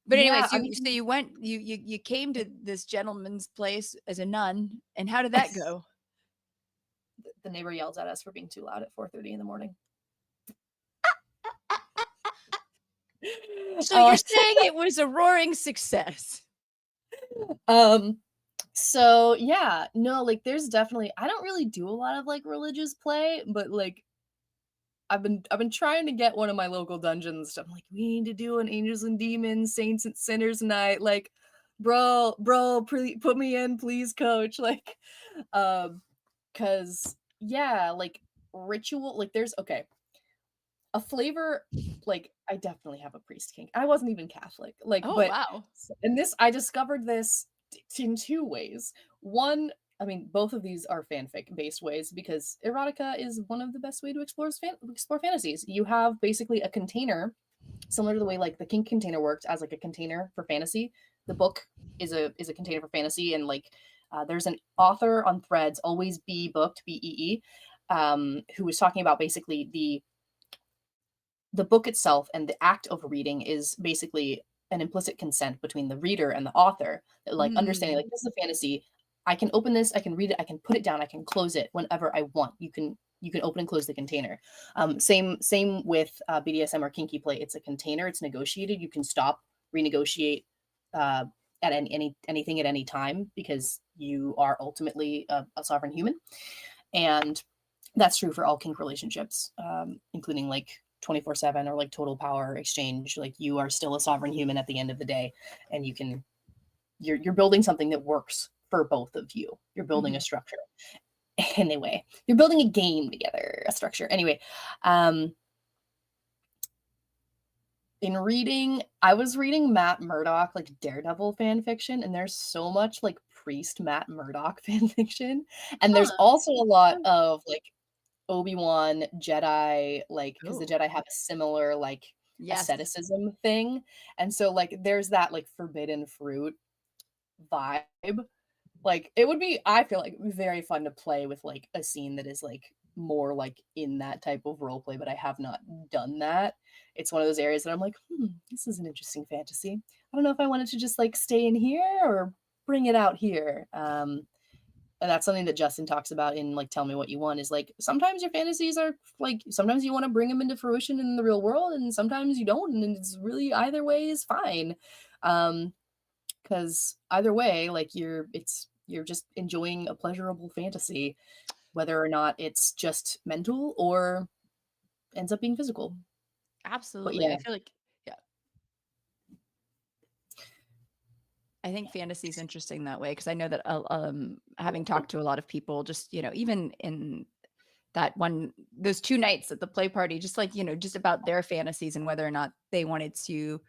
But anyways, yeah, I so mean, you went, you came to this gentleman's place as a nun, and how did that go? the neighbor yells at us for being too loud at 4:30 in the morning. So you're saying it was a roaring success? So yeah, no, like there's definitely I don't really do a lot of like religious play, but like I've been trying to get one of my local dungeons. I'm like, we need to do an Angels and Demons, Saints and Sinners night. Like, bro, put me in, please, coach. Like, cause yeah, like ritual, like there's okay. A flavor, like I definitely have a priest kink. I wasn't even Catholic. Like, Oh but wow. and this I discovered this in two ways. One, I mean, both of these are fanfic based ways because erotica is one of the best way to explore fantasies. You have basically a container, similar to the way like the kink container worked as like a container for fantasy. The book is a container for fantasy, and like there's an author on Threads, always be booked BEE, who was talking about basically the book itself and the act of reading is basically an implicit consent between the reader and the author. Like understanding like this is a fantasy. I can open this, I can read it, I can put it down, I can close it whenever I want. You can open and close the container. Same with BDSM or kinky play. It's a container. It's negotiated. You can stop, renegotiate at anything at any time because you are ultimately a sovereign human, and that's true for all kink relationships, including like 24/7 or like total power exchange. Like you are still a sovereign human at the end of the day, and you're building something that works for both of you. You're building a structure. Anyway, you're building a game together, a structure. Anyway, in reading, I was reading Matt Murdock, like Daredevil fan fiction, and there's so much like priest Matt Murdock fan fiction. And there's also a lot of like Obi-Wan, Jedi, like because the Jedi have a similar like asceticism thing. And so like there's that like forbidden fruit vibe. Like it would be, I feel like, very fun to play with like a scene that is like more like in that type of role play, but I have not done that. It's one of those areas that I'm like, this is an interesting fantasy. I don't know if I wanted to just like stay in here or bring it out here. And that's something that Justin talks about in like Tell Me What You Want, is like sometimes your fantasies are like sometimes you want to bring them into fruition in the real world and sometimes you don't, and it's really either way is fine. Because either way, like you're just enjoying a pleasurable fantasy, whether or not it's just mental or ends up being physical. Absolutely. Yeah. I feel like I think fantasy is interesting that way because I know that having talked to a lot of people, just even in those 2 nights at the play party, just like just about their fantasies and whether or not they wanted to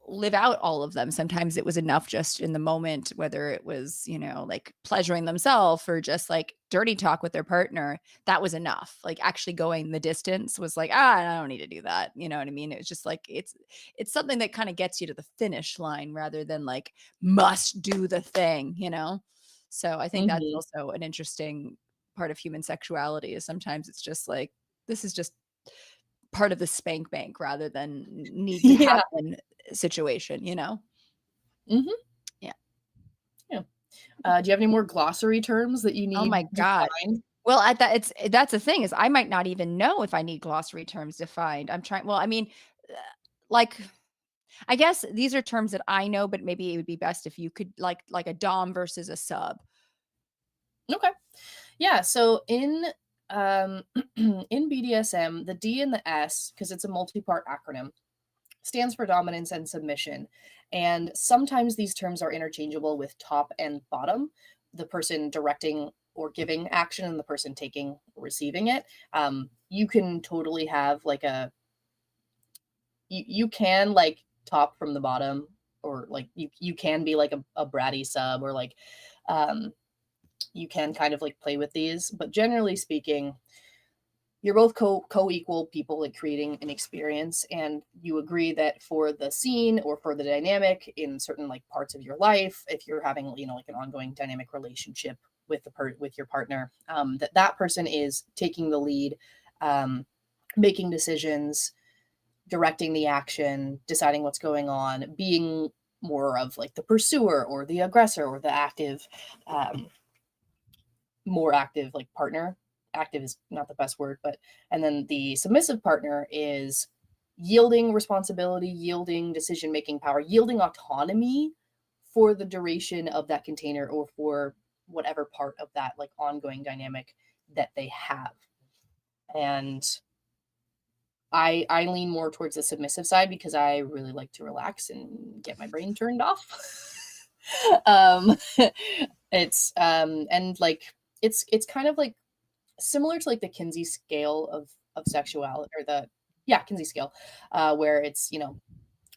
live out all of them. Sometimes it was enough just in the moment, whether it was, like pleasuring themselves or just like dirty talk with their partner. That was enough. Like actually going the distance was like, I don't need to do that. You know what I mean? It was just like, it's something that kind of gets you to the finish line rather than like must do the thing, So I think that's Mhm. also an interesting part of human sexuality is sometimes it's just like, this is just part of the spank bank rather than need to Yeah. happen situation. Mhm. Yeah. Yeah. Do you have any more glossary terms that you Oh need my God. defined? Well, that's the thing is I might not even know if I need glossary terms defined. I mean, uh, like, I guess these are terms that I know, but maybe it would be best if you could like a dom versus a sub. Okay. Yeah, so in in BDSM, the D and the S, because it's a multi-part acronym, stands for dominance and submission. And sometimes these terms are interchangeable with top and bottom, the person directing or giving action and the person taking or receiving it. You can totally have like you can like top from the bottom, or like you can be like a bratty sub, or like um you can kind of like play with these, but generally speaking, you're both co-equal people like creating an experience, and you agree that for the scene or for the dynamic in certain like parts of your life, if you're having like an ongoing dynamic relationship with with your partner, that person is taking the lead, um, making decisions, directing the action, deciding what's going on, being more of like the pursuer or the aggressor or the active, um, more active like partner. Active is not the best word, but and then the submissive partner is yielding responsibility, yielding decision making power, yielding autonomy for the duration of that container or for whatever part of that like ongoing dynamic that they have. And I lean more towards the submissive side because I really like to relax and get my brain turned off. um and like it's kind of like similar to like the Kinsey scale of sexuality, or the Kinsey scale, where it's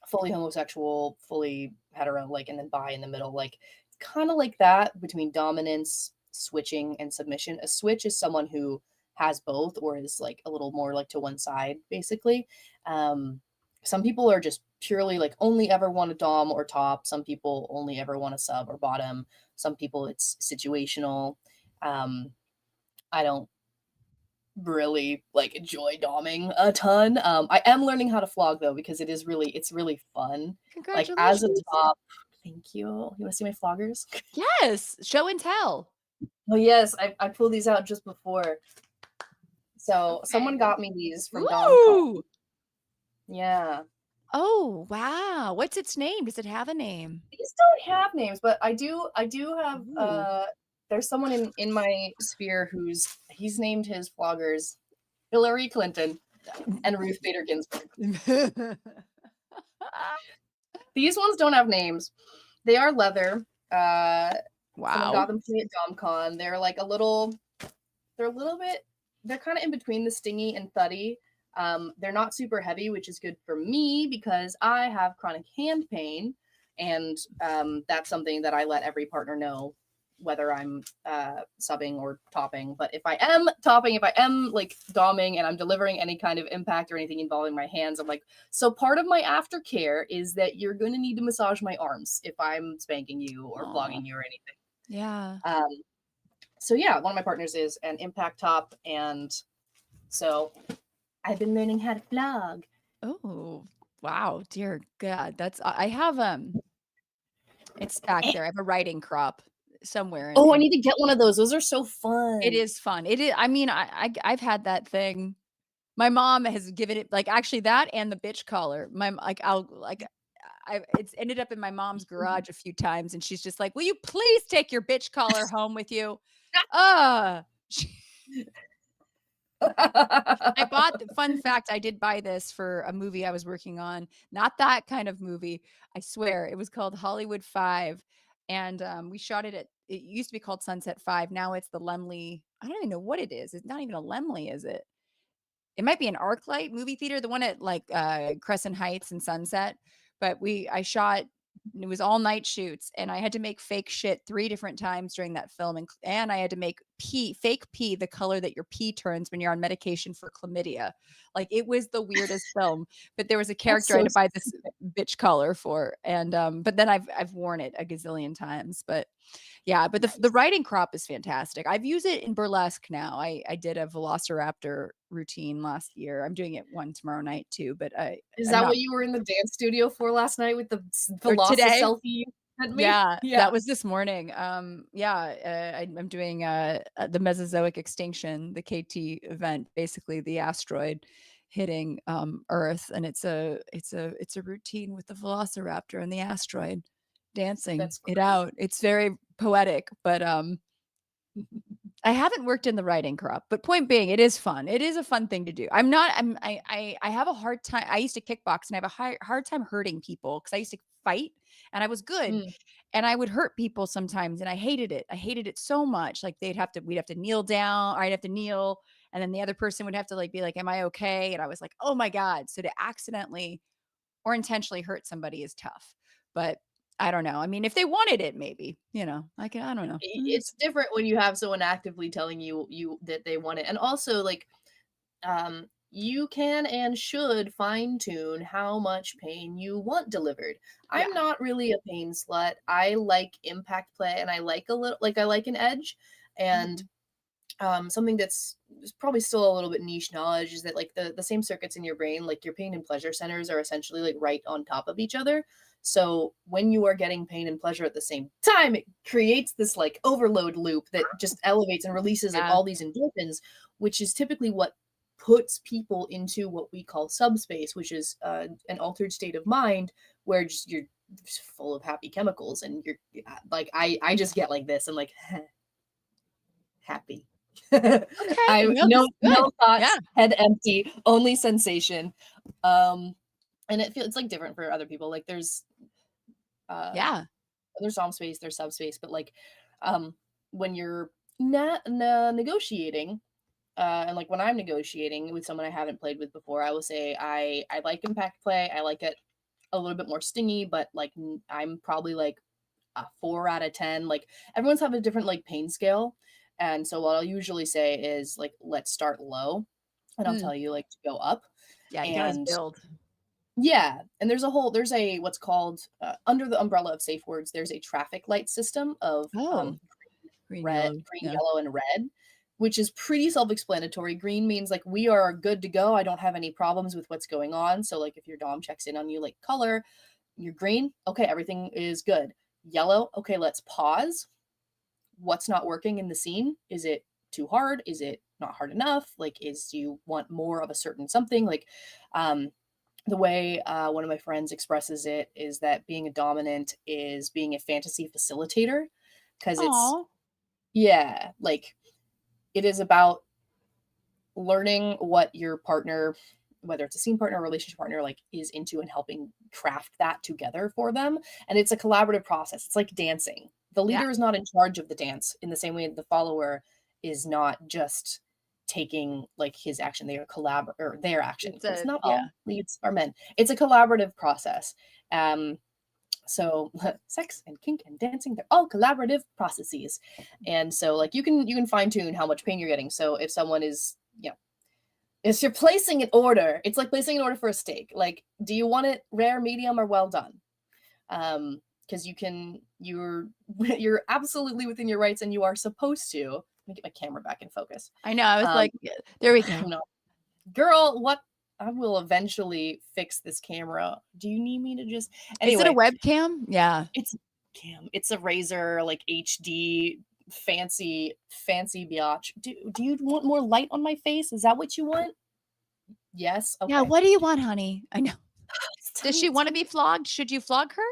fully homosexual, fully hetero, like, and then bi in the middle, like kind of like that between dominance, switching, and submission. A switch is someone who has both or is like a little more like to one side, basically. Um, some people are just purely like only ever want a dom or top. Some people only ever want a sub or bottom. Some people it's situational. Um, I don't really like enjoy doming a ton. I am learning how to flog though because it's really fun. Like as a Congratulations. top, thank you. You want to see my floggers? Yes. Show and tell. Oh yes, I pulled these out just before. So someone Okay. got me these from DomCon. Ooh. Yeah. Oh, wow. What's its name? Does it have a name? These don't have names, but I do have Ooh. there's someone in my sphere he's named his floggers Hillary Clinton and Ruth Bader Ginsburg. These ones don't have names. They are leather. Someone got Wow. them to me at DomCon. They're a little bit, they're kind of in between the stingy and thuddy. They're not super heavy, which is good for me because I have chronic hand pain, and that's something that I let every partner know, whether I'm subbing or topping. But if I am topping, if I am like doming and I'm delivering any kind of impact or anything involving my hands, I'm like, so part of my aftercare is that you're going to need to massage my arms if I'm spanking you or Aw. flogging you or anything. Yeah. So yeah, one of my partners is an impact top, and so I've been learning how to flog. Oh, wow. Dear God. I have it's back there. I have a writing crop somewhere Oh, I in need to get one of those. Those are so it fun. is fun. It is I mean, I've had that thing. My mom has given it like actually that and the bitch collar. Like I'll like it's ended up in my mom's garage a few times and she's just like, "Will you please take your bitch collar home with you?" Uh I bought fun fact, I did buy this for a movie I was working on. Not that kind of movie. I swear. It was called Hollywood 5. And we shot it it used to be called Sunset 5. Now it's the Lemley. I don't even know what it is. It's not even a Lemley, is it? It might be an ArcLight movie theater, the one at like Crescent Heights and Sunset. But I shot, it was all night shoots, and I had to make fake shit 3 different times during that film, and I had to make fake pee the color that your pee turns when you're on medication for chlamydia. Like, it was the weirdest film, but there was a character I had to buy this bitch color for, and but then I've worn it a gazillion times. But yeah, but the riding crop is fantastic. I've used it in burlesque now. I did a Velociraptor routine last year. I'm doing it one tomorrow night too, but Is I'm that not, what you were in the dance studio for last night with the or Veloci today? selfie you sent me? Yeah, Yeah. that was this morning. I'm doing the Mesozoic extinction, the KT event, basically the asteroid hitting Earth, and it's a routine with the Velociraptor and the asteroid dancing That's it great. out. It's very poetic, but I haven't worked in the writing crop, but point being, it is fun. It is a fun thing to do. I have a hard time. I used to kickbox and I have a hard time hurting people because I used to fight and I was good Mm. and I would hurt people sometimes and I hated it. I hated it so much. Like we'd have to kneel down, or I'd have to kneel, and then the other person would have to like be like, "Am I okay?" And I was like, "Oh my God." So to accidentally or intentionally hurt somebody is tough. But I don't know. I mean, if they wanted it, maybe, I don't know. It's different when you have someone actively telling you that they want it. And also, like, you can and should fine tune how much pain you want delivered. I'm Yeah. not really a pain slut. I like impact play, and I like I like an edge. And something that's is probably still a little bit niche knowledge is that, like, the same circuits in your brain, like your pain and pleasure centers, are essentially like right on top of each other. So when you are getting pain and pleasure at the same time, it creates this like overload loop that just elevates and releases like Yeah. all these endorphins, which is typically what puts people into what we call subspace, which is an altered state of mind where you're just full of happy chemicals, and you're like, I just get like this. I'm like, happy. Okay. I No, no this is good. thoughts, Yeah. head empty, only sensation. And it's like different for other people. Like Yeah. there's dom space, there's subspace, but like when you're negotiating, and like when I'm negotiating with someone I haven't played with before, I will say I like impact play. I like it a little bit more stingy, but like I'm probably like a 4 out of 10. Like, everyone's have a different like pain scale. And so what I'll usually say is like, let's start low, and I'll tell you like to go up. Yeah, you can always And build. yeah, and there's a what's called under the umbrella of safe words, there's a traffic light system of Oh, green, red, yellow. green, Yeah. yellow, and red, which is pretty self-explanatory. Green means like we are good to go. I don't have any problems with what's going on. So like if your dom checks in on you like color, you're green, okay, everything is good. Yellow, okay, let's pause. What's not working in the scene? Is it too hard? Is it not hard enough? Like, do you want more of a certain something? Like, the way one of my friends expresses it is that being a dominant is being a fantasy facilitator, because Aw. yeah, like, it is about learning what your partner, whether it's a scene partner or relationship partner, like, is into, and helping craft that together for them. And it's a collaborative process. It's like dancing. The leader Yeah. is not in charge of the dance in the same way the follower is not just taking like his action. They are or their action. It's not all leads are men. It's a collaborative process. So sex and kink and dancing, they're all collaborative processes. And so like you can fine tune how much pain you're getting. So if someone is, if you're placing an order, it's like placing an order for a steak. Like, do you want it rare, medium, or well done? Because you're absolutely within your rights, and you are supposed to. Let me get my camera back in focus. I know. I was like, there we go. No. Girl, what? I will eventually fix this camera. Do you need me to just? Anyway, Is it a webcam? Yeah. it's cam. It's a Razer like HD fancy biatch. Do you want more light on my face? Is that what you want? Yes. Okay. Yeah. What do you want, honey? I know. Does she want to be flogged? Should you flog her?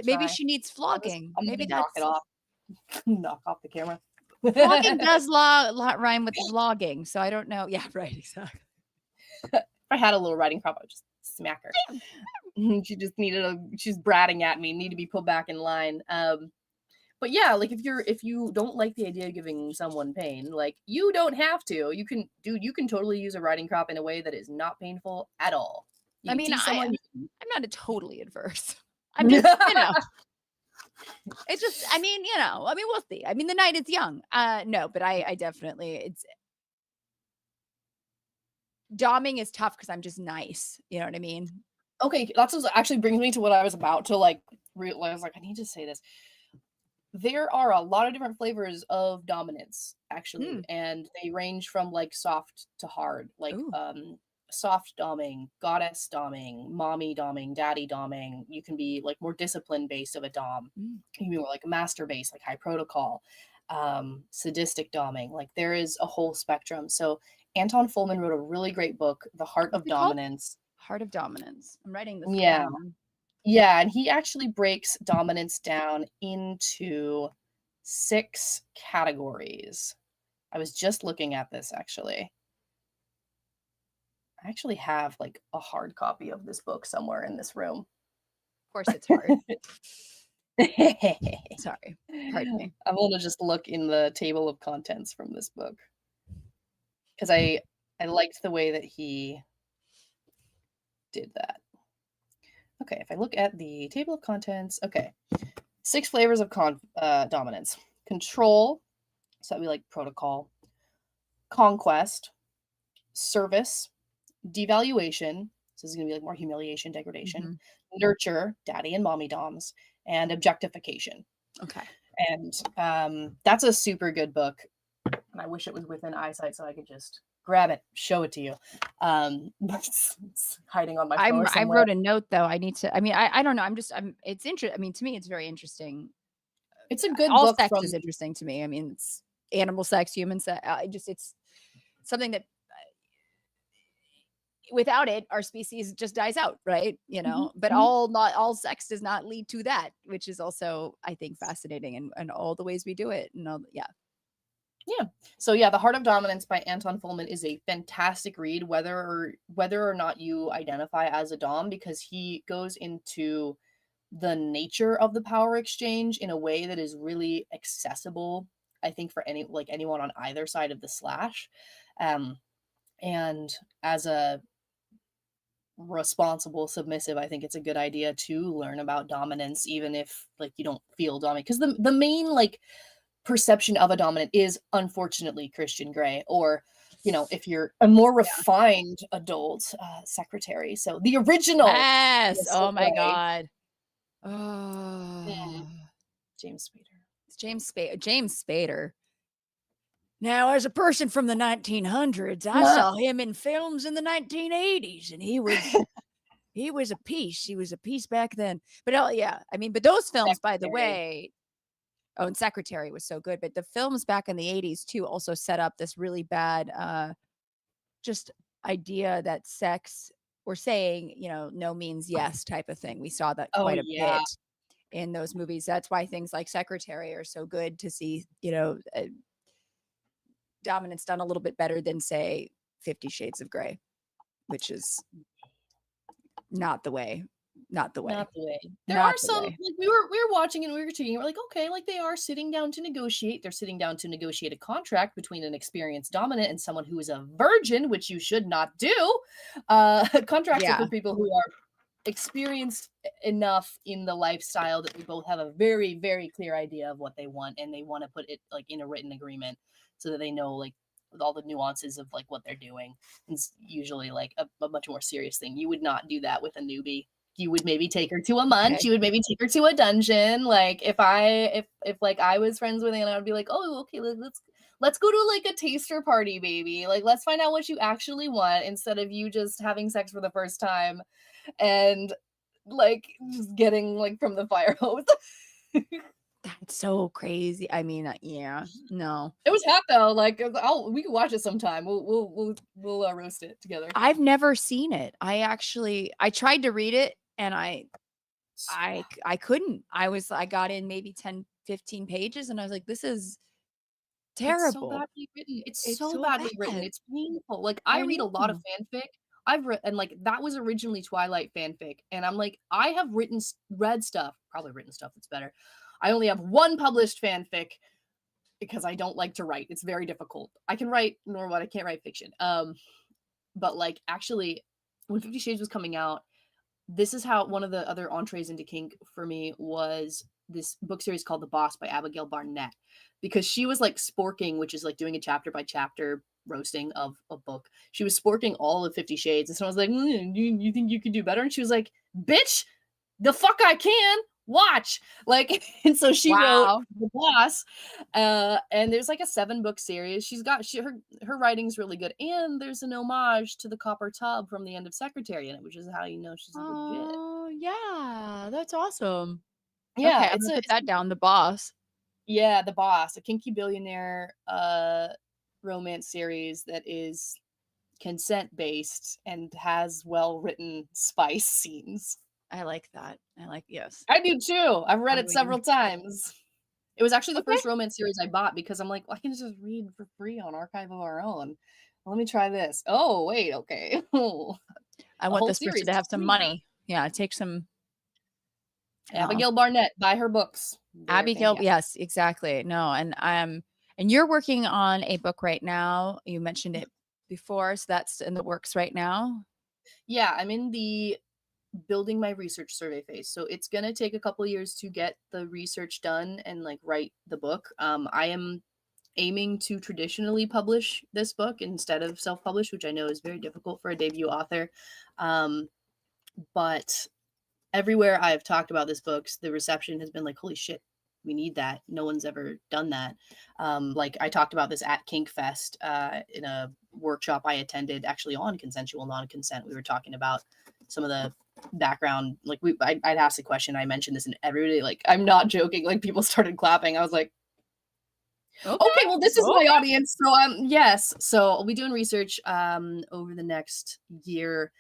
Maybe she needs flogging. I'm Maybe gonna knock that's it off. Knock off the camera. Flogging does rhyme with logging, so I don't know. Yeah, right, exactly. If I had a little riding crop, I would just smack her. She just she's bratting at me, need to be put back in line. But yeah, like if you don't like the idea of giving someone pain, like you don't have to. You can totally use a riding crop in a way that is not painful at all. You I can mean, tease someone. I'm not totally adverse. I'm just, it's just, I mean, we'll see. I mean, the night is young. No, but I definitely, doming is tough because I'm just nice. You know what I mean? Okay, that's what actually brings me to what I was about to like realize. Like, I need to say this. There are a lot of different flavors of dominance, actually, and they range from like soft to hard, like soft doming, goddess doming, mommy doming, daddy doming. You can be like more discipline based of a dom. You can be more like master based, like high protocol, sadistic doming. Like there is a whole spectrum. So Anton Fullman wrote a really great book, The Heart of Dominance. Heart of Dominance. I'm writing this Yeah. down. Yeah, and he actually breaks dominance down into 6 categories. I was just looking at this, actually. I actually have like a hard copy of this book somewhere in this room. Of course it's hard. Sorry. Pardon me. I'm going to just look in the table of contents from this book. Because I liked the way that he did that. Okay, if I look at the table of contents, okay. 6 flavors of dominance. Control, so that'd be like protocol. Conquest, service, devaluation, so this is going to be like more humiliation, degradation. Nurture, daddy and mommy doms, and objectification. Okay. And that's a super good book. And I wish it was within eyesight so I could just grab it, show it to you. But it's hiding on my floor I wrote a note though. I need to, I mean, I don't know. It's interesting. I mean, to me, it's very interesting. It's a good all book. Sex is interesting to me. I mean, it's animal sex, human sex. It's something that without it, our species just dies out, right? But not all sex does not lead to that, which is also, I think, fascinating, and all the ways we do it. And yeah. So yeah, The Heart of Dominance by Anton Fullman is a fantastic read, whether or not you identify as a dom, because he goes into the nature of the power exchange in a way that is really accessible, I think, for anyone on either side of the slash. And as a responsible submissive, I think it's a good idea to learn about dominance, even if like you don't feel dominant, because the main like perception of a dominant is unfortunately Christian Grey, or if you're a more refined adult, secretary. So the original. Yes. Mr. Oh my Grey. God. Oh. James Spader. It's James Spader. Now, as a person from the 1900s, I saw him in films in the 1980s, and he was a piece. He was a piece back then. But yeah, I mean, but those films, by the way. Oh, and Secretary was so good. But the films back in the 80s, too, also set up this really bad just idea that sex, or saying, no means yes type of thing. We saw that quite a bit in those movies. That's why things like Secretary are so good to see, dominance done a little bit better than, say, 50 Shades of Grey, which is not the way. There are some, like we were watching and we were critiquing. We're like, okay, like they are sitting down to negotiate. They're sitting down to negotiate a contract between an experienced dominant and someone who is a virgin, which you should not do. Contracts are for people who are experienced enough in the lifestyle that we both have a very, very clear idea of what they want, and they want to put it like in a written agreement so that they know like with all the nuances of like what they're doing. It's usually like a much more serious thing. You would not do that with a newbie. You would maybe take her to a munch. Okay. You would maybe take her to a dungeon. Like if like I was friends with Anna, I would be like, oh, okay, let's go to like a taster party, baby. Like let's find out what you actually want, instead of you just having sex for the first time and like just getting like from the fire hose. That's so crazy. I mean, yeah, no. It was hot though. Like we can watch it sometime. We'll roast it together. I've never seen it. I tried to read it and I couldn't. I got in maybe 10, 15 pages and I was like, this is It's so Terrible. badly written. It's It's so so badly written. bad. It's painful. Like I I read a lot of know. fanfic. I've read and like that was originally Twilight fanfic, and I'm like I have read stuff, probably written stuff that's better. I only have one published fanfic because I don't like to write. It's very difficult. I can write normal, I can't write fiction. But like actually, when 50 Shades was coming out, this is how one of the other entrees into kink for me was this book series called The Boss by Abigail Barnett, because she was like sporking, which is like doing a chapter by chapter roasting of a book. She was sporking all of 50 Shades, and so I was like, you think you could do better? And she was like, bitch, the fuck I can watch, like. And so she wrote Wow. The Boss, and there's like a 7-book series. Her writing's really good, and there's an homage to the copper tub from the end of Secretary in it, which is how you know she's legit. Oh, yeah. That's awesome. Okay, Yeah, I'm gonna put that down, The Boss. yeah, The Boss, a kinky billionaire romance series that is consent based and has well written spice scenes. I like that. I like yes. I do too. I've read it Totally do. several times. It was actually the Okay. first romance series I bought because I'm like, well, I can just read for free on Archive of Our Own. Let me try this. Oh, wait, okay. Oh, I a want whole this person series to have is some free. money. Yeah, take some Abigail Barnett, buy her books. They're Abigail, fantastic. yes, exactly. No, and you're working on a book right now. You mentioned it before, so that's in the works right now. Yeah, I'm in the building my research survey phase. So it's going to take a couple years to get the research done and like write the book. I am aiming to traditionally publish this book instead of self-publish, which I know is very difficult for a debut author. But everywhere I've talked about this book, the reception has been like, holy shit, we need that. No one's ever done that. Like I talked about this at Kink Fest in a workshop I attended, actually on consensual non-consent. We were talking about some of the background. Like I'd asked the question. I mentioned this, and everybody, like, I'm not joking. Like people started clapping. I was like, okay, well, this is my audience. So yes. So I'll be doing research over the next year.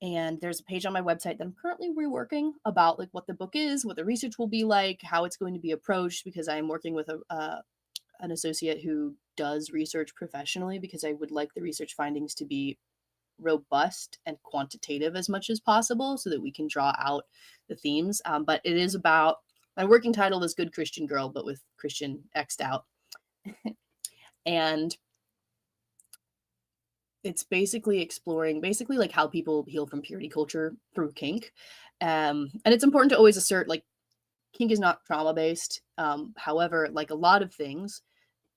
And there's a page on my website that I'm currently reworking about like what the book is, what the research will be like, how it's going to be approached, because I'm working with an associate who does research professionally, because I would like the research findings to be robust and quantitative as much as possible so that we can draw out the themes. But it is about, my working title is Good Christian Girl, but with Christian X'd out. And it's basically exploring like how people heal from purity culture through kink. And it's important to always assert like kink is not trauma based. However, like a lot of things,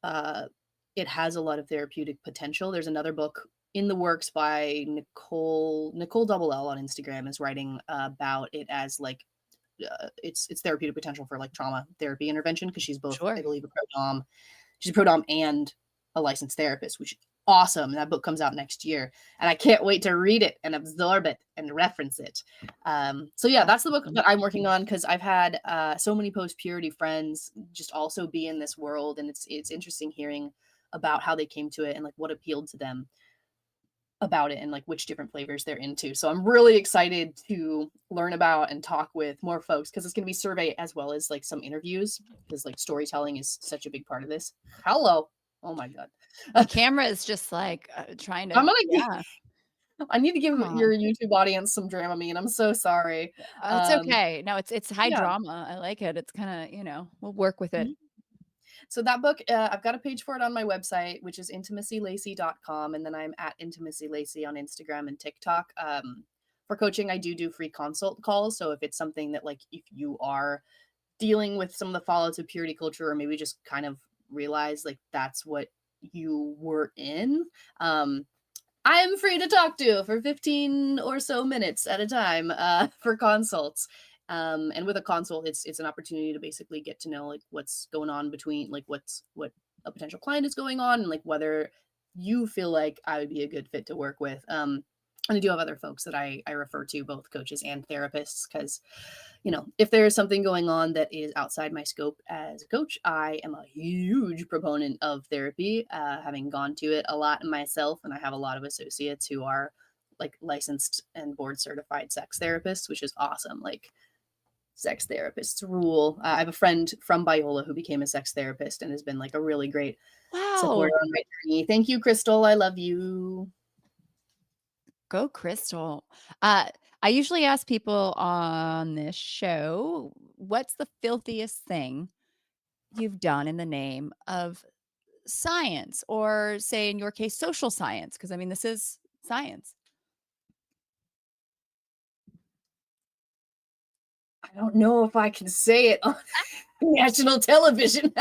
it has a lot of therapeutic potential. There's another book in the works by Nicole Double L on Instagram is writing about it as like its therapeutic potential for like trauma therapy intervention, because she's both, Sure. I believe, a pro dom. She's a pro dom and a licensed therapist, which is awesome. And that book comes out next year, and I can't wait to read it and absorb it and reference it. So yeah, that's the book that I'm working on, because I've had so many post purity friends just also be in this world, and it's interesting hearing about how they came to it and like what appealed to them about it and like which different flavors they're into. So I'm really excited to learn about and talk with more folks, because it's going to be survey as well as like some interviews, because like storytelling is such a big part of this. Hello. Oh my God. The camera is just like trying to. I'm gonna Yeah, I need to give come on. your YouTube audience some Dramamine. I'm so sorry. It's okay. No, it's high Yeah. drama. I like it. It's kind of we'll work with it. So that book, I've got a page for it on my website, which is intimacylacy.com. And then I'm at intimacylacy on Instagram and TikTok. For coaching, I do free consult calls. So if it's something that like, if you are dealing with some of the fallouts of purity culture, or maybe just kind of realize like that's what you were in, I'm free to talk to for 15 or so minutes at a time for consults. And with a consult, it's an opportunity to basically get to know like what's going on between like what a potential client is going on, and like whether you feel like I would be a good fit to work with. And I do have other folks that I refer to, both coaches and therapists, because, you know, if there is something going on that is outside my scope as a coach, I am a huge proponent of therapy, having gone to it a lot myself. And I have a lot of associates who are like licensed and board certified sex therapists, which is awesome. Like sex therapists rule. I have a friend from Biola who became a sex therapist and has been like a really great Wow. support on my journey. Thank you, Crystal. I love you. Go Crystal. I usually ask people on this show, what's the filthiest thing you've done in the name of science, or say in your case, social science? Because I mean, this is science. I don't know if I can say it on national television.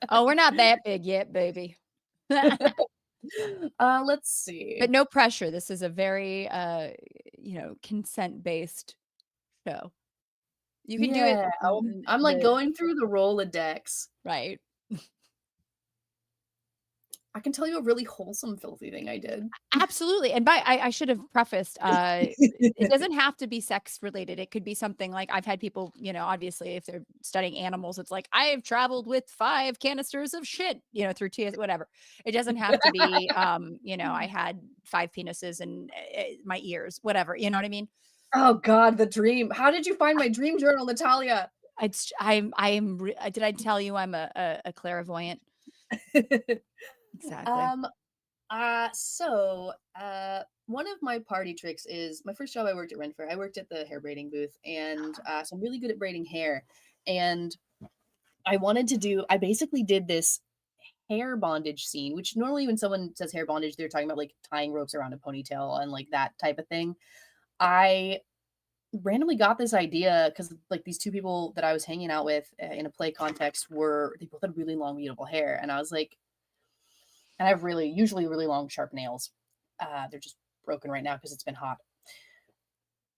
Oh, we're not that big yet, baby. Let's see. But no pressure. This is a very, consent-based show. You can do it. Yeah, I'm like going through the Rolodex. Right. I can tell you a really wholesome, filthy thing I did. Absolutely. And I should have prefaced, it doesn't have to be sex related. It could be something like I've had people, obviously if they're studying animals, it's like I have traveled with 5 canisters of shit, through TS, whatever. It doesn't have to be, I had 5 penises in my ears, whatever. You know what I mean? Oh God, the dream. How did you find my dream journal, Natalia? Did I tell you I'm a clairvoyant? Exactly. One of my party tricks is my first job I worked at Renfair. I worked at the hair braiding booth, and so I'm really good at braiding hair. And I basically did this hair bondage scene, which normally when someone says hair bondage, they're talking about like tying ropes around a ponytail and like that type of thing. I randomly got this idea because like these 2 people that I was hanging out with in a play context they both had really long, beautiful hair. And I was like, and I have usually really long, sharp nails. They're just broken right now because it's been hot.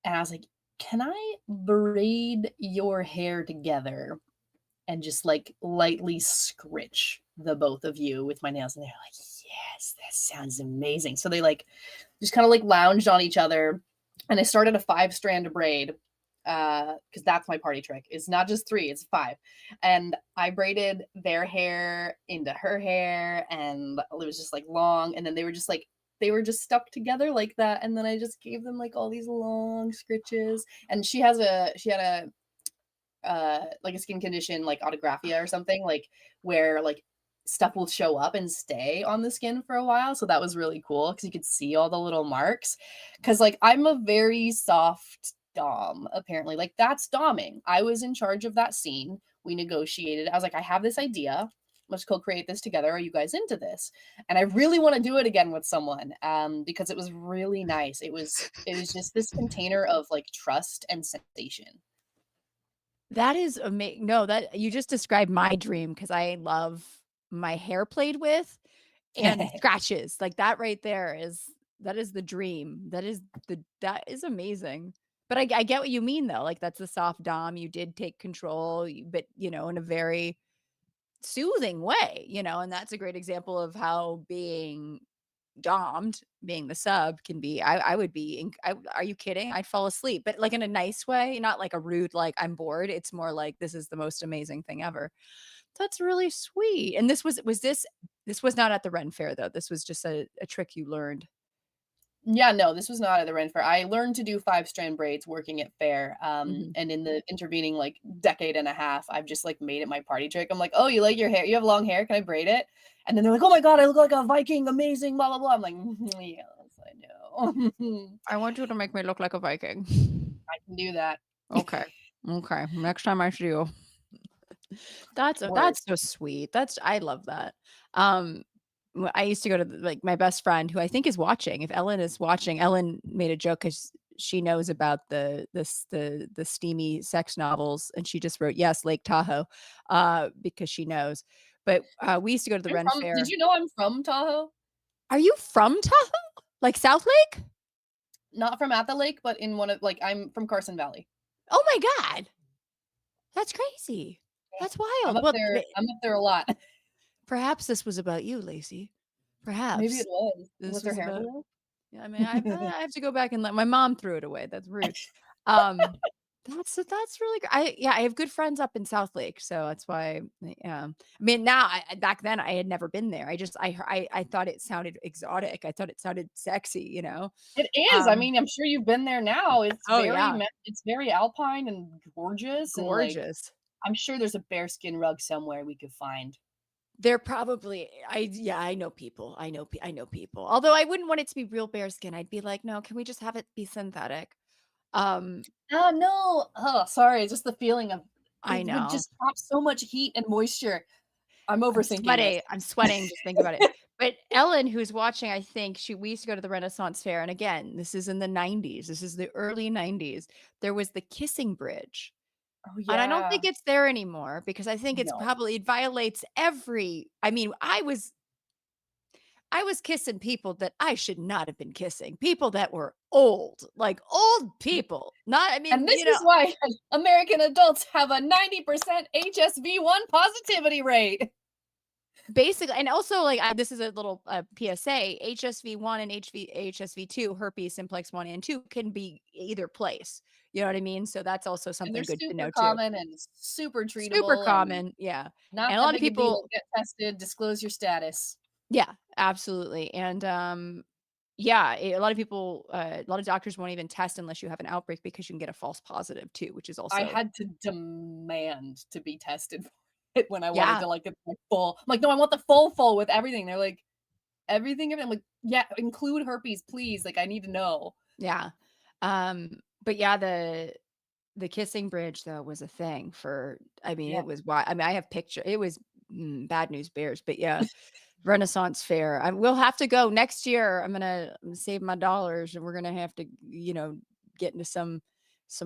And I was like, can I braid your hair together and just like lightly scritch the both of you with my nails? And they're like, yes, that sounds amazing. So they like just kind of like lounged on each other. And I started a 5-strand braid because that's my party trick. It's not just 3, it's 5. And I braided their hair into her hair, and it was just like long. And then they were just stuck together like that. And then I just gave them like all these long scritches. And she had a like a skin condition like autographia or something, like where like stuff will show up and stay on the skin for a while. So that was really cool because you could see all the little marks. Because like I'm a very soft dom, apparently. Like that's doming. I was in charge of that scene. We negotiated. I was like, I have this idea. Let's co-create this together. Are you guys into this? And I really want to do it again with someone because it was really nice. It was just this container of like trust and sensation. That is amazing. No, that you just described my dream because I love my hair played with and scratches. Like that right there that is the dream. That is amazing. But I get what you mean though. Like that's the soft dom. You did take control, but in a very soothing way, and that's a great example of how being domed, being the sub can be. I would be are you kidding? I'd fall asleep, but like in a nice way, not like a rude like I'm bored. It's more like this is the most amazing thing ever. That's really sweet. And this was not at the Ren Fair though. This was just a trick you learned. Yeah, no, this was not at the Ren Fair. I learned to do 5-strand braids working at Fair. Mhm. And in the intervening like decade and a half, I've just like made it my party trick. I'm like, oh, you like your hair? You have long hair? Can I braid it? And then they're like, oh my God, I look like a Viking. Amazing, blah, blah, blah. I'm like, yes, I know. I want you to make me look like a Viking. I can do that. Okay. Okay. Next time I see you. That's so sweet. I love that. I used to go to like my best friend who I think is watching. If Ellen is watching, Ellen made a joke because she knows about the steamy sex novels, and she just wrote yes, Lake Tahoe, because she knows. But we used to go to the Ren Fair. Did you know I'm from Tahoe? Are you from Tahoe? Like South Lake? Not from at the lake, but in one of like I'm from Carson Valley. Oh my God, that's crazy. That's wild. I'm up there a lot. Perhaps this was about you, Lacey. Perhaps. Maybe it was. This Was her was hair about blue? Yeah, I mean, I have to go back and let my mom threw it away. That's rude. Um, That's really good. I have good friends up in South Lake, so that's why. I mean, now back then I had never been there. I thought it sounded exotic. I thought it sounded sexy. It is. I Um, mean, I'm sure you've been there now. oh yeah, It's very alpine and gorgeous, and like gorgeous. I'm sure there's a bearskin rug somewhere we could find. They're probably I know people. I know people. Although I wouldn't want it to be real bearskin. I'd be like, no, can we just have it be synthetic? Um, Oh no. Oh, sorry. Just the feeling of I it would know. just trap so much heat and moisture. I'm overthinking this. I'm sweating just thinking about it. But Ellen, who's watching, I think we used to go to the Renaissance Fair, and again, this is in the 90s. This is the early 90s. There was the kissing bridge. Oh And I don't yeah. think it's there anymore because I think No. it violates I mean, I was kissing people that I should not have been kissing. People that were old, like old people. Not, I mean, And this is why American adults have a 90% HSV1 positivity rate. basically, and also like this is a little PSA, HSV1 and HSV2, herpes simplex 1 and 2 can be either place. You know what I mean? So that's also And something they're good to super know too. common and super Super treatable and common, yeah. not And a that lot of big a deal. people, Get tested, disclose your status. yeah, absolutely. And yeah, a lot of people, a lot of doctors won't even test unless you have an outbreak because you can get a false positive too, which is I also, had to demand to be tested for it when I wanted yeah, to like get my full. I'm like, no, I want the full with everything. They're like, everything of it. I'm like, yeah, include herpes, please. Like, I need to know. yeah. But yeah, the kissing bridge though was a thing for, I mean, Yeah. it was why, I mean, I have picture, it was bad news bears, but yeah, Renaissance Fair. We'll have to go next year. I'm gonna save my dollars, and we're gonna have to, get into some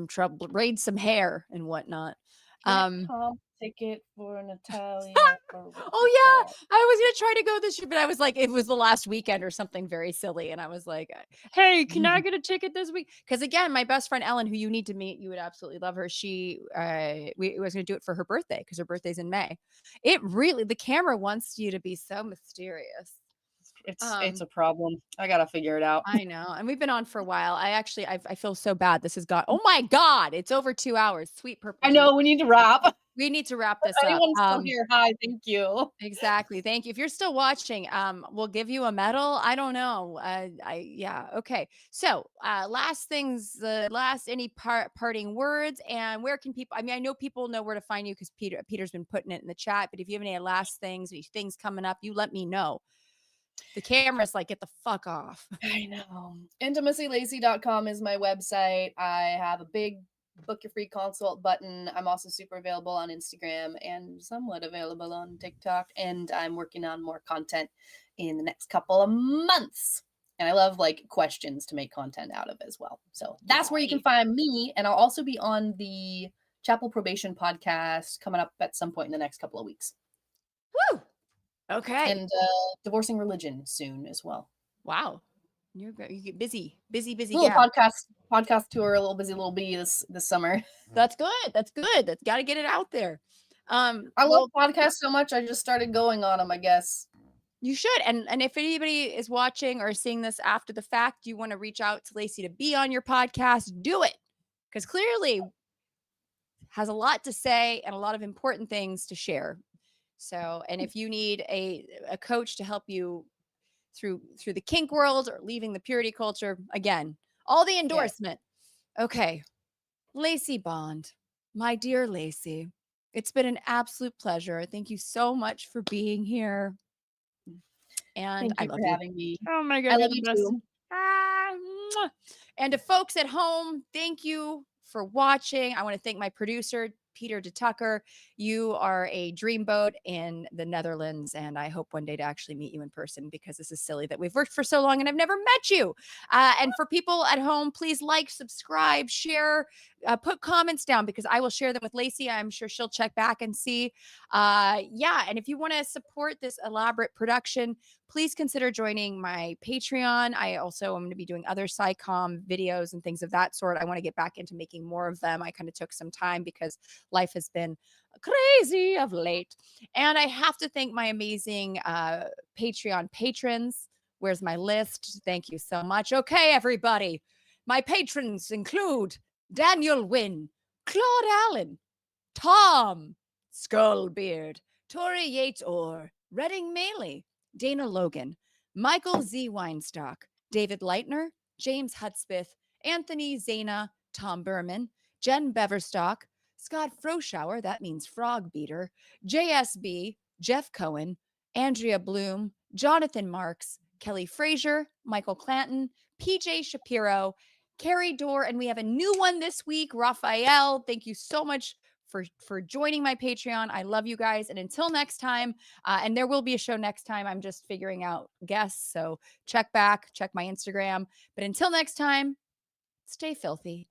trouble, braid some hair and whatnot. Get Um, comp ticket for Natalia for oh yeah, I was gonna try to go this year, but I was like, it was the last weekend or something very silly, and I was like, "Hey, can I get a ticket this week?" Because again, my best friend Ellen, who you need to meet, you would absolutely love her. She, we was gonna do it for her birthday because her birthday's in May. The camera wants you to be so mysterious. It's a problem. I gotta figure it out. I know, and we've been on for a while. I feel so bad. This has got, oh my God, it's over 2 hours. Sweet purple I Jesus. know we need to wrap. We need to wrap this If up. anyone's still here, hi, thank you. Exactly. Thank you. If you're still watching, we'll give you a medal. I don't know. Yeah. Okay. So, last any parting words, and where can people, I mean, I know people know where to find you because Peter's been putting it in the chat, but if you have any last things, any things coming up, you let me know. The camera's like, get the fuck off. I know. Intimacylacy.com is my website. I have a big book your free consult button. I'm also super available on Instagram and somewhat available on TikTok. And I'm working on more content in the next couple of months. And I love like questions to make content out of as well. So that's where you can find me. And I'll also be on the Chapel Probation podcast coming up at some point in the next couple of weeks. Woo! Okay. And Divorcing Religion soon as well. Wow. You get busy. Little gal. podcast tour, a little busy little bee this summer. That's good. That's got to get it out there. I love podcasts so much. I just started going on them, I guess. You should. And if anybody is watching or seeing this after the fact, you want to reach out to Lacey to be on your podcast, do it. Because clearly has a lot to say and a lot of important things to share. So, and if you need a coach to help you through the kink world or leaving the purity culture, again, all the endorsement. Yeah. Okay. Lacey Bond, my dear Lacey, it's been an absolute pleasure. Thank you so much for being here. And I love you. Having me. Oh my God. I love you too. And to folks at home, thank you for watching. I want to thank my producer, Peter DeTucker. You are a dreamboat in the Netherlands, and I hope one day to actually meet you in person because this is silly that we've worked for so long and I've never met you. And for people at home, please like, subscribe, share, put comments down because I will share them with Lacey. I'm sure she'll check back and see. Yeah, and if you want to support this elaborate production, please consider joining my Patreon. I also am going to be doing other SciComm videos and things of that sort. I want to get back into making more of them. I kind of took some time because life has been crazy of late. And I have to thank my amazing Patreon patrons. Where's my list? Thank you so much. Okay, everybody. My patrons include Daniel Wynn, Claude Allen, Tom Skullbeard, Tori Yates Orr, Redding Maley, Dana Logan, Michael Z. Weinstock, David Leitner, James Hudspeth, Anthony Zana, Tom Berman, Jen Beverstock, Scott Froschauer, that means frog beater, JSB, Jeff Cohen, Andrea Bloom, Jonathan Marks, Kelly Frazier, Michael Clanton, PJ Shapiro, Carrie Dorr, and we have a new one this week, Raphael. Thank you so much for joining my Patreon. I love you guys. And until next time, and there will be a show next time. I'm just figuring out guests. So check back, check my Instagram. But until next time, stay filthy.